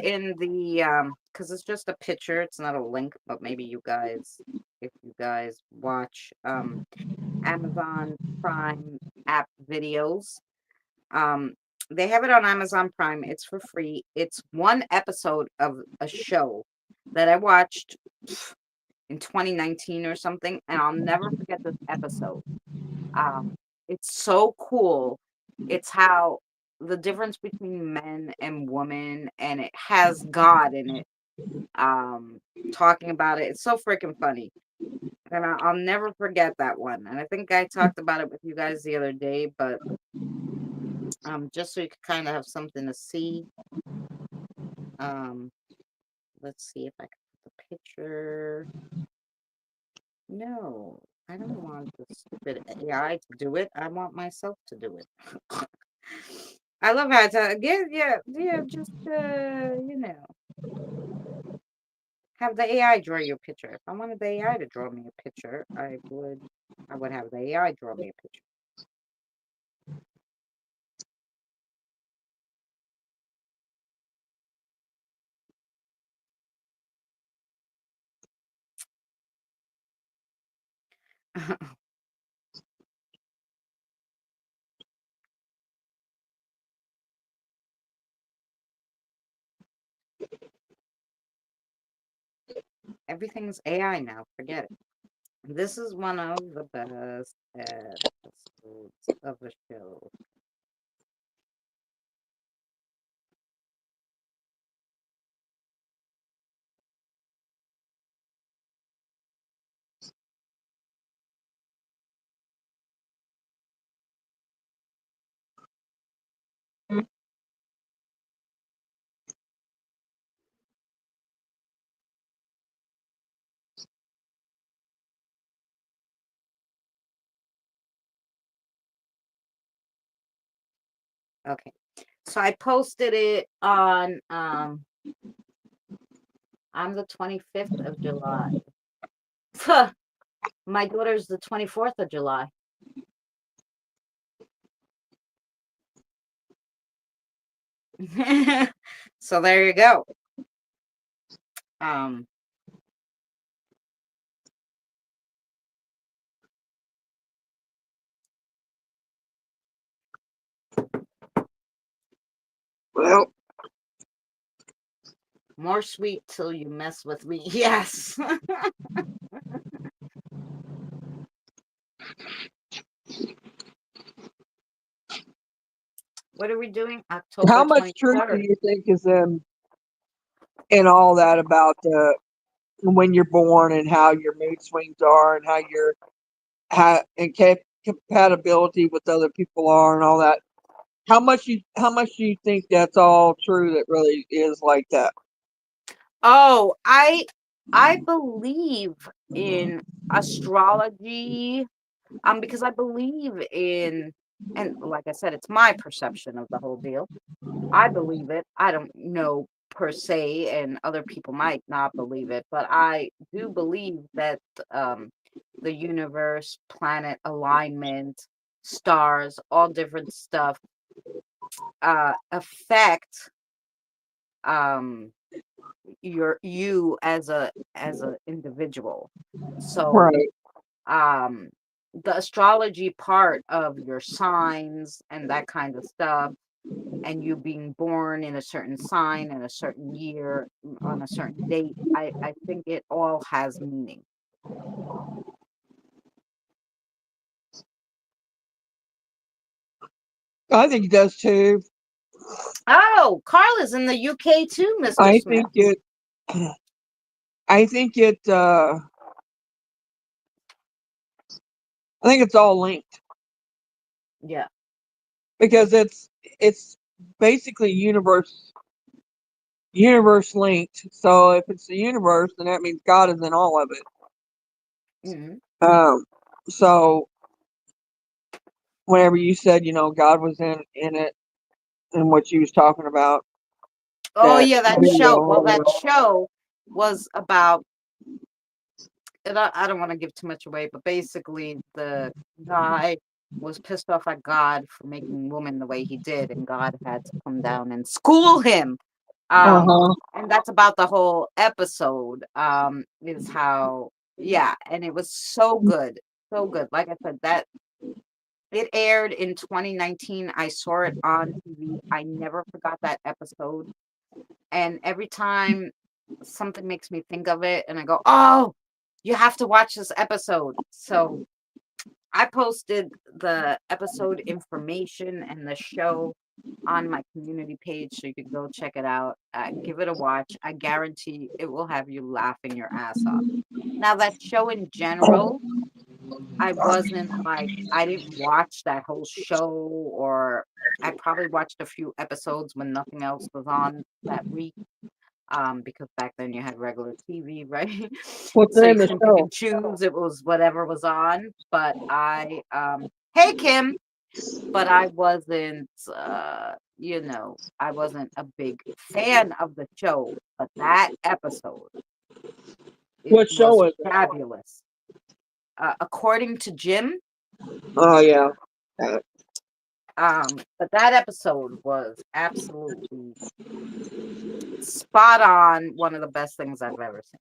in the because it's just a picture. It's not a link, but maybe you guys, if you guys watch Amazon Prime app videos, um, they have it on Amazon Prime. It's for free. It's one episode of a show that I watched in 2019 or something, and I'll never forget this episode. Um, it's so cool. It's how the difference between men and women, and it has God in it. Um, Talking about it. It's so freaking funny. And I'll never forget that one. And I think I talked about it with you guys the other day, but just so you could kind of have something to see. Um, let's see if I can put the picture. No, I don't want the stupid AI to do it. I want myself to do it. I love how it's again, yeah, just have the AI draw you a picture. If I wanted the AI to draw me a picture, I would have the AI draw me a picture. Everything's AI now. Forget it. This is one of the best episodes of the show. Okay. So I posted it on the 25th of July. My daughter's the 24th of July. So there you go. Um, Well, more sweet till you mess with me. Yes. What are we doing? how October much truth do 23rd. you think is in all that about when you're born and how your mood swings are and how and compatibility with other people are and all that? How much do you think that's all true that really is like that? Oh, I believe in astrology, because I believe in, and like I said, it's my perception of the whole deal. I believe it. I don't know per se, and other people might not believe it, but I do believe that um, the universe, planet alignment, stars, all different stuff affect um, you as a individual. So Right. um, the astrology part of your signs and that kind of stuff, and you being born in a certain sign in a certain year on a certain date, I think it all has meaning. I think it does too. Oh, Carla's in the UK too, Mr. I Smith. think it. I think it. I think it's all linked Yeah. because it's basically universe linked. So if it's the universe, then that means God is in all of it. Hmm. So whenever you said, God was in it and what you was talking about, Oh that yeah, that show. Well, video, that show was about, and I don't want to give too much away, but basically the guy was pissed off at God for making woman the way he did, and God had to come down and school him. Um, uh-huh. and that's about the whole episode. Is how, yeah, and it was so good, so good. Like I said, that it aired in 2019. I saw it on TV. I never forgot that episode, and every time something makes me think of it, and I go, "Oh, you have to watch this episode." So I posted the episode information and the show on my community page, so you could go check it out. Give it a watch. I guarantee it will have you laughing your ass off. Now, that show in general, I wasn't like, I didn't watch that whole show, or I probably watched a few episodes when nothing else was on that week. Because back then you had regular TV, right? What's the So you name of the couldn't pick show? and choose. It was whatever was on. But hey Kim, but I wasn't, I wasn't a big fan of the show. But that episode, it What was show is it? fabulous. According to Jim, Oh yeah. but that episode was absolutely spot on. One of the best things I've ever seen.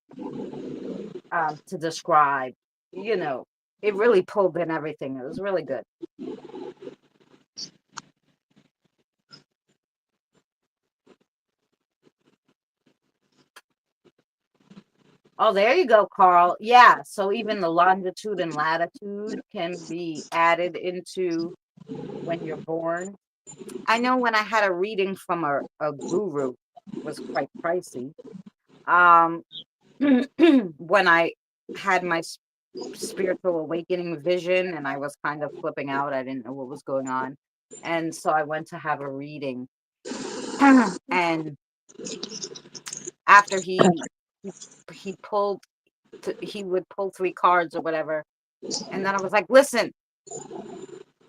To describe, you know. It really pulled in everything. It was really good. Oh, there you go, Carl. Yeah, so even the longitude and latitude can be added into when you're born. I know when I had a reading from a guru, it was quite pricey. Um, when I had my spiritual awakening vision and I was kind of flipping out, I didn't know what was going on. And so I went to have a reading. And after he, he pulled, he would pull three cards or whatever. And then I was like, listen,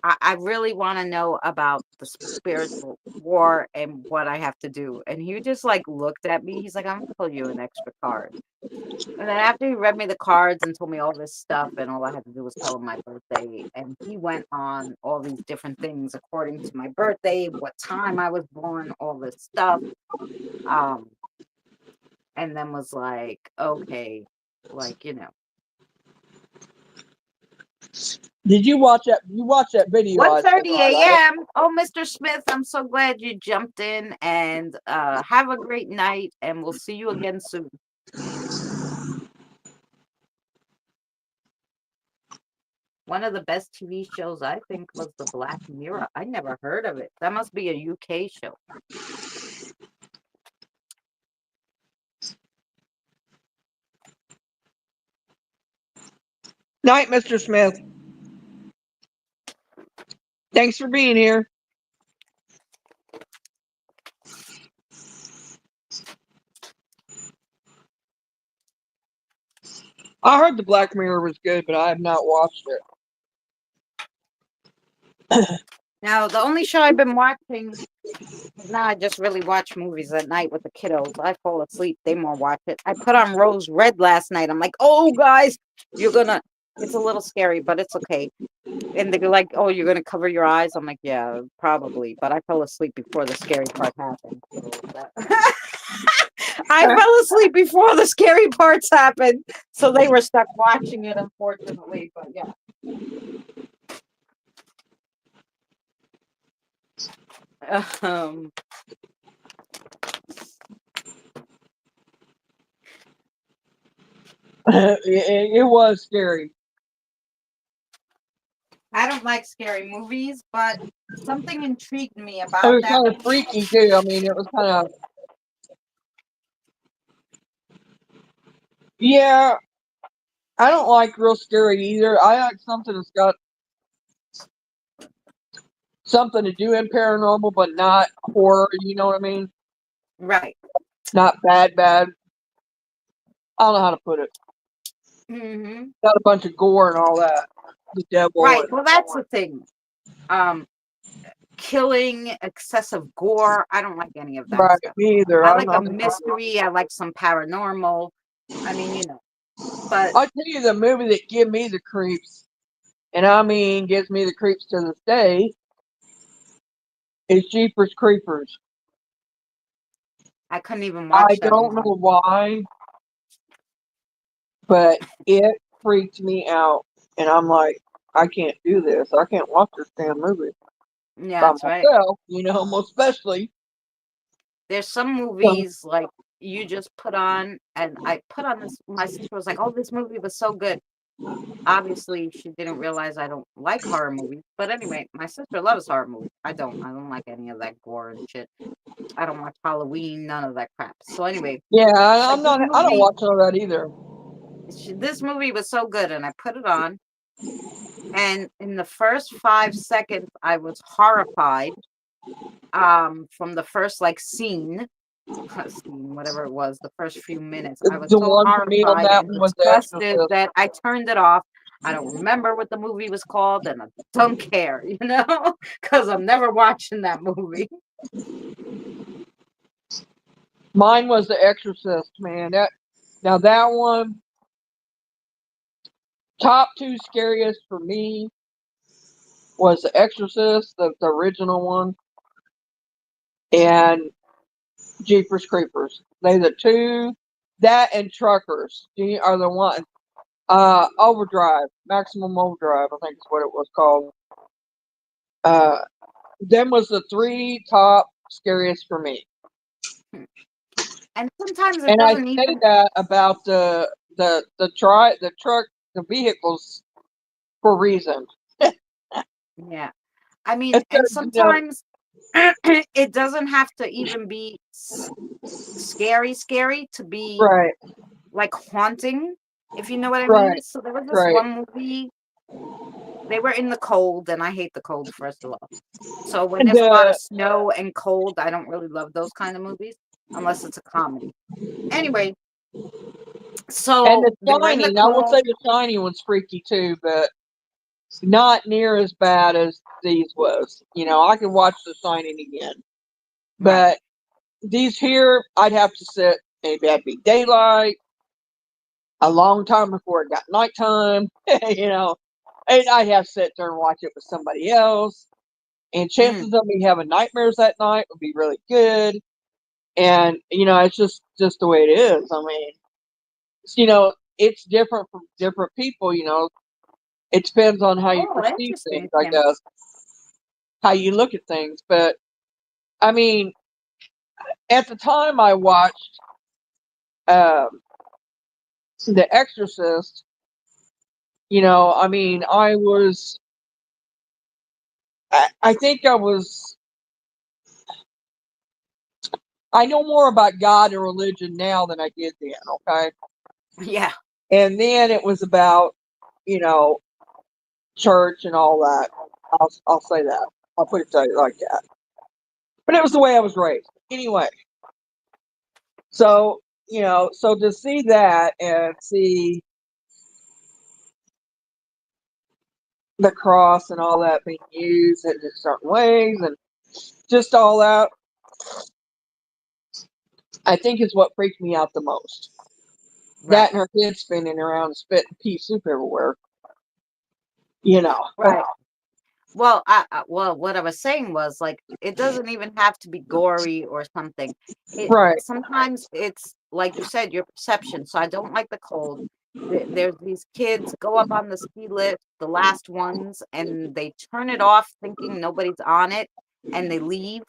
I really want to know about the spiritual war and what I have to do. And he just like looked at me. He's like, I'm gonna pull you an extra card. And then after he read me the cards and told me all this stuff, and all I had to do was tell him my birthday, and he went on all these different things according to my birthday, what time I was born, all this stuff. Um, and then was like, okay, like, you know, Did you watch that? You watched that video I sent, 1:30 right? a.m. Oh, Mr. Smith, I'm so glad you jumped in, and have a great night, and we'll see you again soon. One of the best TV shows I think was The Black Mirror. I never heard of it. That must be a UK show. Night, Mr. Smith. Thanks for being here. I heard the Black Mirror was good, but I have not watched it. Now, the only show I've been watching, now I just really watch movies at night with the kiddos. I fall asleep, they more watch it. I put on Rose Red last night. I'm like, oh, guys, you're gonna, it's a little scary, but it's okay. And they're like, oh, you're gonna cover your eyes? I'm like, yeah, probably. But I fell asleep before the scary part happened. So I fell asleep before the scary parts happened. So they were stuck watching it, unfortunately. But yeah. Um, It was scary. I don't like scary movies, but something intrigued me It about was that kind of movie. freaky too. I mean, it was kind of, yeah. I don't like real scary either. I like something that's got something to do in paranormal, but not horror. You know what I mean? Right. Not bad, bad. I don't know how to put it. Hmm. Got a bunch of gore and all that. The devil Right. and Well, that's the thing. Um, Killing, excessive gore. I don't like any of that right. stuff. Me either. I I'm like a not. mystery. I like some paranormal. I mean, you know, but I'll tell you the movie that give me the creeps, and I mean gives me the creeps to this day, is Jeepers Creepers. I couldn't even I watch that don't know movie. why, but it freaked me out, and I'm like, I can't do this. I can't watch this damn movie Yeah, by that's right. myself. You know, most especially. There's some So, movies like you just put on, and I put on this. My sister was like, "Oh, this movie was so good." Obviously, she didn't realize I don't like horror movies. But anyway, my sister loves horror movies. I don't. I don't like any of that gore and shit. I don't watch Halloween, none of that crap. So anyway, yeah, she's like, I'm not. I don't watch all that either. this movie was so good, and I put it on, and in the first 5 seconds, I was horrified. From the first like scene, whatever it was, the first few minutes, I was The so one for me on horrified that and one was The disgusted Exorcist. that I turned it off. I don't remember what the movie was called, and I don't care, because I'm never watching that movie. Mine was The Exorcist, man. That one, top two scariest for me was The Exorcist, the original one, and Jeepers Creepers. They the two, that and Truckers are the ones. Overdrive, Maximum Overdrive, I think is what it was called. Uh, them was the three top scariest for me. Hmm. And sometimes it And I doesn't say even. that about the truck, the vehicles for a reason. Yeah. I mean, It's and you know, sometimes it doesn't have to even be scary, scary to be right, like haunting, if you know what I mean. right, So there was this right. one movie, they were in the cold, and I hate the cold, first of all. So when there's a lot of The snow and cold, I don't really love those kind of movies unless it's a comedy. Anyway, and so the they were in the Shining, I will say cold. the Shining one's freaky too, but not near as bad as these was. You know, I could watch the Shining again, Right. but these here, I'd have to sit. Maybe it'd be daylight a long time before it got nighttime. You know, and I'd have to sit there and watch it with somebody else. And Mm. chances of me having nightmares that night would be really good. And you know, it's just the way it is. I mean, you know, it's different from different people. You know, it depends on how you Oh, perceive things, interesting, I Kim. guess, how you look at things. But I mean, at the time I watched um, The Exorcist, you know, I mean, I think I know more about God and religion now than I did then, okay? Yeah. And then it was about, you know, church and all that. I'll say that. I'll put it to you like that. But it was the way I was raised. Anyway, so, you know, so to see that and see the cross and all that being used in certain ways and just all that, I think is what freaked me out the most. Right. That and her kids spinning around and spitting pea soup everywhere, you know. Right. Well, well, what I was saying was like it doesn't even have to be gory or something. It Right, sometimes it's like you said, your perception. So I don't like the cold. There's these kids go up on the ski lift, the last ones, and they turn it off thinking nobody's on it, and they leave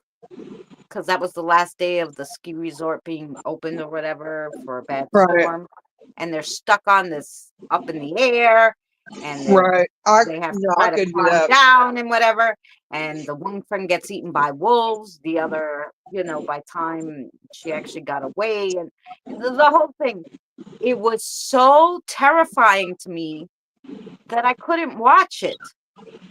because that was the last day of the ski resort being opened or whatever for a bad right, storm, and they're stuck on this up in the air, and right. they have to No, I try to couldn't do climb that. down and whatever, and the one friend gets eaten by wolves, the other, by time she actually got away, and the whole thing, it was so terrifying to me that I couldn't watch it.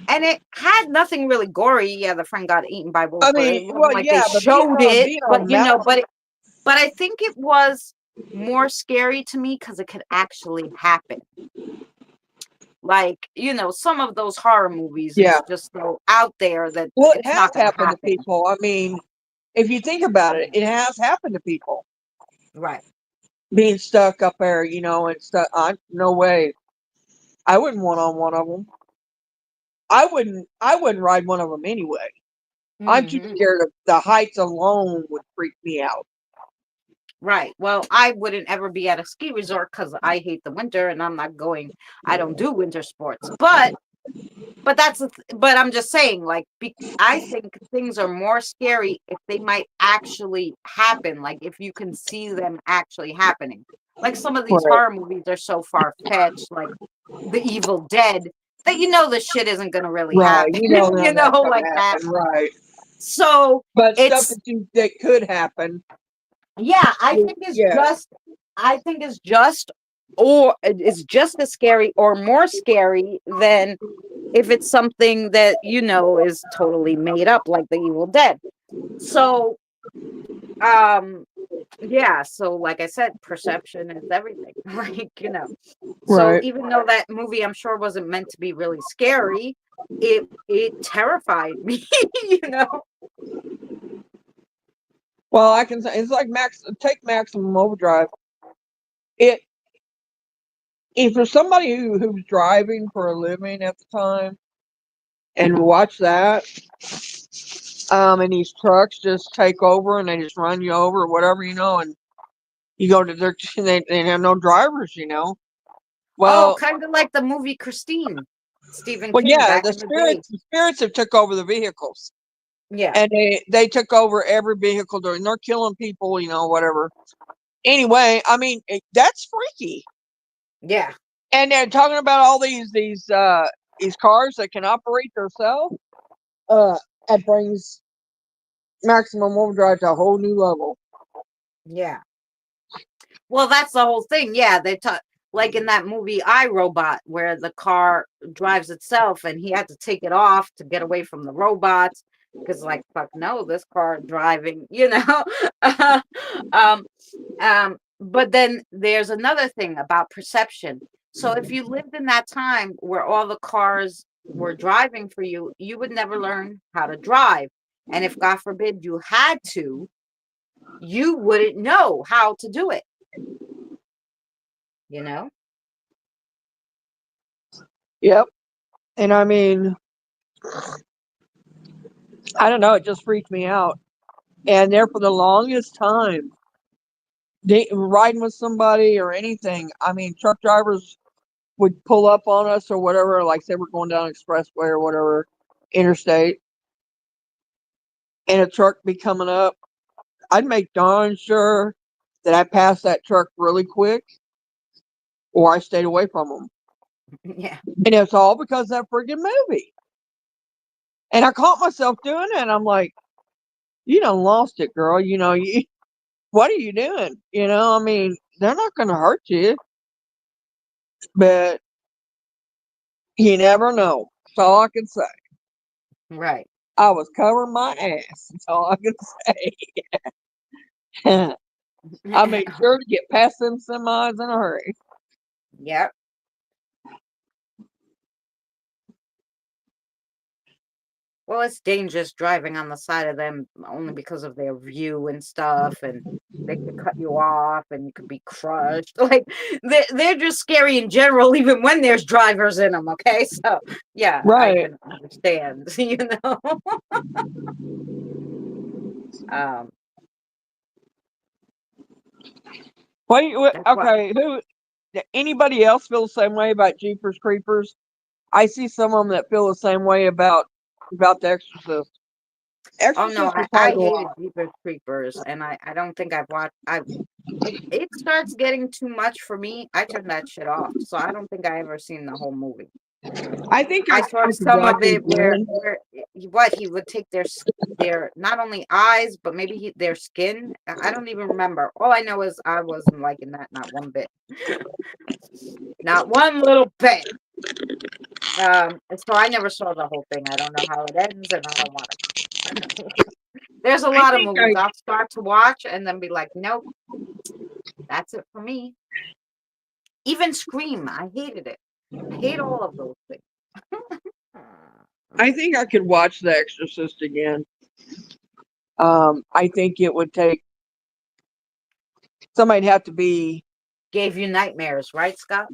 And it had nothing really gory. Yeah, the friend got eaten by wolves, I but mean, it wasn't well, like they yeah, but being showed on it. being But on mountain, but I think it was more scary to me because it could actually happen. Like, some of those horror movies, yeah. it's just so out there that Well, it it's has not going to happened to happen. people. I mean, if you think about it, Mm. it has happened to people Right. being stuck up there, you know, and stuff. No way. I wouldn't want on one of them. I wouldn't ride one of them anyway. I'm too Hmm. scared of the heights alone would freak me out. Right. Well, I wouldn't ever be at a ski resort because I hate the winter and I'm not going. I don't do winter sports. But but I'm just saying, like, I think things are more scary if they might actually happen, like if you can see them actually happening. Like some of these Right, horror movies are so far fetched, like The Evil Dead, that this shit isn't gonna really right. happen, You know, none of that's like gonna that. happen. Right, So but stuff it's that could happen. yeah, I think Yeah, it's just or it's just as scary or more scary than if it's something that is totally made up like the Evil Dead. So um yeah, so like I said, perception is everything. Like, so right. even though that movie I'm sure wasn't meant to be really scary, it terrified me. you know Well, I can say it's like take Maximum Overdrive. It if there's somebody who's driving for a living at the time and watch that, and these trucks just take over and they just run you over or whatever, you know, and you go to their they have no drivers, you know. Oh, Well, kind of like the movie Christine, Stephen well, King yeah, back in the day. the spirits have took over the vehicles, Yeah, and they took over every vehicle, and they're killing people, whatever. Anyway, I mean, that's freaky. yeah, And they're talking about all these cars that can operate themselves. That brings maximum overdrive to a whole new level. yeah. Well, that's the whole thing. Yeah, they talk like in that movie I Robot, where the car drives itself, and he had to take it off to get away from the robots because, like, fuck no, this car driving, you know. um, but then there's another thing about perception. So if you lived in that time where all the cars were driving for you, you would never learn how to drive. And if God forbid you had to, you wouldn't know how to do it, you know? Yep. And I mean, I don't know, it just freaked me out. And there for the longest time, riding with somebody or anything, I mean, truck drivers would pull up on us or whatever, like say we're going down expressway or whatever, interstate, and a truck be coming up. I'd make darn sure that I passed that truck really quick or I stayed away from them. Yeah. And it's all because of that friggin' movie. And I caught myself doing it. And I'm like, you done lost it, girl. What are you doing? I mean, they're not going to hurt you, but you never know. That's all I can say. Right. I was covering my ass. That's all I can say. I made sure to get past them semis in a hurry. Yep. Well, it's dangerous driving on the side of them only because of their view and stuff, and they could cut you off and you could be crushed. Like they're just scary in general, even when there's drivers in them. Okay, so yeah, I Right. can understand. You know. um, that's what. Okay, anybody else feel the same way about Jeepers Creepers? I see some of them that feel the same way about The Exorcist. Oh no, Exorcist I, was I hard to hated watch. Jeepers Creepers, and I don't think I've watched. I if it starts getting too much for me, I turn that shit off. So I don't think I ever seen the whole movie. I think I I saw could some watch of it it where again. what he would take their not only eyes but maybe their skin. I don't even remember. All I know is I wasn't liking that not one bit, not one little bit. So I never saw the whole thing. I don't know how it ends, and I don't want to. There's a I lot of think movies I'll start to watch and then be like, nope, that's it for me. Even Scream, I hated it. I hate all of those things. I think I could watch The Exorcist again. I think it would take somebody'd have to be Gave you nightmares, right, Scott?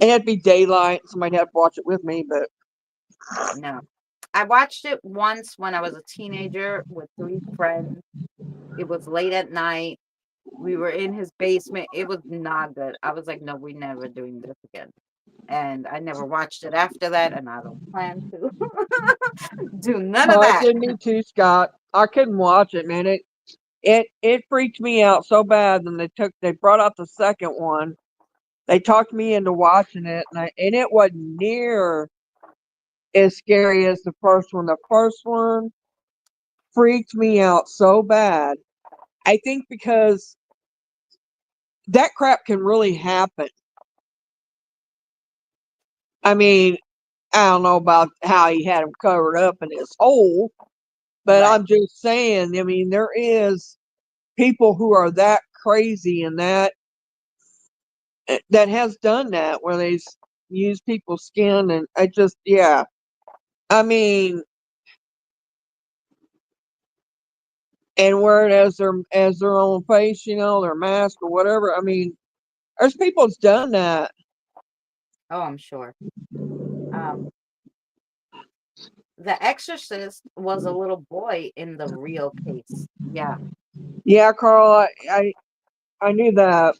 it'd be daylight. Somebody'd have to watch it with me, but No. I watched it once when I was a teenager with three friends. It was late at night. We were in his basement. It was not good. I was like, no, we're never doing this again. And I never watched it after that, and I don't plan to do none of it that. did me too, Scott. I couldn't watch it, man. It freaked me out so bad. And they brought out the second one. They talked me into watching it, and it wasn't near as scary as the first one. The first one freaked me out so bad. I think because that crap can really happen. I mean, I don't know about how he had him covered up in his hole, but Right. I'm just saying, I mean, there is people who are that crazy and that has done that where they use people's skin and I just yeah. I mean, and wear it as their own face, their mask or whatever. I mean, there's people that's done that. Oh, I'm sure. Um, the Exorcist was a little boy in the real case. Yeah. Yeah, Carl, I knew that.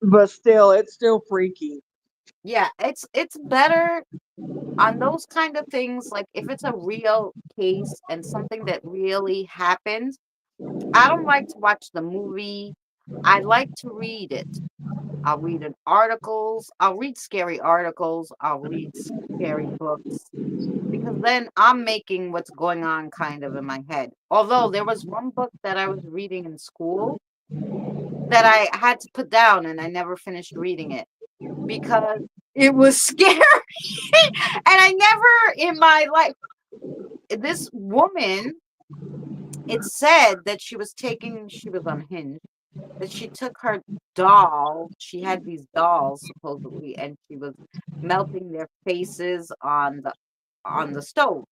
but still, it's still freaky. Yeah, it's better on those kind of things, like if it's a real case and something that really happened. I don't like to watch the movie. I like to read it. I'll read an articles. I'll read scary articles. I'll read scary books because then I'm making what's going on kind of in my head. Although there was one book that I was reading in school that I had to put down and I never finished reading it because it was scary. And I never in my life, this woman, it said that she was unhinged, that she took her doll. She had these dolls supposedly, and she was melting their faces on the stove.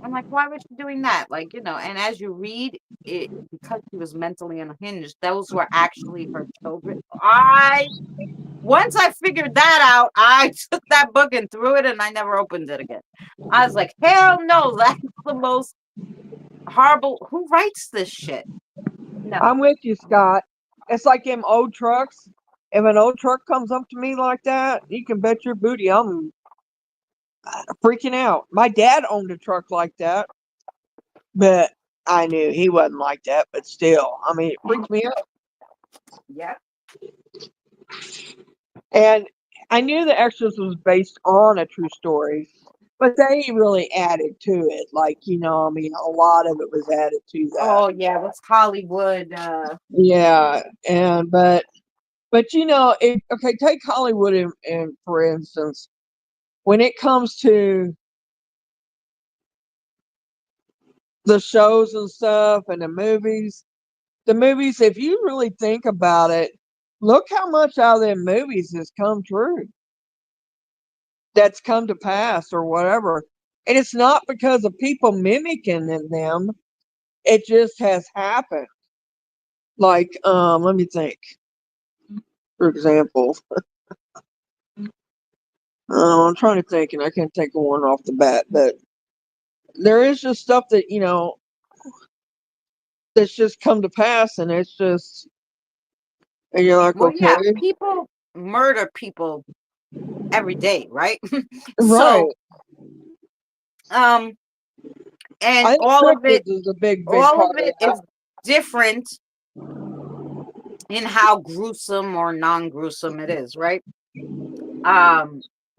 I'm like, why was she doing that? Like, and as you read it, because she was mentally unhinged, those were actually her children. I Once I figured that out, I took that book and threw it, and I never opened it again. I was like, hell no, that's the most horrible. Who writes this shit? No. I'm with you, Scott. It's like them old trucks. If an old truck comes up to me like that, you can bet your booty I'm freaking out. My dad owned a truck like that, but I knew he wasn't like that. But still, I mean, it freaked me out. Yeah. And I knew The Exorcist was based on a true story, but they really added to it. Like, I mean, a lot of it was added to that. Oh yeah, what's Hollywood? Yeah, and but okay, take Hollywood in for instance. When it comes to the shows and stuff and the movies, if you really think about it, look how much out of them movies has come true. That's come to pass or whatever. And it's not because of people mimicking them. It just has happened. Like, let me think. For example, I'm trying to think, and I can't think of one off the bat. But there is just stuff that that's just come to pass, and it's just, and you're like, Well, okay, yeah, people murder people every day, right? So, right. um, and I think cryptids is a big all part of of it that. is different in how gruesome or non-gruesome it is, right?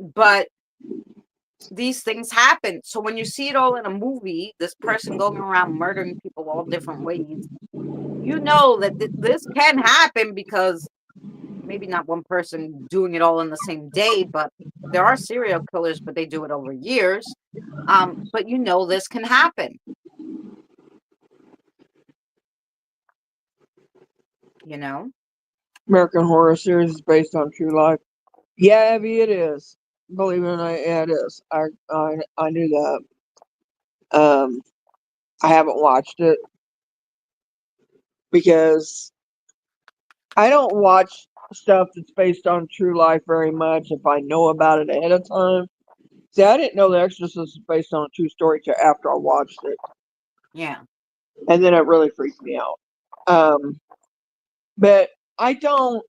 But these things happen. So when you see it all in a movie, this person going around murdering people all different ways, you know that this can happen because maybe not one person doing it all in the same day, but there are serial killers, but they do it over years. But this can happen, you know? American Horror Series is based on true life. Yeah, Abby, it is. Believe it or not, yeah, it is. I knew that. Um, I haven't watched it because I don't watch stuff that's based on true life very much if I know about it ahead of time. See, I didn't know The Exorcist was based on a true story till after I watched it, Yeah. and then it really freaked me out. Um, but I don't,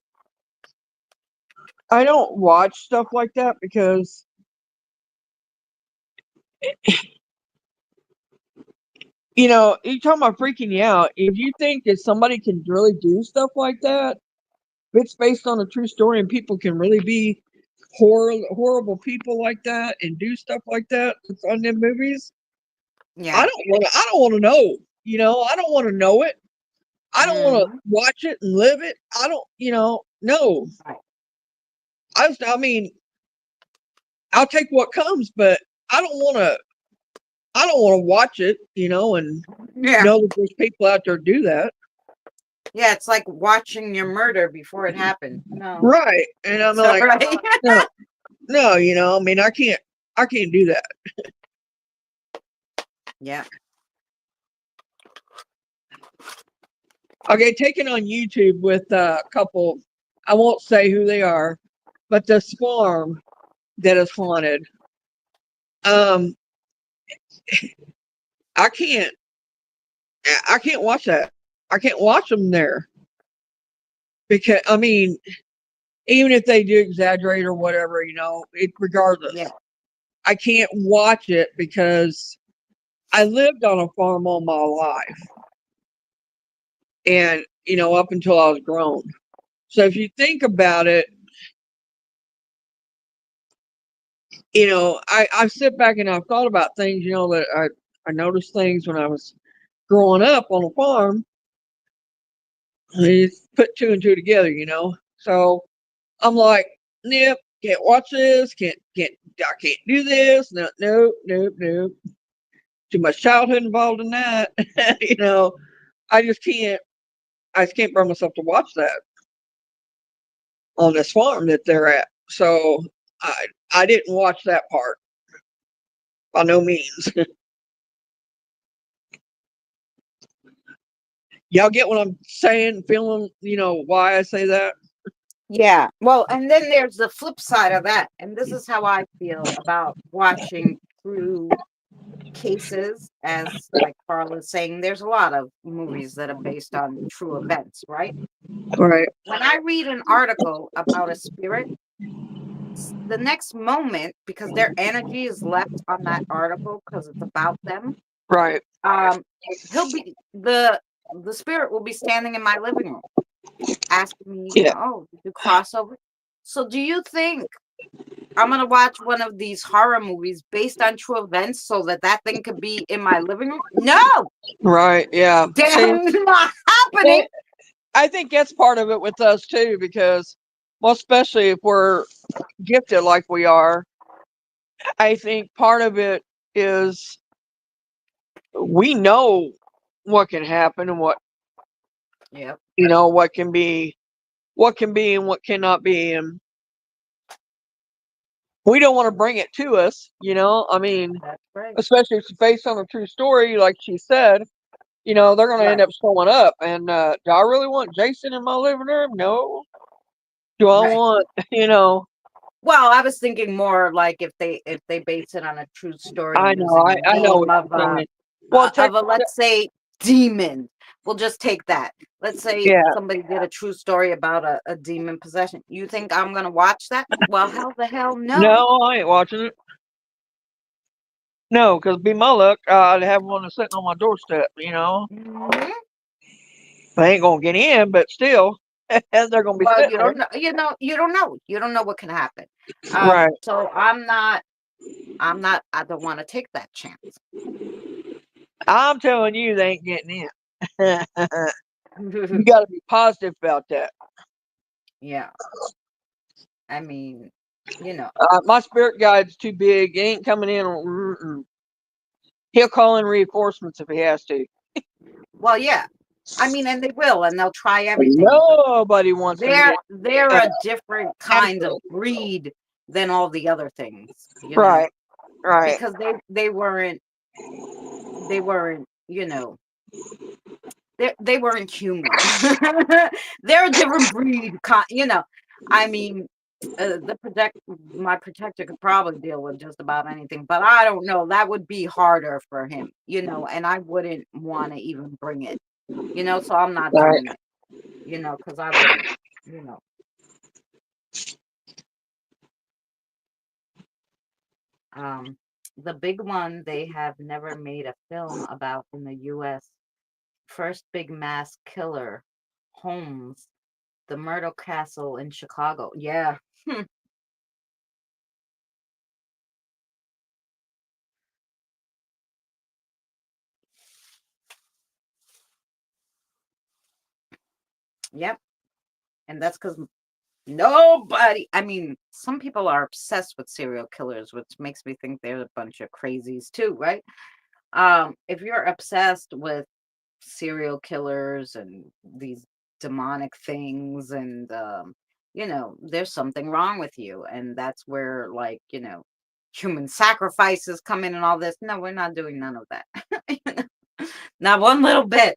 I don't watch stuff like that because you talking about freaking you out. If you think that somebody can really do stuff like that, if it's based on a true story and people can really be horrible people like that and do stuff like that that's on them movies, Yeah. I don't want to know. I don't want to know it. I don't want to Hmm. watch it and live it. I don't, no. Right. I mean, I'll take what comes, but I don't want to. I don't want to watch it, and Yeah. know that there's people out there do that. Yeah. It's like watching your murder before it happened. No, Right. And I'm it's all like, right. no, no, I mean, I can't do that. Yeah. Okay, taken on YouTube with a couple, I won't say who they are, but this farm that is haunted. Um, I can't, I can't watch that. I can't watch them there because, I mean, even if they do exaggerate or whatever, regardless, Yeah. I can't watch it because I lived on a farm all my life, and up until I was grown. So if you think about it, I sit back and I've thought about things, that I noticed things when I was growing up on a farm. I just put two and two together. So I'm like, nope, can't watch this, I can't do this. No, nope, nope, nope. Too much childhood involved in that. you know, I just can't. I just can't bring myself to watch that on this farm that they're at. So I didn't watch that part by no means. Y'all get what I'm saying, feeling, why I say that? Yeah. Well, and then there's the flip side of that. And this is how I feel about watching true cases. As like Carl is saying, there's a lot of movies that are based on true events, right? Right, When I read an article about a spirit, the next moment, because their energy is left on that article because it's about them, right. um, he'll be the spirit will be standing in my living room asking me, Yeah, "Oh, did you cross over?" So, do you think I'm gonna watch one of these horror movies based on true events so that that thing could be in my living room? No, right. Yeah. See, damn, not happening. it, I think that's part of it with us too, because, well, especially if we're gifted like we are, I think part of it is we know what can happen and Yep, what can be and what cannot be, and we don't want to bring it to us. I mean, that's right. especially if it's based on a true story, like she said. They're going to end Right, up showing up. And do I really want Jason in my living room? No. Do I right. want, Well, I was thinking more like if they base it on a true story I know, using a I know name what you're saying. Well, of a, let's say, demon. We'll just take that. Let's say yeah, somebody did a true story about a demon possession. You think I'm gonna watch that? Well, hell the hell no. no, I ain't watching it. No, because be my luck, I'd have one that's sitting on my doorstep. Mhm. They ain't going to get in, but still, they're going to be Well, sitting you there. don't know. You don't know what can happen. Right. So I'm not. I'm not. I don't want to take that chance. I'm telling you, they ain't getting in. You got to be positive about that. Yeah. I mean, you know. My spirit guide's too big. He ain't coming in. Mm-mm. He'll call in reinforcements if he has to. Well, yeah. I mean, and they will, and they'll try everything, but Nobody wants him they're getting they're uh, a different kind of natural. breed than all the other things, Right, right, because they weren't, they weren't human. They're a different breed, I mean, the protect my protector could probably deal with just about anything, but I don't know. That would be harder for him, and I wouldn't want to even bring it, so I'm not right. doing it, because I wouldn't, you know. Um, the big one they have never made a film about in the U.S. First big mass killer, Holmes, the Myrtle Castle in Chicago. Yeah. Hmm. Yep. And that's because nobody, I mean, some people are obsessed with serial killers, which makes me think they're a bunch of crazies too, right? If you're obsessed with serial killers and these demonic things, and there's something wrong with you, and that's where, like, human sacrifices come in and all this. No, we're not doing none of that. You know? Not one little bit.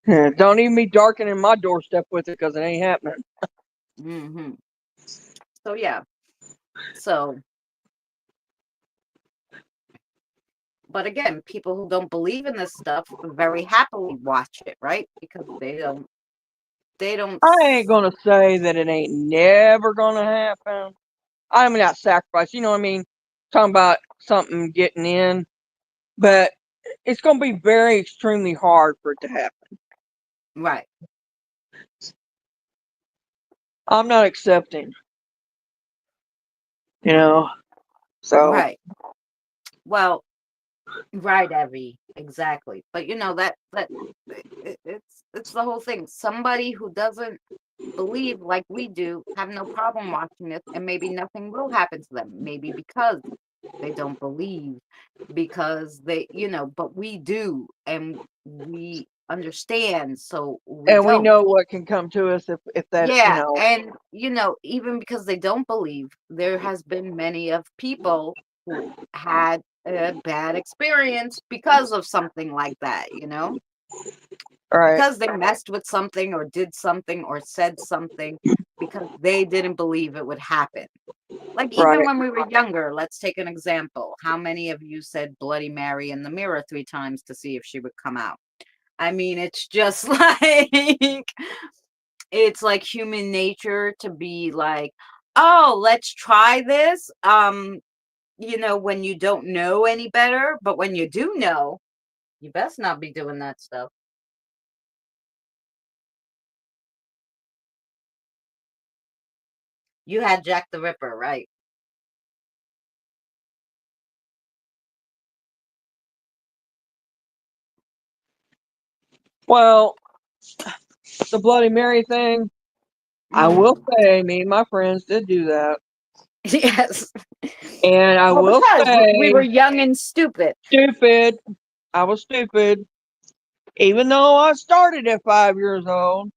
Yeah, don't even be darkening my doorstep with it because it ain't happening. Hmm. So yeah. So, but again, people who don't believe in this stuff very happily watch it, right? Because they don't. they don't I ain't gonna say that it ain't never gonna happen. I mean, not sacrifice. You know what I mean? Talking about something getting in, but it's gonna be very extremely hard for it to happen. right, I'm not accepting. You know. So right. Well, right, Evie, exactly. But it's the whole thing. Somebody who doesn't believe like we do have no problem watching this, and maybe nothing will happen to them. Maybe because they don't believe, because but we do, and we understand, so we and we don't. know what can come to us if that Yeah, and even because they don't believe, there has been many of people who had a bad experience because of something like that, right, because they messed with something or did something or said something because they didn't believe it would happen. Like even right. when we were younger, let's take an example. How many of you said Bloody Mary in the mirror 3 times to see if she would come out? I mean, it's just it's like human nature to be like, oh, let's try this. When you don't know any better, but when you do know, you best not be doing that stuff. You had Jack the Ripper, right? Well, the Bloody Mary thing, I will Mm. say, me and my friends did do that, Yes. and I Well, will because we say, were young and stupid. stupid. I was stupid, even though I started at 5 years old.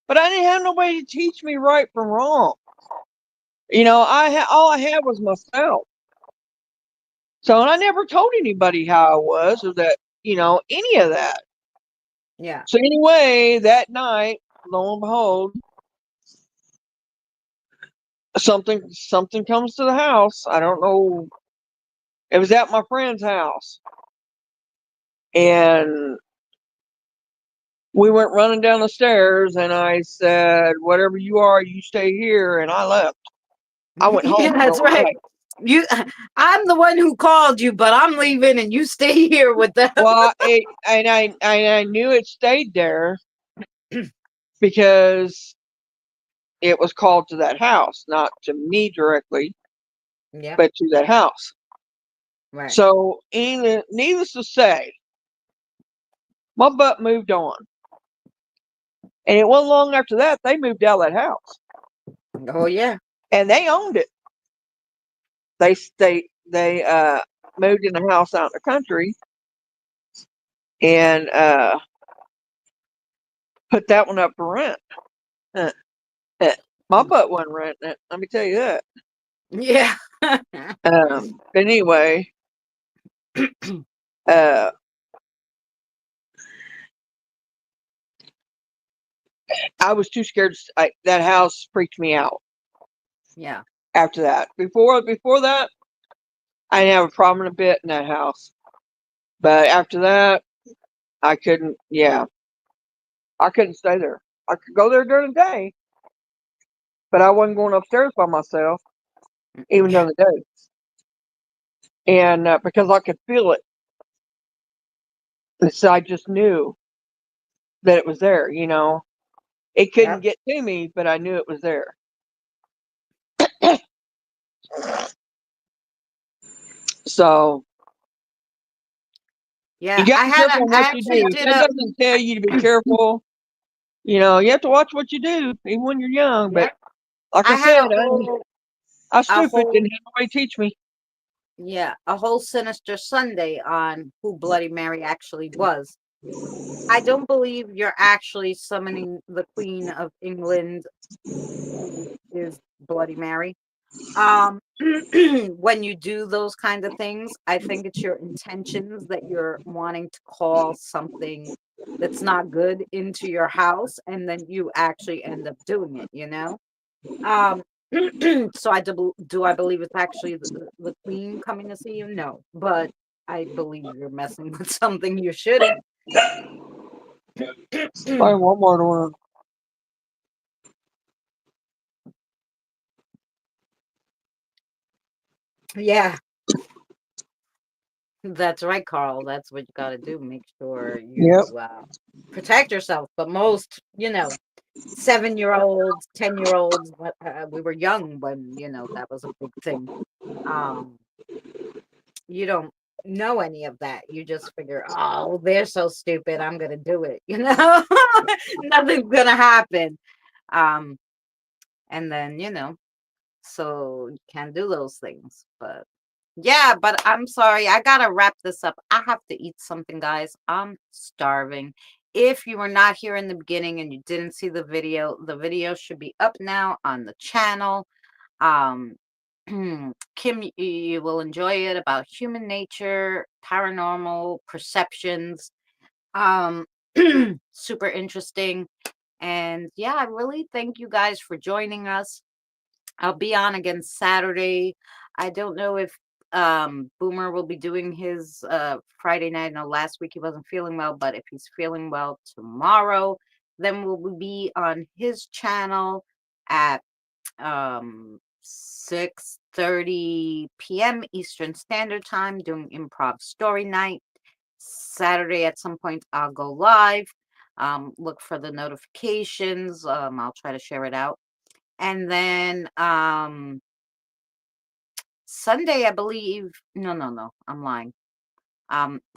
But I didn't have nobody to teach me right from wrong. All I had was myself. So, and I never told anybody how I was or that, any of that. Yeah. So anyway, that night, lo and behold, something comes to the house. I don't know. It was at my friend's house, and we went running down the stairs, and I said, "Whatever you are, you stay here," and I left. I went Yeah, home for that's the right. night. You I'm the one who called you, but I'm leaving and you stay here with them. Well, I knew it stayed there because it was called to that house, not to me directly, Yeah, but to that house. right. So, needless to say, my butt moved on. And it wasn't long after that they moved out of that house. Oh yeah. And they owned it. They moved in a house out in the country and put that one up for rent. Uh, uh, my butt wasn't renting it, let me tell you that. Yeah. But anyway, uh, I was too scared. That house freaked me out. Yeah. After that, before that, I didn't have a problem a bit in that house. But after that, I couldn't. Yeah, I couldn't stay there. I could go there during the day, but I wasn't going upstairs by myself, even Yeah. during the day. And because I could feel it, so I just knew that it was there. It couldn't Yep. get to me, but I knew it was there. So you Yeah. got to I be had careful a on I what you actually do. If did that a doesn't tell you to be careful, you have to watch what you do, even when you're young. But yep. like I I had said, a whole I a stupid, whole didn't have nobody teach me. a whole sinister Sunday on who Bloody Mary actually was. I don't believe you're actually summoning the Queen of England, who is Bloody Mary. When you do those kind of things, I think it's your intentions that you're wanting to call something that's not good into your house, and then you actually end up doing it. Um, so do I believe it's actually the queen coming to see you? No, but I believe you're messing with something you shouldn't. Probably one more to one. Yeah, that's right, Carl. That's what you got to do. Make sure Yep. you protect yourself. But most, 7-year-olds, 10-year-olds, we were young when, that was a big thing. Um, you don't know any of that. You just figure, oh, they're so stupid. I'm going to do it. Nothing's going to happen. Um, and then, so you can't do those things. But yeah, but I'm sorry. I gotta wrap this up. I have to eat something, guys. I'm starving. If you were not here in the beginning and you didn't see the video should be up now on the channel. Um, Kim, you will enjoy it, about human nature, paranormal perceptions. Um, Super interesting. And yeah, I really thank you guys for joining us. I'll be on again Saturday. I don't know if Boomer will be doing his Friday night. No, last week he wasn't feeling well, but if he's feeling well tomorrow, then we'll be on his channel at 6:30 p.m. Eastern Standard Time doing improv story night. Saturday at some point I'll go live. Look for the notifications. I'll try to share it out. And then Sunday, I believe. No, no, no. I'm lying.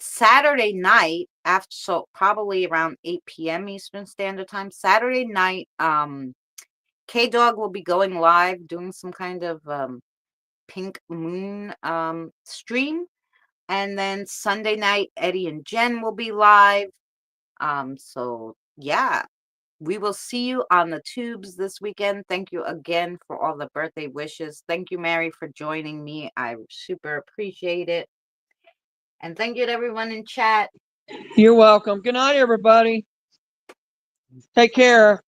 Saturday night after, so probably around 8 p.m. Eastern Standard Time. Saturday night, K Dog will be going live doing some kind of pink moon stream. And then Sunday night, Eddie and Jen will be live. So yeah, we will see you on the tubes this weekend. Thank you again for all the birthday wishes. Thank you, Mary, for joining me. I super appreciate it. And thank you to everyone in chat. You're welcome. Good night, everybody. Take care.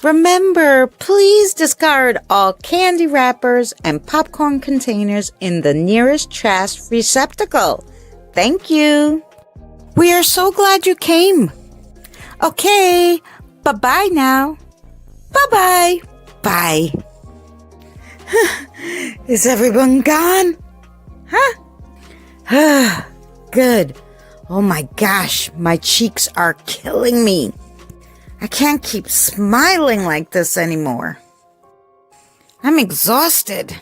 Remember, please discard all candy wrappers and popcorn containers in the nearest trash receptacle. Thank you. We are so glad you came. Okay, bye-bye now. Bye-bye. Bye. Is everyone gone? Huh? Good. Oh my gosh, my cheeks are killing me. I can't keep smiling like this anymore. I'm exhausted.